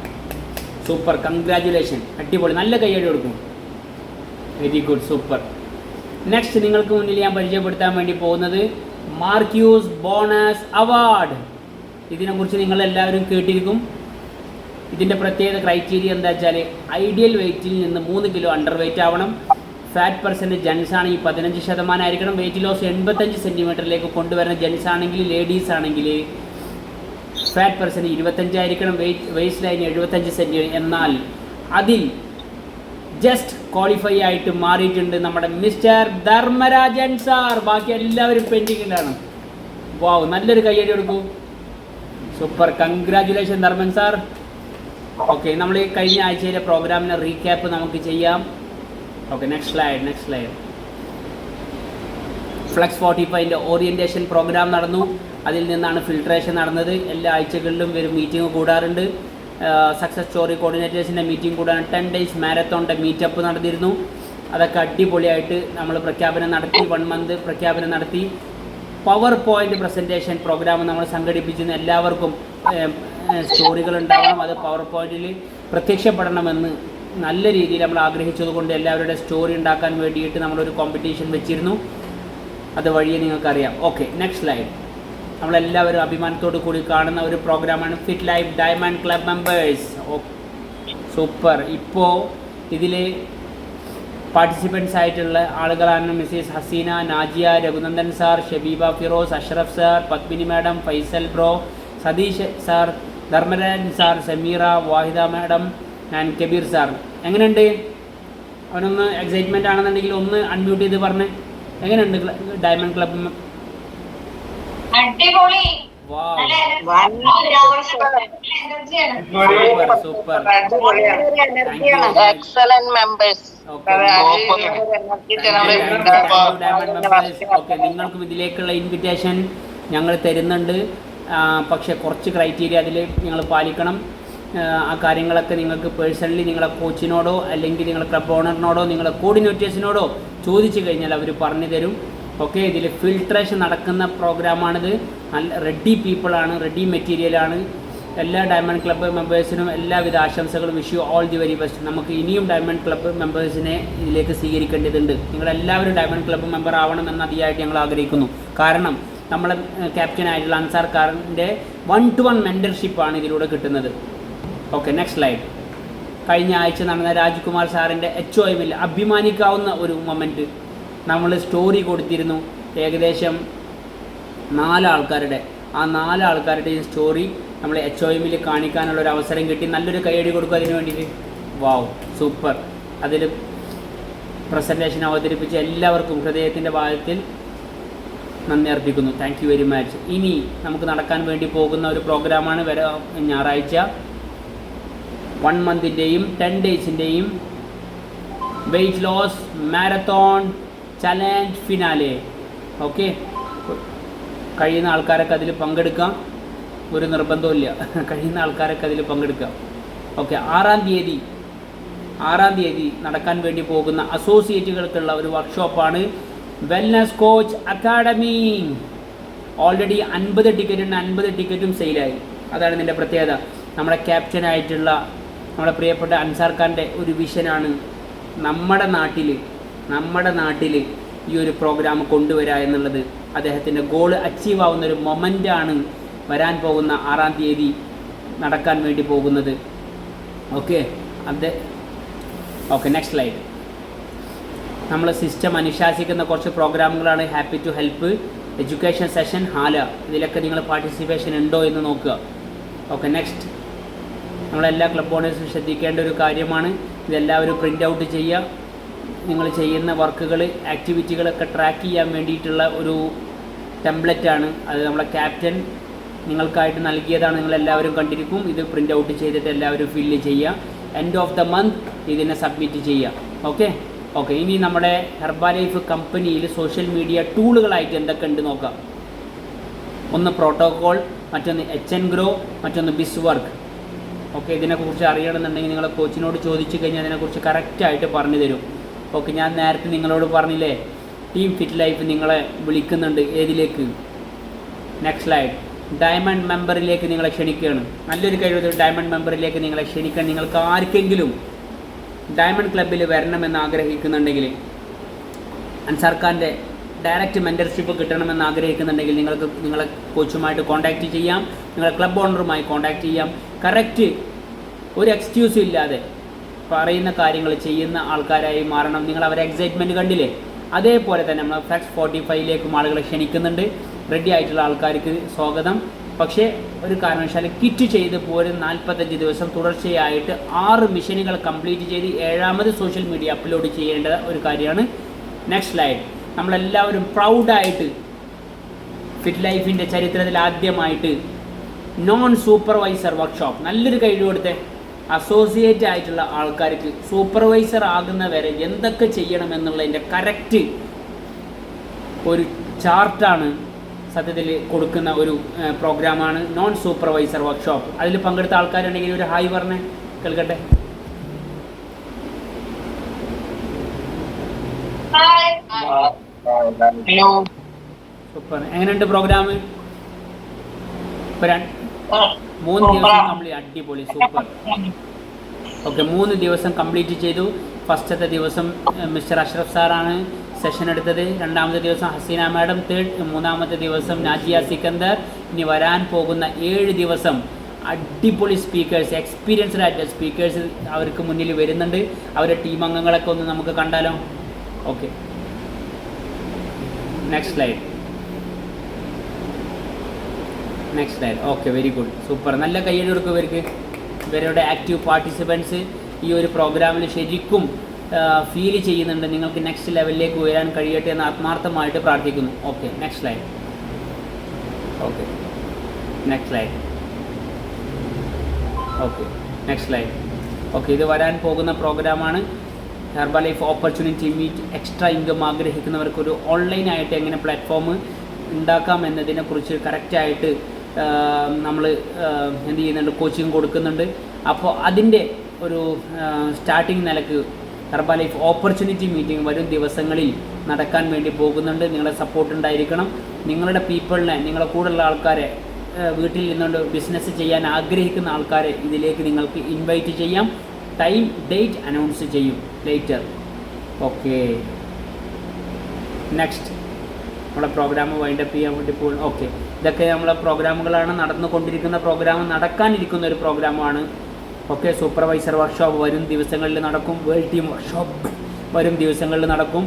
super, congratulation, അടിപൊളി, നല്ല കയ്യടി കൊടുക്കും. Very good, super. നെക്സ്റ്റ് നിങ്ങൾക്ക് മുന്നിൽ ഞാൻ പരിചയപ്പെടുത്താൻ വേണ്ടി പോകുന്നത് മാർക്യൂസ് ബോണസ് അവാർഡ്. ഇതിനെക്കുറിച്ച് നിങ്ങളെല്ലാവരും കേട്ടിരിക്കും. ഇതിൻ്റെ പ്രത്യേക ക്രൈറ്റീരിയ എന്താ വെച്ചാൽ ഐഡിയൽ വെയ്റ്റിൽ നിന്ന് 3 കിലോ അണ്ടർ വെയ്റ്റ് ആവണം. ഫാറ്റ് പെർസെൻറ്റേജ് ജെൻസ് ആണെങ്കിൽ 15% ആയിരിക്കണം. വെയ്റ്റ് ലോസ് 85 സെൻറ്റിമീറ്ററിലേക്ക് കൊണ്ടുവരുന്ന ജെൻസ് ആണെങ്കിൽ, ലേഡീസ് ആണെങ്കിൽ ഫാറ്റ് പെർസെൻറ്റേജ് 25 ആയിരിക്കണം. Waste line 75 centimetre. എന്നാൽ അതിൽ ജസ്റ്റ് ക്വാളിഫൈ ആയിട്ട് മാറിയിട്ടുണ്ട് നമ്മുടെ മിസ്റ്റർ ധർമ്മരാജൻ സാർ. ബാക്കി എല്ലാവരും പെൻഡിങ്ങിലാണ്. വാവ്, നല്ലൊരു കയ്യടി കൊടുക്കൂ. Super, congratulation Dharman sir. Okay, നമ്മൾ ഈ കഴിഞ്ഞ ആഴ്ചയിലെ പ്രോഗ്രാമിൻ്റെ റീക്യാപ്പ് നമുക്ക് ചെയ്യാം. Okay, next slide. ഫ്ലെക്സ് 45ൻ്റെ ഓറിയൻറ്റേഷൻ പ്രോഗ്രാം നടന്നു. അതിൽ നിന്നാണ് ഫിൽട്രേഷൻ നടന്നത്. എല്ലാ ആഴ്ചകളിലും ഒരു മീറ്റിംഗ് കൂടാറുണ്ട്. സക്സസ് സ്റ്റോറി കോർഡിനേറ്റേഴ്സിൻ്റെ മീറ്റിംഗ് കൂടാൻ 10 ഡേയ്സ് മാരത്തോണിൻ്റെ മീറ്റപ്പ് നടന്നിരുന്നു. അതൊക്കെ അടിപൊളിയായിട്ട് നമ്മൾ പ്രഖ്യാപനം നടത്തി, 1 മന്ത് പ്രഖ്യാപനം നടത്തി. പവർ പോയിൻ്റ് പ്രസൻറ്റേഷൻ പ്രോഗ്രാം നമ്മൾ സംഘടിപ്പിച്ചിരുന്നു. എല്ലാവർക്കും സ്റ്റോറികൾ ഉണ്ടാവണം, അത് പവർ പോയിന്റിൽ പ്രത്യക്ഷപ്പെടണമെന്ന് നല്ല രീതിയിൽ നമ്മൾ ആഗ്രഹിച്ചതുകൊണ്ട് എല്ലാവരുടെ സ്റ്റോറി ഉണ്ടാക്കാൻ വേണ്ടിയിട്ട് നമ്മളൊരു കോമ്പറ്റീഷൻ വെച്ചിരുന്നു. അത് വഴിയെ നിങ്ങൾക്കറിയാം. Okay, next slide. നമ്മളെല്ലാവരും അഭിമാനത്തോടു കൂടി കാണുന്ന ഒരു പ്രോഗ്രാമാണ് fit life diamond club members. Super. ഇപ്പോൾ ഇതിൽ പാർട്ടിസിപ്പൻസ് ആയിട്ടുള്ള ആളുകളാണ് Mrs Haseena, Najiya, Raghunandan sir, Shabeeba Firoz, Ashraf sir, Padmini madam, Faisal bro, Satish sir, Dharmarajan sir, Sameera, Wahida madam and Kabeer sir. എങ്ങനെയുണ്ട്? അവനൊന്ന് എക്സൈറ്റ്മെൻ്റ് ആണെന്നുണ്ടെങ്കിൽ ഒന്ന് അൺമ്യൂട്ട് ചെയ്ത് പറഞ്ഞ് എങ്ങനെയുണ്ട് ഡയമണ്ട് ക്ലബ്? സൂപ്പർ, നിങ്ങൾക്കും ഇതിലേക്കുള്ള ഇൻവിറ്റേഷൻ ഞങ്ങൾ തരുന്നുണ്ട്. പക്ഷേ കുറച്ച് ക്രൈറ്റീരിയ അതിൽ നിങ്ങൾ പാലിക്കണം. ആ കാര്യങ്ങളൊക്കെ നിങ്ങൾക്ക് പേഴ്സണലി നിങ്ങളെ കോച്ചിനോടോ അല്ലെങ്കിൽ നിങ്ങളെ ക്ലബ് ഓണറിനോടോ നിങ്ങളെ കോർഡിനേറ്റേഴ്സിനോടോ ചോദിച്ചു കഴിഞ്ഞാൽ അവർ പറഞ്ഞു തരും. ഓക്കെ, ഇതിൽ ഫിൽട്രേഷൻ നടക്കുന്ന പ്രോഗ്രാമാണിത്. നല്ല റെഡി പീപ്പിളാണ്, റെഡി മെറ്റീരിയലാണ്. എല്ലാ ഡയമണ്ട് ക്ലബ്ബ് മെമ്പേഴ്സിനും എല്ലാവിധ ആശംസകളും. Wish you all the very best. നമുക്ക് ഇനിയും ഡയമണ്ട് ക്ലബ്ബ് മെമ്പേഴ്സിനെ ഇതിലേക്ക് സ്വീകരിക്കേണ്ടതുണ്ട്. നിങ്ങളെല്ലാവരും ഡയമണ്ട് ക്ലബ്ബ് മെമ്പർ ആവണമെന്ന് അതിയായിട്ട് ഞങ്ങൾ ആഗ്രഹിക്കുന്നു. കാരണം നമ്മളെ ക്യാപ്റ്റനായിട്ടുള്ള അൻസാർ ഖാറിൻ്റെ 1-to-1 മെൻറ്റർഷിപ്പാണ് ഇതിലൂടെ കിട്ടുന്നത്. Okay, next slide. കഴിഞ്ഞ ആഴ്ച നടന്ന രാജ്കുമാർ സാറിൻ്റെ HOMൽ അഭിമാനിക്കാവുന്ന ഒരു മൊമെൻറ്റ് നമ്മൾ സ്റ്റോറി കൊടുത്തിരുന്നു. ഏകദേശം 4 ആൾക്കാരുടെ, ആ 4 ആൾക്കാരുടെയും സ്റ്റോറി നമ്മൾ HOMൽ കാണിക്കാനുള്ളൊരു അവസരം കിട്ടി. നല്ലൊരു കൈയടി കൊടുക്കുക അതിന് വേണ്ടിയിട്ട്. വാവ്, സൂപ്പർ. അതിൽ പ്രസൻറ്റേഷൻ അവതരിപ്പിച്ച എല്ലാവർക്കും ഹൃദയത്തിൻ്റെ ഭാഗത്തിൽ നന്ദി അർപ്പിക്കുന്നു. Thank you very much. ഇനി നമുക്ക് നടക്കാൻ വേണ്ടി പോകുന്ന ഒരു പ്രോഗ്രാമാണ് ഞായറാഴ്ച 1 മന്തിൻ്റെയും 10 ഡേയ്സിൻ്റെയും weight loss marathon challenge finale. Okay, കഴിയുന്ന ആൾക്കാരൊക്കെ അതിൽ പങ്കെടുക്കാം. ഒരു നിർബന്ധമില്ല, കഴിയുന്ന ആൾക്കാരൊക്കെ അതിൽ പങ്കെടുക്കാം. ഓക്കെ, 6-ാം തീയതി നടക്കാൻ വേണ്ടി പോകുന്ന അസോസിയേറ്റുകൾക്കുള്ള ഒരു വർക്ക്ഷോപ്പാണ് wellness coach academy. Already 50 ticket ഉണ്ട്, 50 ടിക്കറ്റും സെയിലായി. അതാണ് ഇതിൻ്റെ പ്രത്യേകത. നമ്മുടെ ക്യാപ്റ്റനായിട്ടുള്ള നമ്മുടെ പ്രിയപ്പെട്ട അൻസാർ ഖാൻ്റെ ഒരു വിഷനാണ് നമ്മുടെ നാട്ടിൽ ഈ ഒരു പ്രോഗ്രാം കൊണ്ടുവരിക എന്നുള്ളത്. അദ്ദേഹത്തിൻ്റെ ഗോൾ അച്ചീവ് ആവുന്ന ഒരു മൊമെൻ്റാണ് വരാൻ പോകുന്ന 6-ാം തീയതി നടക്കാൻ വേണ്ടി പോകുന്നത്. Okay, next slide. നമ്മൾ സിസ്റ്റം അനുശാസിക്കുന്ന കുറച്ച് പ്രോഗ്രാമുകളാണ് happy to help, education session, ഹാല. ഇതിലൊക്കെ നിങ്ങൾ പാർട്ടിസിപ്പേഷൻ ഉണ്ടോ എന്ന് നോക്കുക. Okay, next. നമ്മളെല്ലാ ക്ലബ് ഓണേഴ്സും ശ്രദ്ധിക്കേണ്ട ഒരു കാര്യമാണ്. ഇതെല്ലാവരും പ്രിൻ്റ് ഔട്ട് ചെയ്യുക. നിങ്ങൾ ചെയ്യുന്ന വർക്കുകൾ, ആക്ടിവിറ്റികളൊക്കെ ട്രാക്ക് ചെയ്യാൻ വേണ്ടിയിട്ടുള്ള ഒരു ടെംപ്ലേറ്റാണ്. അത് നമ്മളെ ക്യാപ്റ്റൻ നിങ്ങൾക്കായിട്ട് നൽകിയതാണ്. നിങ്ങളെല്ലാവരും കണ്ടിരിക്കും. ഇത് പ്രിൻ്റ് ഔട്ട് ചെയ്തിട്ട് എല്ലാവരും ഫില്ല് ചെയ്യുക. എൻഡ് ഓഫ് ദ മന്ത് ഇതിനെ സബ്മിറ്റ് ചെയ്യുക. ഓക്കെ. ഇനി നമ്മുടെ ഹെർബാലൈഫ് കമ്പനിയിൽ സോഷ്യൽ മീഡിയ ടൂളുകളായിട്ട് എന്തൊക്കെ ഉണ്ട് നോക്കാം. ഒന്ന് പ്രോട്ടോകോൾ, മറ്റൊന്ന് HN Grow, മറ്റൊന്ന് BizWork. ഓക്കെ, ഇതിനെക്കുറിച്ച് അറിയണമെന്നുണ്ടെങ്കിൽ നിങ്ങളെ കോച്ചിനോട് ചോദിച്ചു കഴിഞ്ഞാൽ അതിനെക്കുറിച്ച് കറക്റ്റായിട്ട് പറഞ്ഞു തരും. ഓക്കെ, ഞാൻ നേരത്തെ നിങ്ങളോട് പറഞ്ഞില്ലേ, ടീം ഫിറ്റ് ലൈഫ് നിങ്ങളെ വിളിക്കുന്നുണ്ട്. ഏതിലേക്ക്? Next slide. ഡയമണ്ട് മെമ്പറിലേക്ക് നിങ്ങളെ ക്ഷണിക്കുകയാണ്. നല്ലൊരു കഴിവ് ഡയമണ്ട് മെമ്പറിലേക്ക് നിങ്ങളെ ക്ഷണിക്കാൻ. നിങ്ങൾക്ക് ആർക്കെങ്കിലും ഡയമണ്ട് ക്ലബ്ബിൽ വരണമെന്ന് ആഗ്രഹിക്കുന്നുണ്ടെങ്കിൽ, അൻസാർ ഖാൻ്റെ ഡയറക്റ്റ് മെൻറ്റർഷിപ്പ് കിട്ടണമെന്ന് ആഗ്രഹിക്കുന്നുണ്ടെങ്കിൽ നിങ്ങൾക്ക് നിങ്ങളെ കോച്ചുമായിട്ട് കോൺടാക്റ്റ് ചെയ്യാം. നിങ്ങളെ ക്ലബ് ഓണറുമായി കോൺടാക്റ്റ് ചെയ്യാം. കറക്റ്റ് ഒരു എക്സ്ക്യൂസും ഇല്ലാതെ പറയുന്ന കാര്യങ്ങൾ ചെയ്യുന്ന ആൾക്കാരായി മാറണം. നിങ്ങൾ അവരെ എക്സൈറ്റ്മെൻറ്റ് കണ്ടില്ലേ? അതേപോലെ തന്നെ നമ്മൾ ഫ്ലെക്സ് 45ലേക്കും ആളുകളെ ക്ഷണിക്കുന്നുണ്ട്. റെഡി ആയിട്ടുള്ള ആൾക്കാർക്ക് സ്വാഗതം. പക്ഷേ ഒരു കാരണവശാൽ കിറ്റ് ചെയ്ത് പോരും 45 ദിവസം തുടർച്ചയായിട്ട് 6 മിഷനുകൾ കംപ്ലീറ്റ് ചെയ്ത് 7ാമത് സോഷ്യൽ മീഡിയ അപ്ലോഡ് ചെയ്യേണ്ട ഒരു കാര്യമാണ്. Next slide. നമ്മളെല്ലാവരും പ്രൗഡായിട്ട് ഫിറ്റ് ലൈഫിൻ്റെ ചരിത്രത്തിൽ ആദ്യമായിട്ട് നോൺ സൂപ്പർവൈസർ വർക്ക്ഷോപ്പ്. നല്ലൊരു കഴിവ് കൊടുത്തേ. അസോസിയേറ്റ് ആയിട്ടുള്ള ആൾക്കാർക്ക് സൂപ്പർവൈസർ ആകുന്നവരെ എന്തൊക്കെ ചെയ്യണമെന്നുള്ളതിൻ്റെ കറക്റ്റ് ഒരു ചാർട്ടാണ് സത്യത്തിൽ കൊടുക്കുന്ന ഒരു പ്രോഗ്രാമാണ് നോൺ സൂപ്പർവൈസർ വർക്ക്ഷോപ്പ്. അതിൽ പങ്കെടുത്ത ആൾക്കാരുണ്ടെങ്കിൽ ഒരു ഹായ് പറഞ്ഞേ കേൾക്കട്ടെ. സൂപ്പർ. എങ്ങനെയുണ്ട് പ്രോഗ്രാം? 3 ദിവസം കംപ്ലീറ്റ്. അടിപൊളി, സൂപ്പർ. ഓക്കെ, 3 ദിവസം കംപ്ലീറ്റ് ചെയ്തു. ഫസ്റ്റത്തെ ദിവസം മിസ്റ്റർ അഷ്റഫ് സാറാണ് സെഷൻ എടുത്തത്. 2ാമത്തെ ദിവസം ഹസീന മാഡം, മൂന്നാമത്തെ ദിവസം നാജിയ സിക്കന്ദർ. ഇനി വരാൻ പോകുന്ന 7 ദിവസം അടിപൊളി സ്പീക്കേഴ്സ്, എക്സ്പീരിയൻസ്ഡ് ആയിട്ട് സ്പീക്കേഴ്സ് അവർക്ക് മുന്നിൽ വരുന്നുണ്ട്. അവരുടെ ടീം അംഗങ്ങളൊക്കെ ഒന്ന് നമുക്ക് കണ്ടാലോ? Okay, next slide. Okay, very good, super. നല്ല കയ്യടി കൊടുക്കും ഇവർക്ക്. ഇവരുടെ ആക്റ്റീവ് പാർട്ടിസിപ്പൻസ് ഈ ഒരു പ്രോഗ്രാമിൽ ശരിക്കും ഫീൽ ചെയ്യുന്നുണ്ട്. നിങ്ങൾക്ക് നെക്സ്റ്റ് ലെവലിലേക്ക് ഉയരാൻ കഴിയട്ടെ എന്ന് ആത്മാർത്ഥമായിട്ട് പ്രാർത്ഥിക്കുന്നു. Okay, next slide. ഓക്കെ, ഇത് വരാൻ പോകുന്ന പ്രോഗ്രാമാണ്. ഹെർബലൈഫ് ഓപ്പർച്യൂണിറ്റി മീറ്റ്. എക്സ്ട്രാ ഇൻകം ആഗ്രഹിക്കുന്നവർക്ക് ഒരു ഓൺലൈനായിട്ട് എങ്ങനെ പ്ലാറ്റ്ഫോം ഉണ്ടാക്കാം എന്നതിനെക്കുറിച്ച് കറക്റ്റായിട്ട് നമ്മൾ എന്ത് ചെയ്യുന്നുണ്ട്, കോച്ചിങ് കൊടുക്കുന്നുണ്ട്. അപ്പോൾ അതിൻ്റെ ഒരു സ്റ്റാർട്ടിങ് നിലക്ക് ഹെർബലൈഫ് ഓപ്പർച്യൂണിറ്റി മീറ്റിംഗ് വരും ദിവസങ്ങളിൽ നടക്കാൻ വേണ്ടി പോകുന്നുണ്ട്. നിങ്ങളുടെ സപ്പോർട്ട് ഉണ്ടായിരിക്കണം. നിങ്ങളുടെ പീപ്പിളിനെ, നിങ്ങളുടെ കൂടെയുള്ള ആൾക്കാരെ, വീട്ടിൽ നിന്നുകൊണ്ട് ബിസിനസ് ചെയ്യാൻ ആഗ്രഹിക്കുന്ന ആൾക്കാരെ ഇതിലേക്ക് നിങ്ങൾക്ക് ഇൻവൈറ്റ് ചെയ്യാം. ടൈം, ഡേറ്റ് അനൗൺസ് ചെയ്യും ലേറ്റർ. Okay, next. നമ്മളെ പ്രോഗ്രാം വൈൻഡപ്പ് ചെയ്യാൻ വേണ്ടി പോകും. ഓക്കെ, ഇതൊക്കെ നമ്മളെ പ്രോഗ്രാമുകളാണ്. നടന്നുകൊണ്ടിരിക്കുന്ന പ്രോഗ്രാം, നടക്കാനിരിക്കുന്ന ഒരു പ്രോഗ്രാമാണ്. ഓക്കെ, സൂപ്പർവൈസർ വർക്ക്ഷോപ്പ് വരും ദിവസങ്ങളിൽ നടക്കും. വേൾഡ് ടീം വർക്ക്ഷോപ്പ് വരും ദിവസങ്ങളിൽ നടക്കും.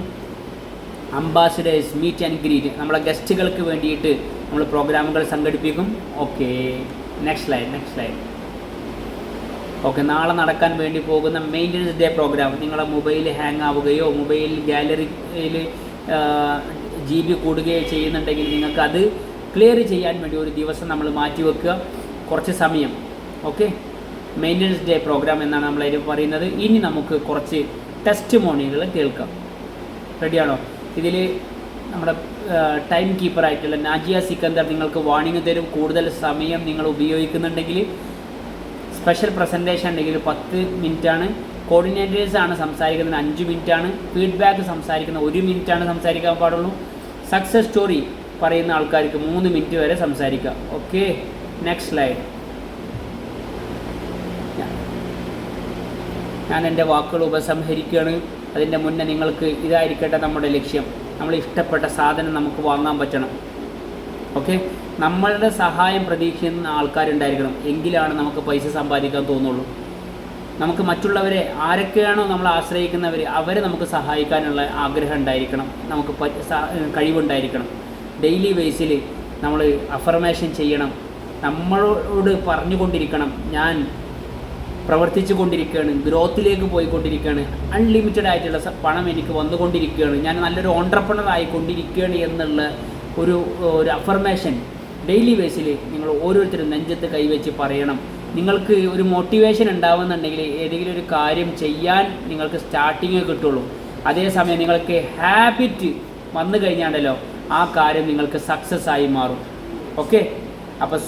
അംബാസിഡേഴ്സ് മീറ്റ് ആൻഡ് ഗ്രീറ്റ്, നമ്മളെ ഗസ്റ്റുകൾക്ക് വേണ്ടിയിട്ട് നമ്മൾ പ്രോഗ്രാമുകൾ സംഘടിപ്പിക്കും. Okay, next slide. ഓക്കെ, നാളെ നടക്കാൻ വേണ്ടി പോകുന്ന മെയിൻ്റനൻസ് ഡേ പ്രോഗ്രാം. നിങ്ങളെ മൊബൈൽ ഹാങ് ആവുകയോ മൊബൈൽ ഗാലറിയിൽ GB കൂടുകയോ ചെയ്യുന്നുണ്ടെങ്കിൽ നിങ്ങൾക്ക് അത് ക്ലിയർ ചെയ്യാൻ വേണ്ടി ഒരു ദിവസം നമ്മൾ മാറ്റി വെക്കുക, കുറച്ച് സമയം. ഓക്കെ, മെയിൻ്റനൻസ് ഡേ പ്രോഗ്രാം എന്നാണ് നമ്മളതിൽ പറയുന്നത്. ഇനി നമുക്ക് കുറച്ച് ടെസ്റ്റ് മോണികൾ കേൾക്കാം. റെഡിയാണോ? ഇതിൽ നമ്മുടെ ടൈം കീപ്പറായിട്ടുള്ള നാജിയ സിക്കന്ദർ നിങ്ങൾക്ക് വാർണിംഗ് തരും. കൂടുതൽ സമയം നിങ്ങൾ ഉപയോഗിക്കുന്നുണ്ടെങ്കിൽ സ്പെഷ്യൽ പ്രസൻറ്റേഷൻ ഉണ്ടെങ്കിൽ 10 മിനിറ്റാണ്. കോർഡിനേറ്റേഴ്സാണ് സംസാരിക്കുന്നത് 5 മിനിറ്റാണ്. ഫീഡ്ബാക്ക് സംസാരിക്കുന്ന 1 മിനിറ്റാണ് സംസാരിക്കാൻ പാടുള്ളൂ. സക്സസ് സ്റ്റോറി പറയുന്ന ആൾക്കാർക്ക് 3 മിനിറ്റ് വരെ സംസാരിക്കാം. Okay, next slide. ഞാൻ എൻ്റെ വാക്കുകൾ ഉപസംഹരിക്കുകയാണ്. അതിൻ്റെ മുന്നേ നിങ്ങൾക്ക് ഇതായിരിക്കട്ടെ നമ്മുടെ ലക്ഷ്യം. നമ്മൾ ഇഷ്ടപ്പെട്ട സാധനം നമുക്ക് വാങ്ങാൻ പറ്റണം. ഓക്കെ, നമ്മളുടെ സഹായം പ്രതീക്ഷിക്കുന്ന ആൾക്കാരുണ്ടായിരിക്കണം. എങ്കിലാണ് നമുക്ക് പൈസ സമ്പാദിക്കാൻ തോന്നുള്ളൂ. നമുക്ക് മറ്റുള്ളവരെ, ആരൊക്കെയാണോ നമ്മൾ ആശ്രയിക്കുന്നവർ, അവരെ നമുക്ക് സഹായിക്കാനുള്ള ആഗ്രഹം ഉണ്ടായിരിക്കണം. നമുക്ക് കഴിവുണ്ടായിരിക്കണം. ഡെയിലി ബേസിൽ നമ്മൾ അഫർമേഷൻ ചെയ്യണം. നമ്മളോട് പറഞ്ഞുകൊണ്ടിരിക്കണം, ഞാൻ പ്രവർത്തിച്ചു കൊണ്ടിരിക്കുകയാണ്, ഗ്രോത്തിലേക്ക് പോയിക്കൊണ്ടിരിക്കുകയാണ്, അൺലിമിറ്റഡ് ആയിട്ടുള്ള പണം എനിക്ക് വന്നുകൊണ്ടിരിക്കുകയാണ്, ഞാൻ നല്ലൊരു ഓൺട്രപ്രണർ ആയിക്കൊണ്ടിരിക്കുകയാണ് എന്നുള്ള ഒരു അഫർമേഷൻ ഡെയിലി ബേസിൽ നിങ്ങൾ ഓരോരുത്തരും നെഞ്ചത്ത് കൈവച്ച് പറയണം. നിങ്ങൾക്ക് ഒരു മോട്ടിവേഷൻ ഉണ്ടാവുന്നുണ്ടെങ്കിൽ ഏതെങ്കിലും ഒരു കാര്യം ചെയ്യാൻ നിങ്ങൾക്ക് സ്റ്റാർട്ടിങ് കിട്ടുള്ളൂ. അതേസമയം നിങ്ങൾക്ക് ഹാബിറ്റ് വന്നു കഴിഞ്ഞാണ്ടല്ലോ ആ കാര്യം നിങ്ങൾക്ക് സക്സസ് ആയി മാറും. ഓക്കെ, അപ്പോൾ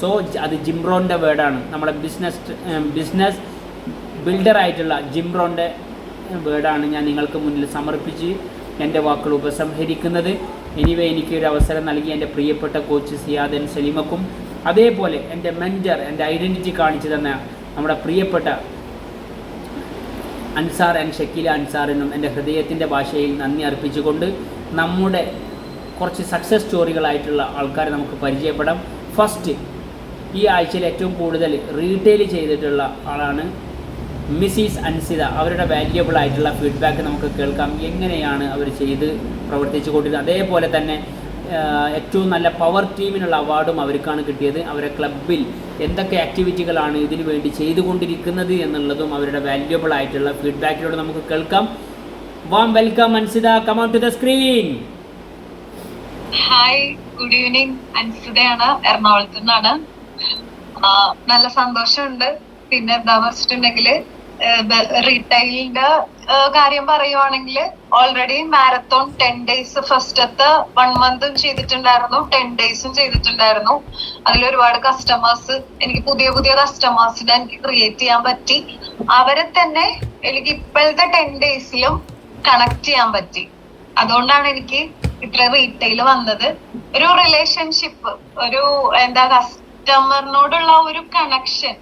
അത് ജിം റോണിൻ്റെ വേർഡാണ്. നമ്മുടെ ബിസിനസ് ബിൽഡറായിട്ടുള്ള ജിം റോണിൻ്റെ വേർഡാണ് ഞാൻ നിങ്ങൾക്ക് മുന്നിൽ സമർപ്പിച്ച് എൻ്റെ വാക്കുകൾ ഉപസംഹരിക്കുന്നത്. എനിവേ, എനിക്കൊരു അവസരം നൽകി എൻ്റെ പ്രിയപ്പെട്ട കോച്ച് സിയാദൻ സലീമക്കും അതേപോലെ എൻ്റെ മെൻറ്റർ, എൻ്റെ ഐഡൻറ്റിറ്റി കാണിച്ചു തന്ന നമ്മുടെ പ്രിയപ്പെട്ട അൻസാർ ആൻഡ് ഷക്കീല അൻസാറിനും എൻ്റെ ഹൃദയത്തിൻ്റെ ഭാഷയിൽ നന്ദി അർപ്പിച്ചുകൊണ്ട് നമ്മുടെ കുറച്ച് സക്സസ് സ്റ്റോറികളായിട്ടുള്ള ആൾക്കാരെ നമുക്ക് പരിചയപ്പെടാം. ഫസ്റ്റ്, ഈ ആഴ്ചയിൽ ഏറ്റവും കൂടുതൽ റീറ്റെയിൽ ചെയ്തിട്ടുള്ള ആളാണ് മിസ്സിസ് അൻസിത. അവരുടെ വാല്യുബിൾ ആയിട്ടുള്ള ഫീഡ്ബാക്ക് നമുക്ക് കേൾക്കാം, എങ്ങനെയാണ് അവർ ചെയ്ത് പ്രവർത്തിച്ചു കൊണ്ടിരുന്നത്. അതേപോലെ തന്നെ ഏറ്റവും നല്ല പവർ ടീമിനുള്ള അവാർഡും അവർക്കാണ് കിട്ടിയത്. അവരുടെ ക്ലബിൽ എന്തൊക്കെ ആക്ടിവിറ്റികളാണ് ഇതിനു വേണ്ടി ചെയ്തുകൊണ്ടിരിക്കുന്നത് എന്നുള്ളതും അവരുടെ വാല്യുബിൾ ആയിട്ടുള്ള ഫീഡ്ബാക്കിലൂടെ നമുക്ക് കേൾക്കാം. Warm welcome Ansitha, come on to the screen. Hi, good evening. അൻസിതയാണ്, എറണാകുളത്ത് നിന്നാണ്. നല്ല സന്തോഷമുണ്ട്. പിന്നെ എന്താ വെച്ചിട്ടുണ്ടെങ്കില് റീറ്റെയിലിന്റെ കാര്യം പറയുവാണെങ്കിൽ ഓൾറെഡി മാരത്തോൺ 10 days ഫസ്റ്റത്തെ 1 month ചെയ്തിട്ടുണ്ടായിരുന്നു, 10 days ചെയ്തിട്ടുണ്ടായിരുന്നു. അതിൽ ഒരുപാട് കസ്റ്റമേഴ്സ്, എനിക്ക് പുതിയ കസ്റ്റമേഴ്സിനെ എനിക്ക് ക്രിയേറ്റ് ചെയ്യാൻ പറ്റി. അവരെ തന്നെ എനിക്ക് ഇപ്പോഴത്തെ 10 days കണക്ട് ചെയ്യാൻ പറ്റി. അതുകൊണ്ടാണ് എനിക്ക് ഇത്ര റീറ്റെയിൽ വന്നത്. ഒരു റിലേഷൻഷിപ്പ്, ഒരു എന്താ കസ്റ്റമറിനോടുള്ള ഒരു കണക്ഷൻ,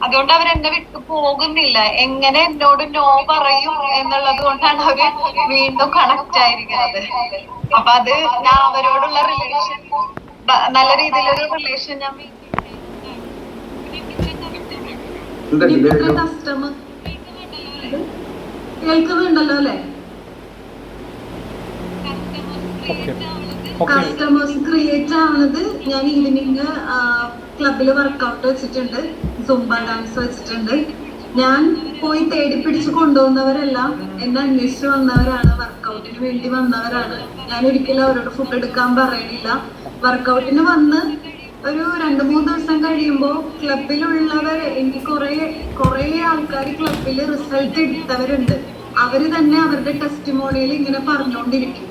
അതുകൊണ്ട് അവരെന്നെ വിട്ടു പോകുന്നില്ല. എങ്ങനെ എന്നോട് നോ പറയും എന്നുള്ളത് കൊണ്ടാണ് അവര് വീണ്ടും കണക്ട് ആയിരിക്കുന്നത്. അപ്പൊ അത് ഞാൻ അവരോടുള്ള റിലേഷൻ, നല്ല രീതിയിലൊരു റിലേഷൻ ഞാൻ കസ്റ്റമർ കേൾക്കുന്നുണ്ടല്ലോ അല്ലെ? കസ്റ്റമേഴ്സ് ക്രിയേറ്റ് ആവുന്നത് ഞാൻ ഈവനിങ് ക്ലബില് വർക്കൗട്ട് വെച്ചിട്ടുണ്ട്, സുംബ ഡാൻസ് വെച്ചിട്ടുണ്ട്. ഞാൻ പോയി തേടി പിടിച്ച് കൊണ്ടുപോകുന്നവരെല്ലാം എന്നെ അന്വേഷിച്ച് വന്നവരാണ്, വർക്കൗട്ടിന് വേണ്ടി വന്നവരാണ്. ഞാൻ ഒരിക്കലും അവരോട് ഫുഡ് എടുക്കാൻ പറയണില്ല. വർക്കൗട്ടിന് വന്ന് ഒരു 2-3 ദിവസം കഴിയുമ്പോൾ ക്ലബിലുള്ളവർ, എനിക്ക് കുറെ ആൾക്കാർ ക്ലബിൽ റിസൾട്ട് എടുത്തവരുണ്ട്. അവര് തന്നെ അവരുടെ ടെസ്റ്റിമോണിയിൽ ഇങ്ങനെ പറഞ്ഞുകൊണ്ടിരിക്കും.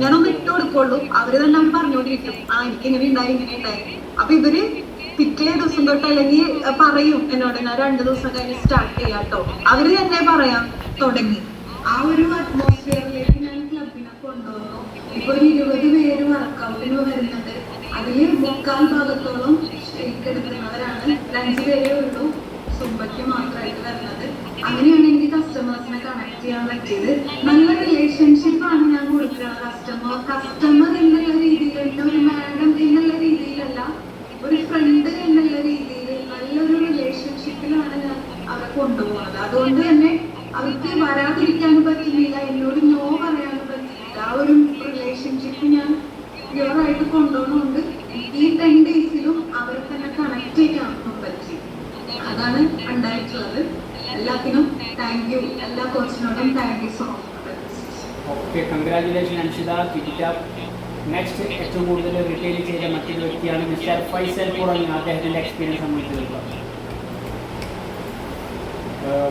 ഞാനൊന്ന് ഇട്ട് കൊടുക്കുള്ളൂ, അവര് തന്നെ പറഞ്ഞുകൊണ്ടിരിക്കും, എനിക്ക് ഇങ്ങനെ ഉണ്ടായി. അപ്പൊ ഇവര് പിറ്റേ ദിവസം തൊട്ട് അല്ലെങ്കിൽ പറയും എന്നോട്, ഞാൻ 2 ദിവസം കഴിഞ്ഞ് സ്റ്റാർട്ട് ചെയ്യാട്ടോ. അവര് തന്നെ പറയാൻ തുടങ്ങി. ആ ഒരു അറ്റ്മോസ്ഫിയറിലേക്ക് ഞാൻ ക്ലബിനെ കൊണ്ടുവന്നു. ഇപ്പൊ ഒരു 20 പേര് വർക്കൗട്ടിന് വരുന്നുണ്ട്. അതില് 3/4 ഭാഗത്തോളം എടുക്കുന്നവരാണ്, 2 പേരേ ഉള്ളൂ സുംബയ്ക്ക് മാത്രമായിട്ട് വരുന്നത്. അങ്ങനെയാണ് എനിക്ക് കസ്റ്റമേഴ്സിനെ കണക്ട് ചെയ്യാൻ പറ്റിയത്. നല്ല റിലേഷൻഷിപ്പാണ് ഞാൻ കൊടുക്കുന്നത്. കസ്റ്റമർ എന്നുള്ള രീതിയിലുള്ള, ഒരു മാഡം എന്നുള്ള രീതിയിലല്ല, ഒരു ഫ്രണ്ട് എന്നുള്ള രീതിയിൽ നല്ലൊരു റിലേഷൻഷിപ്പിലാണ് ഞാൻ അവരെ കൊണ്ടുപോകുന്നത്. അതുകൊണ്ട് തന്നെ അവർക്ക് വരാതിരിക്കാനും പറ്റുന്നില്ല, എന്നോട് നോ പറയാനും പറ്റില്ല. ആ ഒരു റിലേഷൻഷിപ്പ് ഞാൻ ക്ലിയറായിട്ട് കൊണ്ടുപോകുന്നുണ്ട്. ഈ 10 days അവരെ തന്നെ കണക്ട് ചെയ്യാൻ പറ്റി. അതാണ് ഉണ്ടായിട്ടുള്ളത്. എല്ലാത്തിനും താങ്ക് യു. എല്ലാ കോച്ചിനോടും thank you so much. Okay, congratulation Anshitha. Next ഏറ്റവും കൂടുതൽ റീറ്റെയിൽ ചെയ്ത മറ്റൊരു വ്യക്തിയാണ് മിസ്റ്റർ ഫൈസൽ പുറങ്ങി. അദ്ദേഹത്തിൻ്റെ എക്സ്പീരിയൻസ് നമുക്ക് കേൾക്കാം.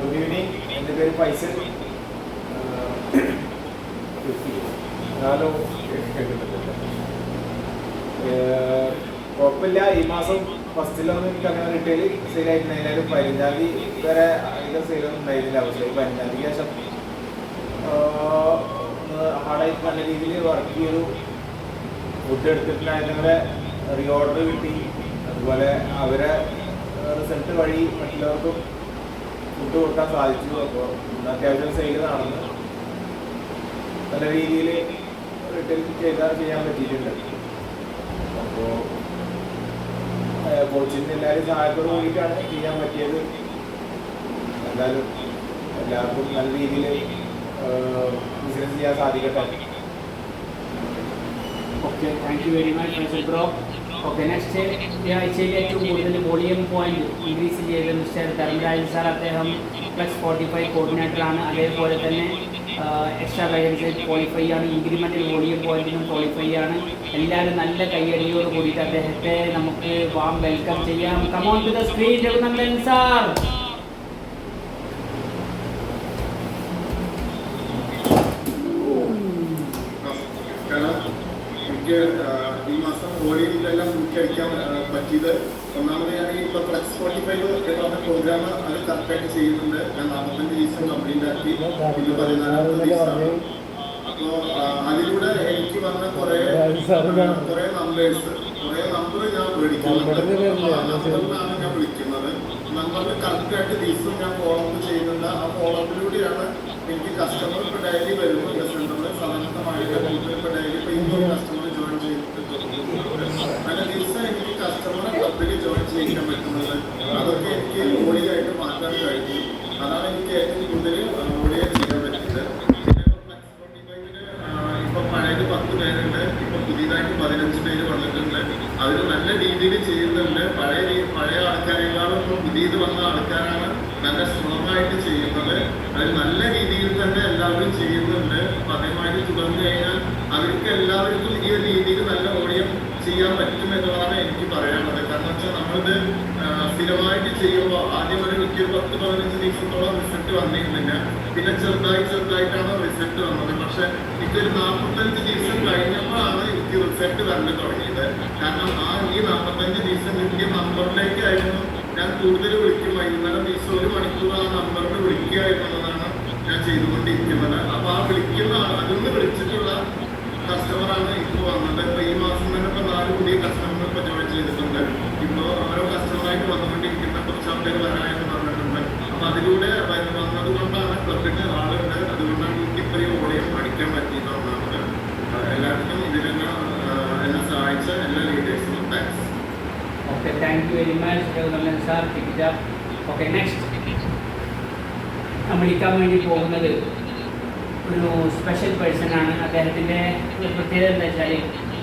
ഗുഡ് ഈവനിങ്, എൻ്റെ പേര് ഫൈസൽ. കുഴപ്പമില്ല. ഈ മാസം ഫസ്റ്റിലൊന്നും എനിക്ക് അങ്ങനെ റീറ്റെയിൽ സെയിലായിട്ടുണ്ടായിരുന്നാലും 15-ാം തീയതി വരെ അധികം സെയിലൊന്നും ഉണ്ടായിരുന്നില്ല. പക്ഷേ 15-ാം തീയതി ശേഷം ഹാർഡായിട്ട് നല്ല രീതിയിൽ വർക്ക് ചെയ്തു. ഫുഡ് എടുത്തിട്ടുണ്ടായിരുന്നവരെ റീഓർഡർ കിട്ടി. അതുപോലെ അവരെ റിസൾട്ട് വഴി മറ്റുള്ളവർക്കും ഫുഡ് കൊടുക്കാൻ സാധിച്ചു. അപ്പോൾ അത്യാവശ്യം സെയിൽ നടന്ന് നല്ല രീതിയിൽ റീറ്റെയിൽ ചെയ്യാൻ പറ്റിയിട്ടുണ്ട്. അപ്പോൾ കോച്ചിൻ്റെ എല്ലാവരും സഹായത്തോട് കൂടിയിട്ടാണ് ചെയ്യാൻ പറ്റിയത്. എന്തായാലും എല്ലാവർക്കും നല്ല രീതിയിൽ ബിസിനസ് ചെയ്യാൻ സാധിക്കട്ടെ. Okay, thank you very much Faisal bro. Okay, next ഈ ആഴ്ചയിൽ ഏറ്റവും കൂടുതൽ വോളിയം പോയിന്റ് ഇൻക്രീസ് ചെയ്ത് മിസ്റ്റർ ധർമ്മരാജൻ സാർ, അദ്ദേഹം +45 കോർഡിനേറ്ററാണ്. അതേപോലെ തന്നെ എക്സ്ട്രാ ഗൈഡൻസ് ക്വാളിഫൈ ആണ്, ഇൻക്രിമെൻ്റൽ വോളിയം പോയിന്റിനും ക്വാളിഫൈ ആണ്. എല്ലാവരും നല്ല കയ്യടിയോട് കൂടിയിട്ട് അദ്ദേഹത്തെ നമുക്ക് വാം വെൽക്കം ചെയ്യാം. Come on to the screen Raghunandan sir. എനിക്ക് ഈ മാസം വോളിയത്തിലെല്ലാം പൂർത്തിയടിക്കാൻ പറ്റിയത് ഒന്നാമത് ഞാൻ ഇപ്പോൾ +45 എന്ന പ്രോഗ്രാം അത് കറക്റ്റായിട്ട് ചെയ്യുന്നുണ്ട്. ഞാൻ 45 ദിവസം കംപ്ലീറ്റ് ആക്കി. ഇത് 14ാമത്തെ ദിവസമാണ്. അപ്പോൾ അതിലൂടെ എനിക്ക് വന്ന കുറേ നമ്പേഴ്സ്, കുറേ നമ്പർ ഞാൻ മേടിക്കുന്നുണ്ട്. നമ്പറിലാണ് ഞാൻ വിളിക്കുന്നത്. നമ്പറിൽ കറക്റ്റായിട്ട് ദിവസം ഞാൻ ഫോളോ അപ്പ് ചെയ്യുന്നുണ്ട്. ആ ഫോളോ അപ്പിലൂടെയാണ് എനിക്ക് കസ്റ്റമർ ഇപ്പോൾ ഡെയിലി വരുന്നു. സെൻറ്ററിൽ സാധാരണമായിട്ട് ഇപ്പോൾ ഡെയിലി ഇപ്പോൾ ഇന്നൊരു കസ്റ്റമർ ജോയിൻ ചെയ്തിട്ടുണ്ട്. അങ്ങനെ ദിവസം എനിക്ക് കസ്റ്റമറെ ക്ലബിൽ ജോയിൻ ചെയ്യാൻ പറ്റുന്നത്, അതൊക്കെ എനിക്ക് ഓടിയായിട്ട് മാറ്റാൻ കഴിഞ്ഞു. അതാണ് എനിക്ക് ഏറ്റവും കൂടുതൽ ഓടിയായി ചെയ്യാൻ പറ്റിയത്. പിന്നെ ഇപ്പോൾ പഴയത് 10 പേരുണ്ട്, ഇപ്പോൾ പുതിയതായിട്ട് 15 പേര് വന്നിട്ടുണ്ട്. അതിൽ നല്ല രീതിയിൽ ചെയ്യുന്നുണ്ട്. പഴയ ആൾക്കാരെക്കാളും ഇപ്പോൾ പുതിയത് വന്ന ആൾക്കാരാണ് നല്ല സ്ട്രോങ്ങായിട്ട് ചെയ്യുന്നത്. അതിൽ നല്ല രീതിയിൽ തന്നെ എല്ലാവരും ചെയ്യുന്നുണ്ട്. അപ്പം അതേമാതിരി തുടർന്നു കഴിഞ്ഞാൽ അവർക്ക് എല്ലാവർക്കും ഈ ഒരു രീതിയിൽ നല്ല ഓഡിയം ചെയ്യാൻ പറ്റും എന്നുള്ളതാണ് എനിക്ക് പറയാനുള്ളത്. കാരണം വെച്ചാൽ നമ്മളിത് സ്ഥിരമായിട്ട് ചെയ്യുമ്പോൾ ആദ്യം ഒരു 10-15 ദിവസത്തോളം റിസൾട്ട് വന്നിരുന്നില്ല. പിന്നെ ചെറുതായിട്ടാണ് റിസൾട്ട് വന്നത്. പക്ഷെ എനിക്കൊരു 45 ദിവസം കഴിഞ്ഞപ്പോഴാണ് എനിക്ക് റിസൾട്ട് വന്നു തുടങ്ങിയത്. കാരണം ഈ 45 ദിവസം കിട്ടിയ നമ്പറിലേക്കായിരുന്നു ഞാൻ കൂടുതൽ വിളിക്കും. വൈകുന്നേരം ദിവസം 1 മണിക്കൂർ ആ നമ്പറിന് വിളിക്കുക എന്നുള്ളതാണ് ഞാൻ ചെയ്തുകൊണ്ടിരിക്കുന്നത്. അപ്പോൾ ആ വിളിക്കുന്ന അതൊന്ന് വിളിച്ചിട്ടുള്ള കസ്റ്റമറാണ് ഇപ്പോൾ വന്നത്. ഇപ്പോൾ ഈ മാസം തന്നെ ഇപ്പോൾ 4 പുതിയ കസ്റ്റമർ ഇപ്പോൾ ജോയിൻ ചെയ്തിട്ടുണ്ട്. ഇപ്പോൾ ഓരോ കസ്റ്റമറായിട്ട് വന്നുകൊണ്ടിരിക്കുന്ന കുറച്ച് ആൾക്കാർ വരാനായിട്ട് പറഞ്ഞിട്ടുണ്ട്. അപ്പോൾ അതിലൂടെ വന്നത് കൊണ്ടാണ് ക്ലബിന് ആളുണ്ട്. അതുകൊണ്ടാണ് എനിക്ക് ഇത്രയും ഓഡിയം പഠിക്കാൻ പറ്റിയിട്ടുള്ളത്. എല്ലാവർക്കും ഇതിനെല്ലാം എന്നെ സഹായിച്ച എല്ലാ ലീഡേഴ്സിനും thanks. Okay, thank you very much Raghunandan sir. Okay, next വിളിക്കാൻ വേണ്ടി പോകുന്നത് ഒരു സ്പെഷ്യൽ പേഴ്സണാണ്. അദ്ദേഹത്തിൻ്റെ ഒരു പ്രത്യേകത എന്താ വെച്ചാൽ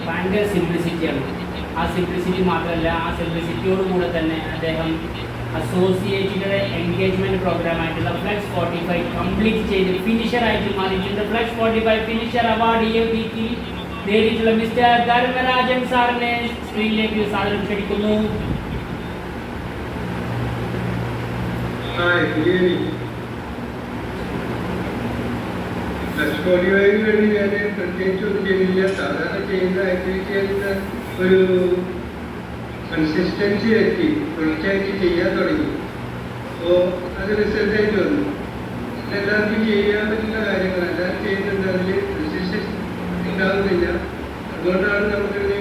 ഭയങ്കര സിംപ്ലിസിറ്റിയാണ്. ആ സിംപ്ലിസിറ്റി മാത്രമല്ല, ആ സിംപ്ലിസിറ്റിയോടുകൂടെ തന്നെ അദ്ദേഹം അസോസിയേറ്റുകളുടെ എൻഗേജ്മെൻറ്റ് പ്രോഗ്രാമായിട്ടുള്ള ഫ്ലെക്സ് 45 കംപ്ലീറ്റ് ചെയ്ത് ഫിനിഷറായിട്ട് മാറിയിട്ടുണ്ട്. ഫ്ലെക്സ് 45 ഫിനിഷർ അവാർഡ് EFDT നേടിയിട്ടുള്ള മിസ്റ്റർ ധർമ്മരാജൻ സാറിനെ സ്ക്രീനിലേക്ക് സാധനം ക്ഷണിക്കുന്നു. +45 വേണ്ടി ഞാൻ പ്രത്യേകിച്ചൊന്നും ചെയ്തില്ല. സാധാരണ ചെയ്യുന്ന ആക്ടിവിറ്റിയായിട്ട് ഒരു കൺസിസ്റ്റൻസി എത്തി തുടർച്ചയായിട്ട് ചെയ്യാൻ തുടങ്ങി. അപ്പോൾ അത് റിസൾട്ടായിട്ട് വന്നു. എല്ലാവർക്കും ചെയ്യാൻ പറ്റുന്ന കാര്യങ്ങൾ എല്ലാവരും ചെയ്യുന്നുണ്ട്. അതിൽ കൺസിസ്റ്റൻസി ഉണ്ടാകുന്നില്ല. അതുകൊണ്ടാണ് നമുക്കിത്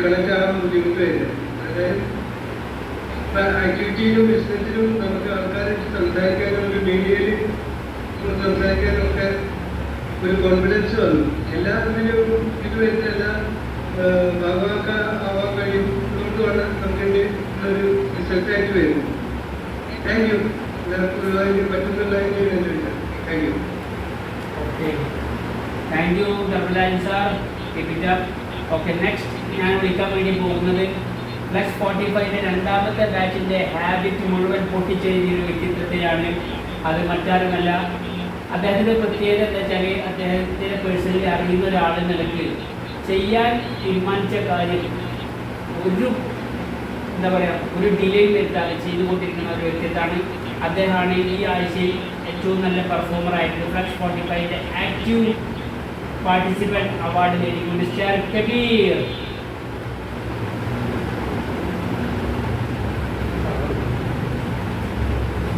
കണക്ട് ആകാൻ ബുദ്ധിമുട്ട് വരുന്നത്. അതായത് ഇപ്പം ആക്ടിവിറ്റിയിലും ബിസിനസ്സിലും നമുക്ക് ആൾക്കാരായിട്ട് സംസാരിക്കാനും ഒരു മീഡിയയിൽ സംസാരിക്കാനൊക്കെ ഒരു കോൺഫിഡൻസ് വന്നു. എല്ലാത്തിനും ഇത് വരുന്ന എല്ലാം ആവാൻ കഴിയുന്നതുകൊണ്ടാണ് നമുക്കിൻ്റെ ഒരു റിസൾട്ടായിട്ട് വരുന്നത്. Thank you. എല്ലാവർക്കും ഒരുപാട് പറ്റുന്നുള്ളതിന് വേണ്ടിയില്ല. Thank you. Okay, thank U Dharmarajan sir. Okay, next ഞാൻ വിളിക്കാൻ വേണ്ടി പോകുന്നത് +45 രണ്ടാമത്തെ ബാച്ചിൻ്റെ ഹാബിറ്റ് മുഴുവൻ പൊട്ടിച്ചെഴുതിയ ഒരു വ്യക്തിത്വത്തെയാണ്. അത് മറ്റാരുമല്ല, അദ്ദേഹത്തിൻ്റെ പ്രത്യേകത എന്താ വെച്ചാൽ അദ്ദേഹത്തിൻ്റെ പേഴ്സണലി അറിയുന്ന ഒരാളെന്ന നിലയ്ക്ക് ചെയ്യാൻ തീരുമാനിച്ച കാര്യം ഒരു ഡിലേയും വരുത്താതെ ചെയ്തുകൊണ്ടിരിക്കുന്ന ഒരു വ്യക്തിത്വമാണ്. അദ്ദേഹമാണ് ഈ ആഴ്ചയിൽ ഏറ്റവും നല്ല പെർഫോമറായിട്ട് +45 ആക്റ്റീവ് പാർട്ടിസിപ്പൻറ്റ് അവാർഡ് നേടിക്കൊണ്ട് Mr Kabeer.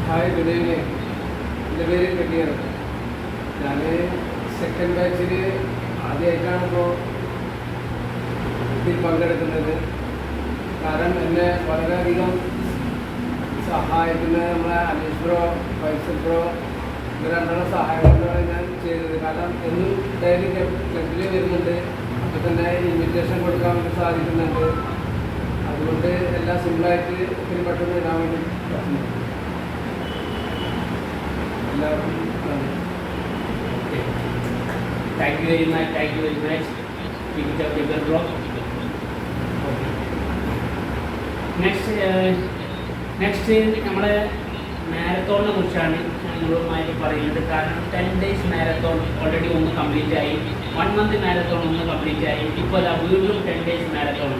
Hi, good evening. എൻ്റെ പേര് കബീർ. ഞാൻ സെക്കൻഡ് ബാച്ചിൽ ആദ്യമായിട്ടാണ് ഇപ്പോൾ ഇതിൽ പങ്കെടുക്കുന്നത്. കാരണം എന്നെ വളരെയധികം സഹായിക്കുന്ന നമ്മളെ അനീഷ് ബ്രോ, ഫൈസൽ ബ്രോ, ഇവർ രണ്ടെണ്ണം സഹായം കൊണ്ടാണ് ഞാൻ ചെയ്തത്. കാരണം എന്നും ഡെയിലി ക്ലബിൽ വരുന്നുണ്ട്. അപ്പോൾ തന്നെ ഇൻവിറ്റേഷൻ കൊടുക്കാൻ വേണ്ടി സാധിക്കുന്നുണ്ട്. അതുകൊണ്ട് എല്ലാം സിമ്പിളായിട്ട് ഒത്തിരി പെട്ടെന്ന് ഇടാൻ വേണ്ടി പറ്റുന്നു. എല്ലാവർക്കും നന്ദി. Thank you very much. Keep it up, bro. Next നമ്മളെ മാരത്തോണിനെ കുറിച്ചാണ് നിങ്ങളുമായിട്ട് പറയുന്നത്. കാരണം 10 days മാരത്തോൺ ഓൾറെഡി ഒന്ന് കംപ്ലീറ്റ് ആയി, 1 month മാരത്തോൺ ഒന്ന് കംപ്ലീറ്റ് ആയി. ഇപ്പോൾ വീണ്ടും 10 days മാരത്തോൺ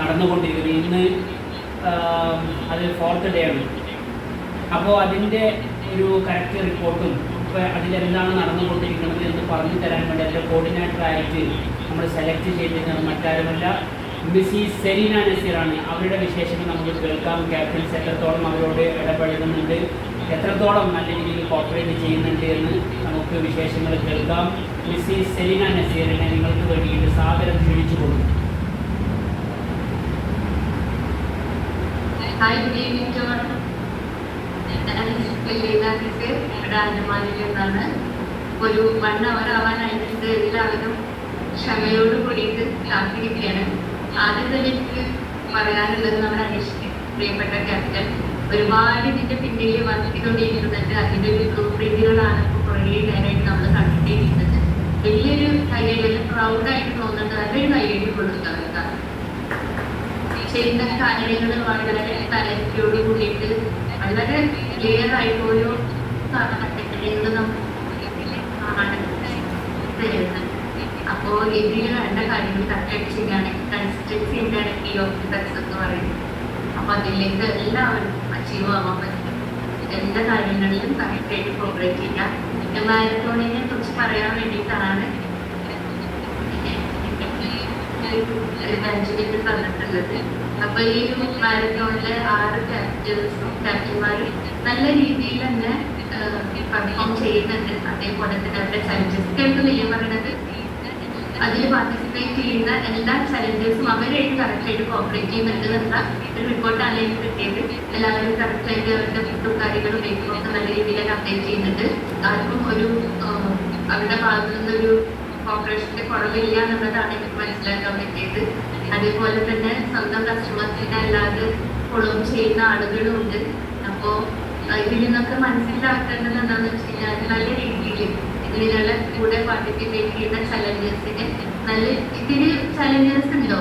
നടന്നുകൊണ്ടിരിക്കുന്നത്. ഇന്ന് അത് 4th day ആണ്. അപ്പോൾ അതിൻ്റെ ഒരു കറക്റ്റ് റിപ്പോർട്ടും ഇപ്പോൾ അതിലെന്താണ് നടന്നുകൊണ്ടിരിക്കുന്നത് എന്ന് പറഞ്ഞു തരാൻ വേണ്ടി അതിൻ്റെ കോർഡിനേറ്ററായിട്ട് നമ്മൾ സെലക്ട് ചെയ്തിരുന്നത് മറ്റാരുമല്ല, മിസ്സിസ് സെലീന നസീറാണ്. അവരുടെ വിശേഷങ്ങൾ നമുക്ക് കേൾക്കാം. ക്യാപ്റ്റൻസ് എത്രത്തോളം അവരോട് ഇടപഴകുന്നുണ്ട്, എത്രത്തോളം നല്ല രീതിയിൽ കോപ്പറേറ്റ് ചെയ്യുന്നുണ്ട് എന്ന് നമുക്ക് വിശേഷങ്ങൾ കേൾക്കാം. മിസ്സിസ് സെലീന നസീറിനെ നിങ്ങൾക്ക് വേണ്ടിയിട്ട് സാദരം ക്ഷണിച്ചു കൊടുക്കും. Hi, good evening to all. ഞാൻ സെലീന നസീർ രാജമാലിൽ നിന്നാണ്. ഒരു 1 hour ആവാനായിട്ട് എല്ലാവരും ക്ഷമയോട് കൂടിയിട്ട് കാത്തിരിക്കുകയാണ്. ആദ്യം തന്നെ എനിക്ക് പറയാനുള്ളത് നമ്മുടെ പ്രിയപ്പെട്ട ക്യാപ്റ്റൻ ഒരുപാട് ഇതിന്റെ പിന്നിൽ വർക്ക് ചെയ്തുകൊണ്ടിരിക്കുന്നുണ്ട്. അതിൻ്റെ ഒരു ഗ്രൂപ്പ് പ്രീതികളാണ് ഇപ്പോൾ കുറേ നേരമായിട്ട് നമ്മൾ കണ്ടിട്ടിരിക്കുന്നത്. വലിയൊരു കൈയ്യടി, പ്രൗഡായിട്ട് തോന്നുന്നുണ്ട്. നല്ലൊരു കൈയ്യടി കൊടുക്കുക. ചെയ്യുന്ന കാര്യങ്ങൾ വളരെ തലത്തോട് കൂടിയിട്ട് വളരെ ക്ലിയർ ആയിട്ട് ഓരോ ഘട്ടങ്ങളിൽ തരുന്നത്. അപ്പോൾ ഇതിൽ വേണ്ട കാര്യങ്ങൾ കറക്റ്റായിട്ട് ചെയ്യുകയാണെങ്കിൽ കൺസിസ്റ്റൻസിൻ്റെ കീ ഓഫ് സക്സസ് എന്ന് പറയുന്നത്. അപ്പോൾ അതിലേക്ക് എല്ലാവരും അച്ചീവ് ആവാൻ പറ്റും. എല്ലാ കാര്യങ്ങളിലും കറക്റ്റായിട്ട് കോപ്പറേറ്റ് ചെയ്യാം. മാരത്തോണിനെ കുറിച്ച് പറയാൻ വേണ്ടിയിട്ടാണ് ബെഞ്ചിലേക്ക് തന്നിട്ടുള്ളത്. അപ്പോൾ ഈ മാരത്തോണിലെ 6 ക്യാപ്റ്റന്മാരും നല്ല രീതിയിൽ തന്നെ പെർഫോം ചെയ്യുന്നുണ്ട്. അതേപോലെ തന്നെ അവരുടെ ചലഞ്ചസ് കേൾക്കുന്നില്ല പറയുന്നത്. അതിൽ പാർട്ടിസിപ്പേറ്റ് ചെയ്യുന്ന എല്ലാ ചലഞ്ചേഴ്സും അവരായിട്ട് കറക്റ്റായിട്ട് കോപ്പറേറ്റ് ചെയ്യുന്നുണ്ട് എന്നുള്ള ഒരു റിപ്പോർട്ടാണ് എനിക്ക് കിട്ടിയത്. എല്ലാവരും കറക്റ്റായിട്ട് അവരുടെ ഫുഡും കാര്യങ്ങളും മേക്കും ഒക്കെ നല്ല രീതിയിലൊക്കെ അപ്ഡേറ്റ് ചെയ്യുന്നുണ്ട്. ആർക്കും ഒരു അവരുടെ ഭാഗത്തു നിന്നൊരു കോപ്പറേഷന്റെ കുറവില്ല എന്നുള്ളതാണ് എനിക്ക് മനസ്സിലാക്കാൻ പറ്റിയത്. അതേപോലെ തന്നെ സ്വന്തം കസ്റ്റമേഴ്സിനെ അല്ലാതെ ഫോളോ ചെയ്യുന്ന ആളുകളും ഉണ്ട്. അപ്പോൾ ഇതിൽ നിന്നൊക്കെ മനസ്സിലാക്കേണ്ടത് എന്താണെന്ന് വെച്ച് കഴിഞ്ഞാൽ നല്ല രീതിയിൽ ഇതിനുള്ള കൂടെ പാർട്ടിസിപ്പേറ്റ് ചെയ്യുന്ന ചലഞ്ചേഴ്സിന് നല്ല ഇതിന് ചലഞ്ചേഴ്സ് ഉണ്ടോ?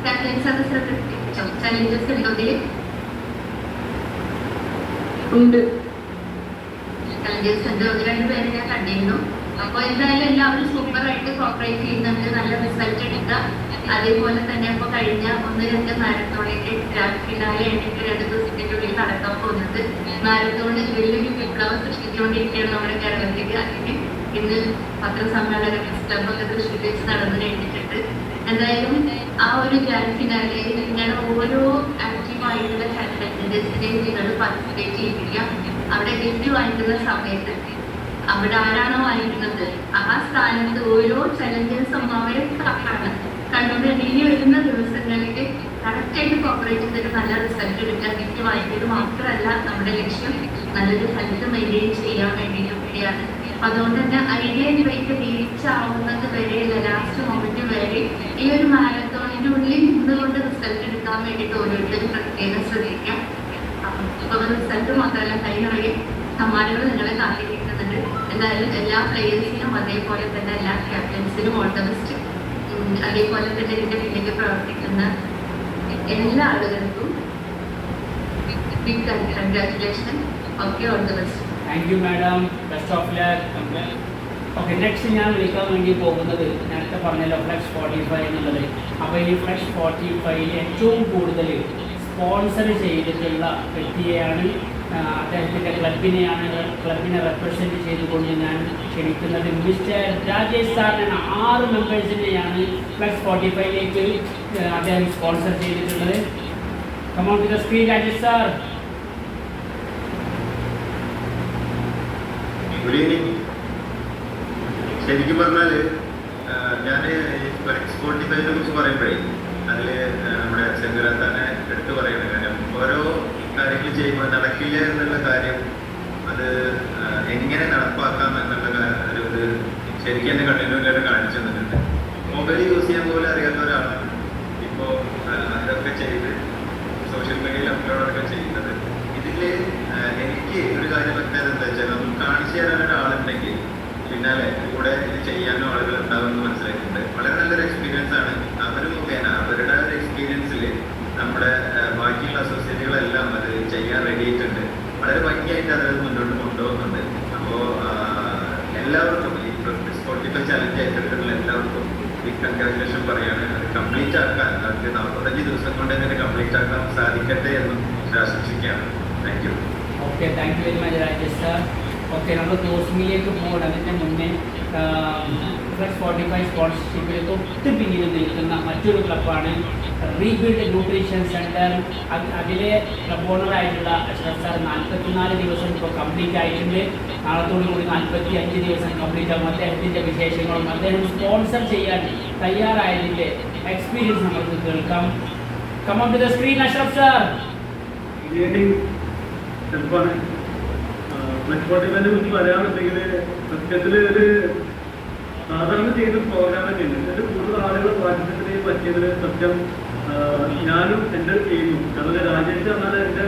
ക്യാപ്റ്റൻസ് അത് ശ്രദ്ധിച്ചോ? ചലഞ്ചേഴ്സ് ഉണ്ടോ ഇതിൽ? ചലഞ്ചേഴ്സ് ഉണ്ട്. 1-2 പേരെ ഞാൻ കണ്ടിരുന്നു. അപ്പോൾ എന്തായാലും എല്ലാവരും സൂപ്പറായിട്ട് കോപ്പറേറ്റ് ചെയ്യുന്നുണ്ട്. നല്ല റിസൾട്ട് എടുക്കുക. അതേപോലെ തന്നെ ഇപ്പോൾ കഴിഞ്ഞ 1-2 മാരത്തോണിന്റെ ഗ്രാൻഡ് ഫിനാലെ എനിക്ക് 2 ദിവസത്തിന്റെ ഉള്ളിൽ നടക്കാൻ പോകുന്നത്. മാരത്തോണിൽ വലിയൊരു വിപ്ലവം സൃഷ്ടിച്ചുകൊണ്ടിരിക്കുകയാണ് നമ്മുടെ കേരളത്തിൽ. അതിന് ഇന്ന് പത്രസമ്മേളന ക്ലബൊക്കെ തൃശ്ശൂർ വെച്ച് നടന്നു കഴിഞ്ഞിട്ടുണ്ട്. എന്തായാലും ആ ഒരു ഗ്രാൻഡ് ഫിനാലയിൽ നിങ്ങൾ ഓരോ ആക്റ്റീവായിട്ടുള്ള ചലഞ്ചേഴ്സിനെയും നിങ്ങൾ പാർട്ടിസിപ്പേറ്റ് ചെയ്യിപ്പിക്കുക. അവിടെ ഗിഫ്റ്റ് വാങ്ങിക്കുന്ന സമയത്ത് അവിടെ ആരാണോ വാങ്ങിക്കുന്നത് ആ സ്ഥാനത്ത് ഓരോ ചലഞ്ചേഴ്സും അവരെ കണ്ടുകൊണ്ട് ഇനി വരുന്ന ദിവസങ്ങളിൽ കറക്റ്റായിട്ട് കോപ്പറേറ്റ് ചെയ്തിട്ട് നല്ല റിസൾട്ട് എടുക്കുക. ഗിഫ്റ്റ് വാങ്ങിക്കുന്നത് മാത്രമല്ല നമ്മുടെ ലക്ഷ്യം നല്ലൊരു ഹെൽത്ത് മെയിൻറ്റെയിൻ ചെയ്യാൻ വേണ്ടിയിട്ട് കൂടിയാണ്. അതുകൊണ്ട് തന്നെ ഐഡിയ ഇവയ്ക്ക് റീച്ച് ആവുന്നത് വരെയല്ല, ലാസ്റ്റ് മൊമെന്റ് വരെ ഈ ഒരു മാരത്തോണിന്റെ ഉള്ളിൽ നിന്നുകൊണ്ട് റിസൾട്ട് എടുക്കാൻ വേണ്ടിയിട്ട് ഓരോരുത്തരും പ്രത്യേകം ശ്രദ്ധിക്കാം. അപ്പോൾ റിസൾട്ട് മാത്രമല്ല കൈനിറയെ സമ്മാനങ്ങൾ നിങ്ങളെ കാത്തിരിക്കുന്നുണ്ട്. എന്തായാലും എല്ലാ പ്ലേയേഴ്സിനും അതേപോലെ തന്നെ എല്ലാ ക്യാപ്റ്റൻസിനും ഓൾ ദ ബെസ്റ്റ്. അതേപോലെ തന്നെ ഇതിന്റെ പിന്നിലേക്ക് പ്രവർത്തിക്കുന്ന എല്ലാ ആളുകൾക്കും big congratulation. Okay, all the best. Thank you madam, best of luck. Okay, next ഞാൻ വിളിക്കാൻ വേണ്ടി പോകുന്നത് നേരത്തെ പറഞ്ഞല്ലോ ഫ്ലക്സ് 45 എന്നുള്ളത്. അപ്പോൾ ഈ ഫ്ലക്സ് 45 ഏറ്റവും കൂടുതൽ സ്പോൺസർ ചെയ്തിട്ടുള്ള വ്യക്തിയെയാണ്, അദ്ദേഹത്തിൻ്റെ ക്ലബിനെ റെപ്രസെൻറ്റ് ചെയ്തുകൊണ്ട് ഞാൻ ക്ഷണിക്കുന്നത് മിസ്റ്റർ രാജേഷ് സാറിനാണ്. 6 മെമ്പേഴ്സിനെയാണ് ഫ്ലക്സ് 45ലേക്ക് അദ്ദേഹം സ്പോൺസർ ചെയ്തിട്ടുള്ളത്. Come on to the screen Rajesh sir. Good evening. ശരിക്കും പറഞ്ഞാൽ ഞാൻ ഫ്ലക്സ് 45നെ കുറിച്ച് പറയുമ്പോഴേ അതിൽ നമ്മുടെ ചെങ്കരാത്താനെ എടുത്തു പറയുന്നത് കാര്യം ഓരോ കാര്യങ്ങൾ ചെയ്യുമ്പോൾ നടക്കില്ല എന്നുള്ള കാര്യം അത് എങ്ങനെ നടപ്പാക്കാം എന്നുള്ള ഒരു ഇത് ശരിക്കും എൻ്റെ കണ്ണിലൂടെ കാണിച്ചു തന്നിട്ടുണ്ട്. മൊബൈൽ യൂസ് ചെയ്യാൻ പോലും അറിയാത്ത ഒരാളാണ് ഇപ്പോൾ ഇതൊക്കെ ചെയ്ത് സോഷ്യൽ മീഡിയയിൽ അപ്ലോഡൊക്കെ ചെയ്യുന്നത്. ഇതിൽ എനിക്ക് ഒരു കാര്യം പറ്റാതെ എന്താ വെച്ചാൽ നമുക്ക് കാണിച്ചു തരാൻ ഒരാളുണ്ടെങ്കിൽ പിന്നാലെ കൂടെ ഇത് ചെയ്യാനും ആളുകൾ ഉണ്ടാവുമെന്ന് മനസ്സിലാക്കിയിട്ടുണ്ട്. വളരെ നല്ലൊരു എക്സ്പീരിയൻസ് ആണ്. അവർ മുഖേന അവരുടെ ഒരു എക്സ്പീരിയൻസിൽ നമ്മുടെ കംപ്ലീറ്റ് ആക്കാൻ അവർക്ക് 45 ദിവസം കൊണ്ട് തന്നെ കംപ്ലീറ്റ് ആക്കാൻ സാധിക്കട്ടെ എന്നും ആശംസിക്കുകയാണ്. Thank you. Okay, thank you very much Rajesh sir. Okay, നമ്മൾ ക്ലോസിംഗിലേക്ക് പോകണം. അതിൻ്റെ മുന്നേ പ്ലസ് 45 സ്പോൺസർഷിപ്പിൽ തൊട്ട് പിന്നിൽ നിൽക്കുന്ന മറ്റൊരു ക്ലബ്ബാണ് റീബിൽഡ് ന്യൂട്രീഷൻ സെൻറ്റർ. അതിലെ ക്ലബ് ഓണറായിട്ടുള്ള അഷ്റഫ് സാർ 44 ദിവസം ഇപ്പോൾ കംപ്ലീറ്റ് ആയിട്ടുണ്ട്. നാളത്തോടു കൂടി 45 ദിവസം കംപ്ലീറ്റ് ആകും. അദ്ദേഹത്തിൻ്റെ വിശേഷങ്ങളും അദ്ദേഹം സ്പോൺസർ ചെയ്യാൻ തയ്യാറായതിൻ്റെ എക്സ്പീരിയൻസ് നമുക്ക് കേൾക്കാം. Come on to the screen Ashraf sir. Plus 45 കുറിച്ച് പറയാനുണ്ടെങ്കിൽ സത്യത്തിൽ ഒരു സാധാരണ ചെയ്യുന്ന പ്രോഗ്രാം തന്നെയാണ്. ഇതിൽ കൂടുതൽ ആളുകൾ പാർട്ടിസിപ്പേറ്റ് പറ്റിയതിൽ സത്യം ഞാനും എൻ്റെ ടീമും, കാരണം രാജേഷ് എന്നാൽ എൻ്റെ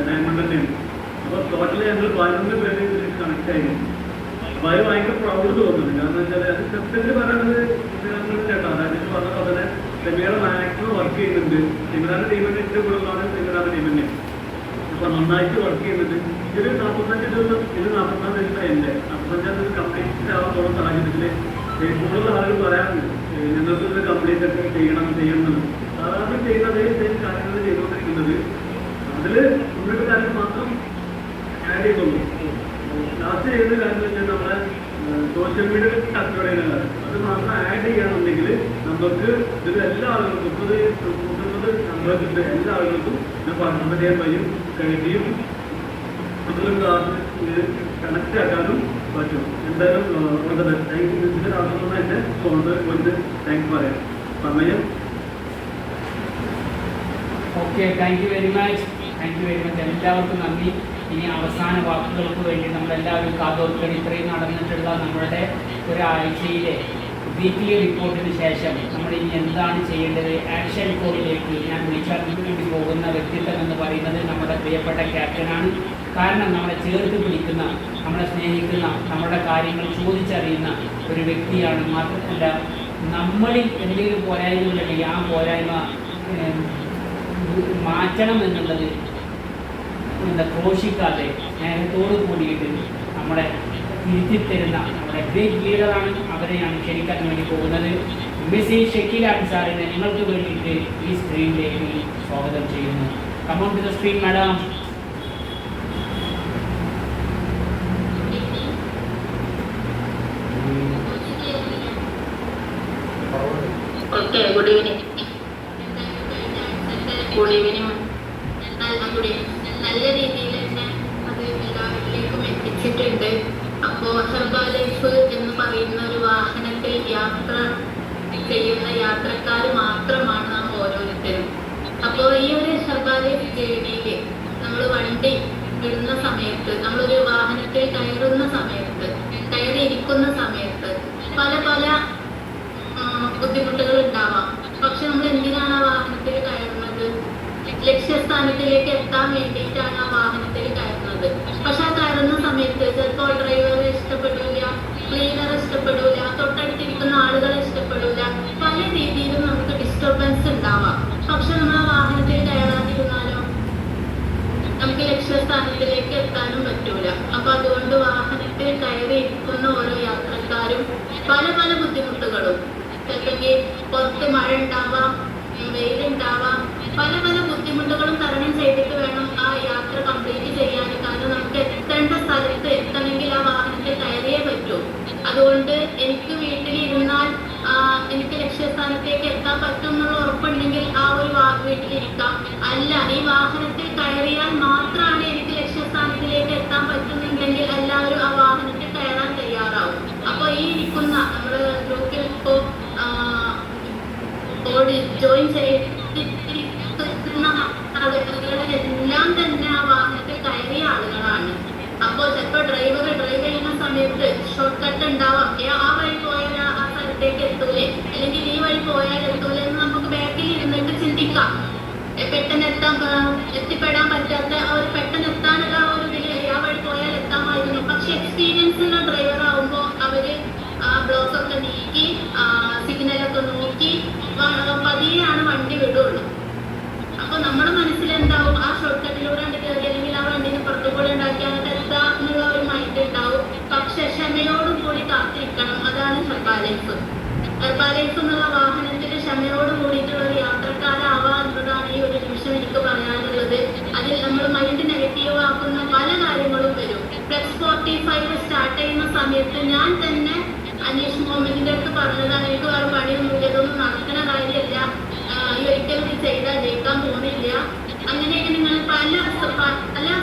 ഡയമണ്ട് തന്നെയാണ്. അപ്പോൾ ടോട്ടലി ഞങ്ങൾ 11 പേര് ഇതിൽ കണക്ട് ആയിരുന്നു. അപ്പോൾ അത് ഭയങ്കര പ്രൗഡ് തോന്നുന്നുണ്ട്. കാരണം വെച്ചാൽ അത് സത്യത്തിൽ പറയുന്നത് ഞങ്ങൾ കേട്ടോ രാജേഷ് പറഞ്ഞ പോലെ തന്നെ സെമിയുടെ മാക്സിമം വർക്ക് ചെയ്യുന്നുണ്ട്. സെമിനാറിൻ്റെ ടീമിൻ്റെ എൻ്റെ കൂടെ സെമിനാറിൻ്റെ ടീമിൻ്റെ അപ്പോൾ നന്നായിട്ട് വർക്ക് ചെയ്യുന്നുണ്ട്. ഇതിൽ 45 ദിവസം, ഇത് 44 ദിവസം എൻ്റെ 45 ദിവസം കംപ്ലീറ്റ് ആവാൻ സാഹചര്യത്തിൽ കൂടുതൽ ആളുകൾ പറയാറുണ്ട് ഞങ്ങൾക്ക് ഇത് കംപ്ലീറ്റ് ഒക്കെ ചെയ്യണം. സാധാരണ ചെയ്യുന്ന അതേ സെയിം കാര്യങ്ങൾ ചെയ്തുകൊണ്ടിരിക്കുന്നത്. അതിൽ മുന്നോട്ട് കാര്യം മാത്രം ആഡ് ചെയ്തുള്ളൂ. ലാസ്റ്റ് ചെയ്യുന്ന കാര്യം വെച്ചാൽ നമ്മളെ സോഷ്യൽ മീഡിയ അപ്ലോഡ് ചെയ്യുന്ന കാര്യം അത് മാത്രം ആഡ് ചെയ്യുകയാണെന്നുണ്ടെങ്കിൽ നമുക്ക് ഇതിൽ എല്ലാ ആളുകൾക്കും 30 നമ്പേഴ്സിൻ്റെ എല്ലാ ആളുകൾക്കും ഇത് പാർട്ടിസിപ്പേറ്റ് ചെയ്യാൻ കഴിയും. അതിലും കണക്ട് ആക്കാനും പറ്റും. എന്തായാലും ഇതിൻ്റെ ആവശ്യമുള്ള എൻ്റെ സ്പോൺസർ കൊണ്ട് താങ്ക്സ് പറയാം. സമയം okay, thank you very much. എല്ലാവർക്കും നന്ദി. ഇനി അവസാന വാക്കുകൾക്ക് വേണ്ടി നമ്മളെല്ലാവരും കാതോർക്കണം. ഇത്രയും നടന്നിട്ടുള്ള നമ്മളുടെ ഒരാഴ്ചയിലെ വീക്ക്ലി റിപ്പോർട്ടിന് ശേഷം നമ്മൾ ഇനി എന്താണ് ചെയ്യേണ്ടത്, ആക്ഷൻ കോഡിലേക്ക് ഞാൻ വിളിച്ചറിഞ്ഞു വേണ്ടി പോകുന്ന വ്യക്തിത്വം എന്ന് പറയുന്നത് നമ്മുടെ പ്രിയപ്പെട്ട ക്യാപ്റ്റനാണ്. കാരണം നമ്മളെ ചേർത്ത് പിടിക്കുന്ന, നമ്മളെ സ്നേഹിക്കുന്ന, നമ്മുടെ കാര്യങ്ങൾ ചോദിച്ചറിയുന്ന ഒരു വ്യക്തിയാണ്. മാത്രമല്ല നമ്മളിൽ എന്തെങ്കിലും പോരായ്മ ഉണ്ടെങ്കിൽ ആ പോരായ്മ മാറ്റണം എന്നുള്ളത് ഘോഷിക്കാതെ സ്നേഹത്തോട് കൂടിയിട്ട് നമ്മളെ തിരുത്തിത്തരുന്ന നമ്മുടെ ഗ്രേറ്റ് ലീഡറാണ്. അവരെയാണ് ക്ഷണിക്കാൻ വേണ്ടി പോകുന്നത്. മിസ് ഷക്കീല അൻസാറിനെ നിങ്ങൾക്ക് വേണ്ടിയിട്ട് ഈ സ്ക്രീനിലേക്ക് സ്വാഗതം ചെയ്യുന്നു. Come on to the screen madam. Okay, good evening. നല്ല രീതിയിൽ തന്നെ അത് എല്ലാവരിലേക്കും എത്തിച്ചിട്ടുണ്ട്. അപ്പോൾ ഹെർബാ ലൈഫ് എന്ന് പറയുന്ന ഒരു വാഹനത്തിൽ യാത്ര ചെയ്യുന്ന യാത്രക്കാർ മാത്രമാണ് നാം ഓരോരുത്തരും. അപ്പോൾ ഈ ഒരു ഹെർബാ ലൈഫ് ജേർണിയിൽ നമ്മൾ വണ്ടി വിടുന്ന സമയത്ത്, നമ്മളൊരു വാഹനത്തിൽ കയറുന്ന സമയത്ത്, കയറിയിരിക്കുന്ന സമയത്ത് പല ബുദ്ധിമുട്ടുകൾ ഉണ്ടാവാം. പക്ഷെ നമ്മൾ എന്തിനാണ് ആ വാഹനത്തിൽ കയറുന്നത്? ലക്ഷ്യസ്ഥാനത്തിലേക്ക് എത്താൻ വേണ്ടിയിട്ടാണ് ആ വാഹനത്തിൽ കയറുന്നത്. പക്ഷെ ആ കയറുന്ന സമയത്ത് ചിലപ്പോൾ ഡ്രൈവറെ ഇഷ്ടപ്പെടില്ല, ക്ലീനർ ഇഷ്ടപ്പെടില്ല, തൊട്ടടുത്തിരിക്കുന്ന ആളുകളെ ഇഷ്ടപ്പെടില്ല. പല രീതിയിലും നമുക്ക് ഡിസ്റ്റർബൻസ് ഉണ്ടാവാം. പക്ഷെ നമ്മൾ ആ വാഹനത്തിൽ കയറാതിരുന്നാലോ നമുക്ക് ലക്ഷ്യസ്ഥാനത്തിലേക്ക് എത്താനും പറ്റൂല. അപ്പൊ അതുകൊണ്ട് വാഹനത്തിൽ കയറിയിരിക്കുന്ന ഓരോ യാത്രക്കാരും പല ബുദ്ധിമുട്ടുകളും, ചിലപ്പോൾ പുറത്ത് മഴ ഉണ്ടാവാം, വെയിലുണ്ടാവാം, പല ബുദ്ധിമുട്ടുകളും തരണം ചെയ്തിട്ട് വേണം ആ യാത്ര കംപ്ലീറ്റ് ചെയ്യാൻ. കാരണം നമുക്ക് എത്തേണ്ട സ്ഥലത്ത് എത്തണമെങ്കിൽ ആ വാഹനത്തിൽ കയറിയേ പറ്റൂ. അതുകൊണ്ട് എനിക്ക് വീട്ടിലിരുന്നാൽ എനിക്ക് ലക്ഷ്യസ്ഥാനത്തേക്ക് എത്താൻ പറ്റും എന്നുള്ള ഉറപ്പുണ്ടെങ്കിൽ ആ ഒരു വീട്ടിലിരിക്കാം. അല്ല, ഈ വാഹനത്തിൽ കയറിയാൽ മാത്രമാണ് എനിക്ക് ലക്ഷ്യസ്ഥാനത്തിലേക്ക് എത്താൻ പറ്റുന്നുണ്ടെങ്കിൽ എല്ലാവരും ആ വാഹനത്തിൽ കയറാൻ തയ്യാറാവും. അപ്പൊ ഈ ഇരിക്കുന്ന നമ്മുടെ ഗ്രൂപ്പിൽ ഇപ്പോ ജോയിൻ ചെയ്തിരിക്കുന്ന ആളുകളെല്ലാം തന്നെ ആ വാഹനത്തിൽ കയറിയ ആളുകളാണ്. അപ്പോൾ ചിലപ്പോൾ ഡ്രൈവ് ചെയ്യുന്ന സമയത്ത് ഷോർട്ട് കട്ട് ഉണ്ടാവാം. ആ വഴി പോയാൽ ആ സ്ഥലത്തേക്ക് എത്തൂലേ, അല്ലെങ്കിൽ ഈ വഴി പോയാൽ എത്തൂലേ എന്ന് നമുക്ക് ബാക്കിൽ ഇരുന്നിട്ട് ചിന്തിക്കാം. പെട്ടെന്ന് എത്തിപ്പെടാൻ പറ്റാത്ത പെട്ടെന്ന് എത്താനുള്ള ഒരു ഇതിൽ ആ വഴി പോയാൽ എത്താമായിരുന്നു. പക്ഷെ എക്സ്പീരിയൻസ് ഉള്ള ഡ്രൈവർ ആവുമ്പോൾ അവര് ആ ബ്ലോക്കൊക്കെ നീക്കി സിഗ്നലൊക്കെ നോക്കി പതിയെയാണ് വണ്ടി വിടുള്ളൂ. അപ്പൊ നമ്മുടെ മനസ്സിലെന്താവും, ആ ഷോർട്ട് കട്ടിലൂടെ കയറി അല്ലെങ്കിൽ ആ വണ്ടിനെ പുറത്തുകൂടെ ഉണ്ടാക്കിയാൽ എത്താ എന്നുള്ള ഒരു മൈൻഡ് ഉണ്ടാവും. പക്ഷെ ക്ഷമയോടും കൂടി കാത്തിരിക്കണം. അതാണ് ഹെർബാ ലൈഫ്. ഹെർബാ ലൈഫ് എന്നുള്ള വാഹനത്തിൽ ക്ഷമയോട് കൂടിയിട്ടുള്ള 6:45 സ്റ്റാർട്ട് ചെയ്യുന്ന സമയത്ത് ഞാൻ തന്നെ അനീഷ് മുഹമ്മദിന്റെ അടുത്ത് പറഞ്ഞതാണ്, എനിക്ക് വേറെ പണിയൊന്നുമില്ല, ഇതൊന്നും നടക്കുന്ന കാര്യമല്ല, ഈ ഒരിക്കലും ഇത് ചെയ്താൽ ജയിക്കാൻ പോകുന്നില്ല. അങ്ങനെയൊക്കെ നിങ്ങൾ പല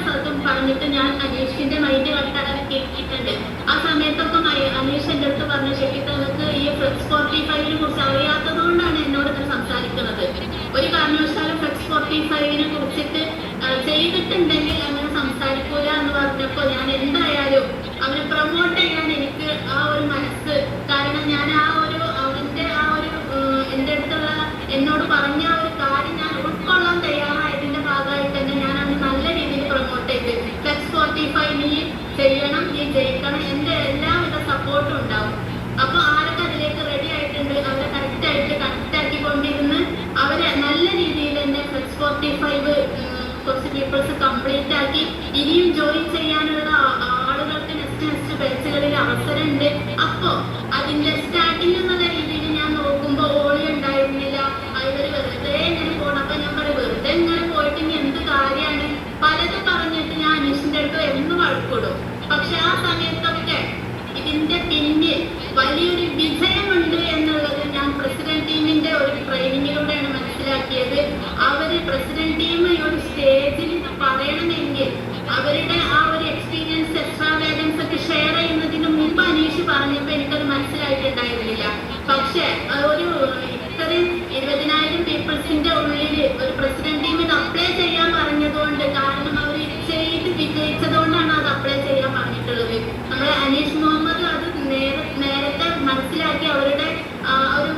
സ്ഥലത്തും പറഞ്ഞിട്ട് ഞാൻ അനീഷിന്റെ മൈൻഡ് കട്ടാതെ കേട്ടിട്ടുണ്ട്. ആ സമയത്തൊക്കെ അനീഷ് എൻ്റെ അടുത്ത് പറഞ്ഞ ശരിക്കും നിങ്ങൾക്ക് ഈ ഫ്ലെക്സ് 45നെ കുറിച്ച് അറിയാത്തത് കൊണ്ടാണ് എന്നോട് ഇത് സംസാരിക്കുന്നത്. ഒരു കാരണവശാലും ഫ്ലെക്സ് 45നെ കുറിച്ചിട്ട് ചെയ്തിട്ടുണ്ടെങ്കിൽ അങ്ങനെ സംസാരിക്കൂല എന്ന് പറഞ്ഞപ്പോൾ ഞാൻ എന്തായാലും അവനെ പ്രൊമോട്ട് ചെയ്യാൻ എനിക്ക് ആ ഒരു മനസ്സ്, കാരണം ഞാൻ ആ ഒരു അവന്റെ ആ ഒരു എൻ്റെ അടുത്തുള്ള എന്നോട് പറഞ്ഞ ആ ഒരു കാര്യം ഞാൻ ഉൾക്കൊള്ളാൻ തയ്യാറായതിന്റെ ഭാഗമായിട്ട് തന്നെ ഞാൻ അവന് നല്ല രീതിയിൽ പ്രൊമോട്ട് ചെയ്ത് ഫ്ലെക്സ് 45 നീ ചെയ്യണം, നീ ജയിക്കണം, എൻ്റെ എല്ലാവിധ സപ്പോർട്ടും ഉണ്ടാവും. അപ്പൊ ആരൊക്കെ അതിലേക്ക് റെഡി ആയിട്ടുണ്ട് അവരെ കറക്റ്റായിട്ട് കണക്ട് ആക്കിക്കൊണ്ടിരുന്ന് അവരെ നല്ല രീതിയിൽ തന്നെ ഫ്ലെക്സ് 45 കുറച്ച് പീപ്പിൾസ് കംപ്ലീറ്റ് ആക്കി ഇനിയും ജോയിൻ ചെയ്യാനുള്ള ആളുകൾക്ക് നെക്സ്റ്റ് ബാച്ചുകളിൽ അവസരമുണ്ട്. അപ്പോ അതിന്റെ സ്റ്റാർട്ടിംഗ് എന്നുള്ള രീതിയിൽ ഞാൻ നോക്കുമ്പോൾ ഓളി ഉണ്ടായിരുന്നില്ല, ഇവര് വെറുതെ എങ്ങനെ പോകണം. അപ്പൊ ഞാൻ പറയും വെറുതെ ഇങ്ങനെ പോയിട്ട് ഇനി എന്ത് കാര്യമാണ്, പലതും പറഞ്ഞിട്ട് ഞാൻ അനീഷിന്റെ അടുത്ത് എന്ന് വഴക്കൂടും. പക്ഷെ ആ സമയത്തൊക്കെ ഇതിന്റെ പിന്നിൽ വലിയൊരു വിജയമുണ്ട് എന്നുള്ളത് ഞാൻ പ്രസിഡന്റ് ടീമിന്റെ ഒരു ട്രെയിനിങ്ങിലൂടെയാണ് മനസ്സിലാക്കിയത്. അവര് പ്രസിഡന്റ് ടീം ഒരു സ്റ്റേജിൽ പറയണമെങ്കിൽ അവരുടെ ആ ഒരു എക്സ്പീരിയൻസ് എക്സ്ട്രാ വേഗൻസ് ഒക്കെ ഷെയർ ചെയ്യുന്നതിന് മുമ്പ് അനീഷ് പറഞ്ഞപ്പോൾ എനിക്കത് മനസ്സിലായിട്ടുണ്ടായിരുന്നില്ല. പക്ഷെ ഒരു ഇത്രയും 20,000 പീപ്പിൾസിന്റെ ഉള്ളിൽ ഒരു പ്രസിഡന്റ് ടീമിന് അപ്ലൈ ചെയ്യാൻ പറഞ്ഞതുകൊണ്ട്, കാരണം അവർ ചെയ്ത് വിജയിച്ചതുകൊണ്ടാണ് അത് അപ്ലൈ ചെയ്യാൻ പറഞ്ഞിട്ടുള്ളത്. നമ്മുടെ അനീഷ് മുഹമ്മദ് അത് നേരത്തെ മനസ്സിലാക്കി അവരുടെ ഒരു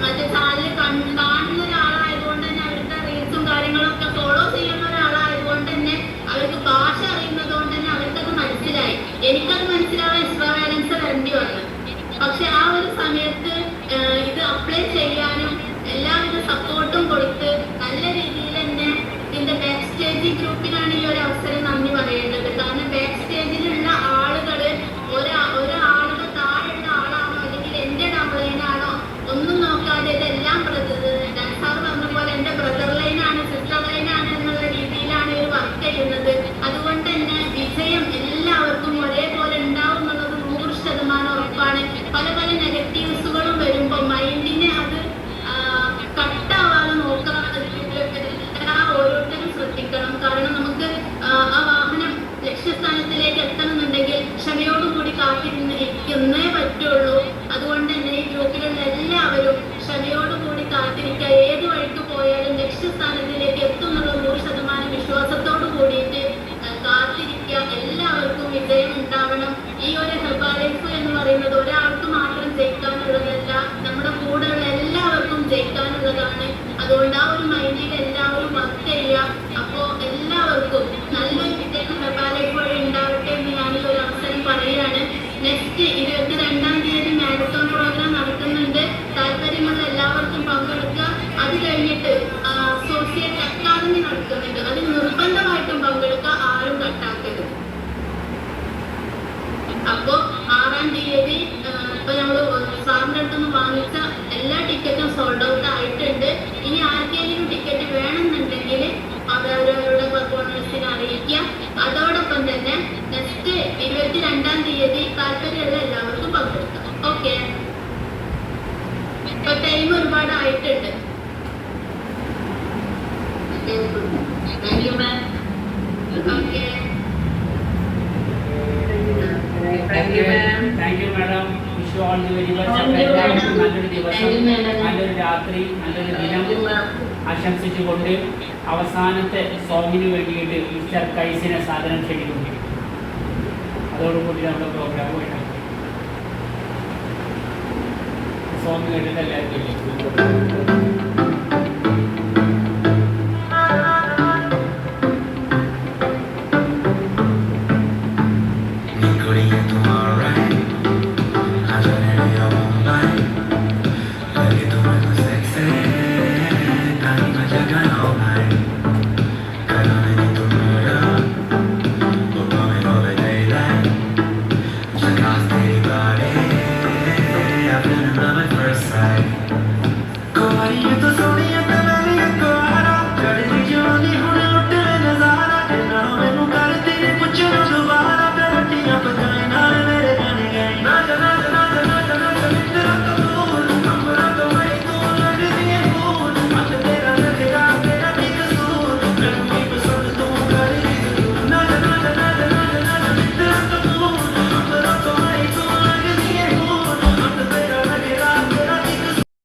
മറ്റേ ചാനൽ കാണുന്ന ഒരാളായതുകൊണ്ട് തന്നെ അവരുടെ റീൽസും കാര്യങ്ങളൊക്കെ ഫോളോ ചെയ്യുന്ന ഒരാളായതുകൊണ്ട് തന്നെ അവർക്ക് ഭാഷ അറിയുന്നത് കൊണ്ട് തന്നെ അവർക്കത് മനസ്സിലായി. എനിക്കത് മനസ്സിലാവാൻ എക്സ്ട്രാ ബാലൻസ് വരേണ്ടി വന്നു. പക്ഷെ ആ ഒരു സമയത്ത് ഇത് അപ്ലൈ ചെയ്യാനും എല്ലാവിധ സപ്പോർട്ടും കൊടുത്ത് നല്ല രീതിയിൽ തന്നെ ഇതിന്റെ ബാക്ക് സ്റ്റേജ് ഗ്രൂപ്പിനാണ് ഈ ഒരു അവസരം നന്ദി പറയേണ്ടത്. കാരണം ബാക്ക് സ്റ്റേജിലുള്ള ആളുകള് ഒരാളുടെ താഴെയുള്ള ആളാണോ അല്ലെങ്കിൽ എന്റെ ഡബിളൈനാണോ ഒന്നും നോക്കാതെ ഇതെല്ലാം സാർ പറഞ്ഞ പോലെ എന്റെ ബ്രദർ ലൈനാണ് സിസ്റ്റർ ലൈനാണ് എന്നുള്ള രീതിയിലാണ് ഇവർ വർക്ക് ചെയ്യുന്നത്. അതുകൊണ്ട് തന്നെ വിജയം എല്ലാവർക്കും ഒരേപോലെ ഉണ്ടാവും എന്നുള്ളത് 100% ഉറപ്പാണ്. പല പല നെഗറ്റീവ്സുകളും വരുമ്പോൾ മൈൻഡിനെ അത് കട്ടാവാതെ നോക്കണം, ഓരോരുത്തരും ശ്രദ്ധിക്കണം. കാരണം നമുക്ക് ആ വാഹനം ലക്ഷ്യസ്ഥാനത്തിലേക്ക് എത്തണമെന്നുണ്ടെങ്കിൽ ക്ഷമയോടുകൂടി കാത്തിരുന്നേ പറ്റുള്ളൂ. അതുകൊണ്ട് തന്നെ ഈ ഗ്രൂപ്പിലുള്ള എല്ലാവരും ക്ഷമയോടുകൂടി കാത്തിരിക്കുക. ഏത് വഴിക്ക് പോയാലും ലക്ഷ്യസ്ഥാനത്തിലേക്ക് എത്തുന്നുള്ള 100% വിശ്വാസത്തോടു കൂടിയിട്ട് കാത്തിരിക്കുക. എല്ലാവർക്കും വിജയം ഉണ്ടാവണം. ഈ ഒരു ഹെർബാലൈഫ് എന്ന് പറയുന്നത് ഒരാൾക്ക് മാത്രം ജയിക്കാനുള്ളതല്ല, നമ്മുടെ കൂടെയുള്ള എല്ലാവർക്കും ജയിക്കാനുള്ളതാണ്. അതുകൊണ്ട് ആ ഒരു മൈൻഡിൽ എല്ലാവരും വർക്ക് ചെയ്യുക. അപ്പോൾ എല്ലാവർക്കും നല്ലൊരു വിജയം ഹെർബാലൈഫ് വഴി ഉണ്ടാവട്ടെ എന്ന് ഞാൻ ഈ ഒരു അവസരം പറയുകയാണ്. നെക്സ്റ്റ് 22-ാം തീയതി മാരത്തോൺ പ്രോഗ്രാം നടക്കുന്നുണ്ട്. താല്പര്യമുള്ള എല്ലാവർക്കും പങ്കെടുക്കുക. അത് കഴിഞ്ഞിട്ട് അസോസിയേറ്റ് അക്കാദമി നടക്കുന്നുണ്ട്. അതിൽ നിർബന്ധമായിട്ടും പങ്കെടുക്കുക, ആരും കട്ടാക്കരുത്. അപ്പോ 6-ാം തീയതി ഇപ്പൊ നമ്മള് സാറിന്റെ അടുത്തുനിന്ന് വാങ്ങിച്ച എല്ലാ ടിക്കറ്റും സോൾഡ് ഔട്ട് ആയിട്ടുണ്ട്. ഇനി ആർക്കെങ്കിലും ടിക്കറ്റ് വേണമെന്നുണ്ടെങ്കിൽ അവരവരുടെ പെർഫോമൻസിനെ അറിയിക്കുക. അതോടൊപ്പം തന്നെ നെക്സ്റ്റ് 22-ാം തീയതി താല്പര്യമുള്ള എല്ലാവർക്കും പങ്കെടുക്കാം. ഓക്കെ, ഇപ്പൊ ടൈം ഒരുപാട് ആയിട്ടുണ്ട്. Thank you ma'am. Okay, thank you madam. Wish you all the very much. എല്ലാവർക്കും നല്ലൊരു ദിവസം, നല്ലൊരു രാത്രി, നല്ലൊരു ദിനം ആശംസിച്ചുകൊണ്ട് അവസാനത്തെ സോങ്ങിന് വേണ്ടിയിട്ട് മിസ്റ്റർ കൈസിനെ സാധനം ക്ഷണിക്കുന്നു. അതോടുകൂടി നമ്മുടെ പ്രോഗ്രാം വേണം. സോങ് കേട്ടിട്ട് എല്ലാവർക്കും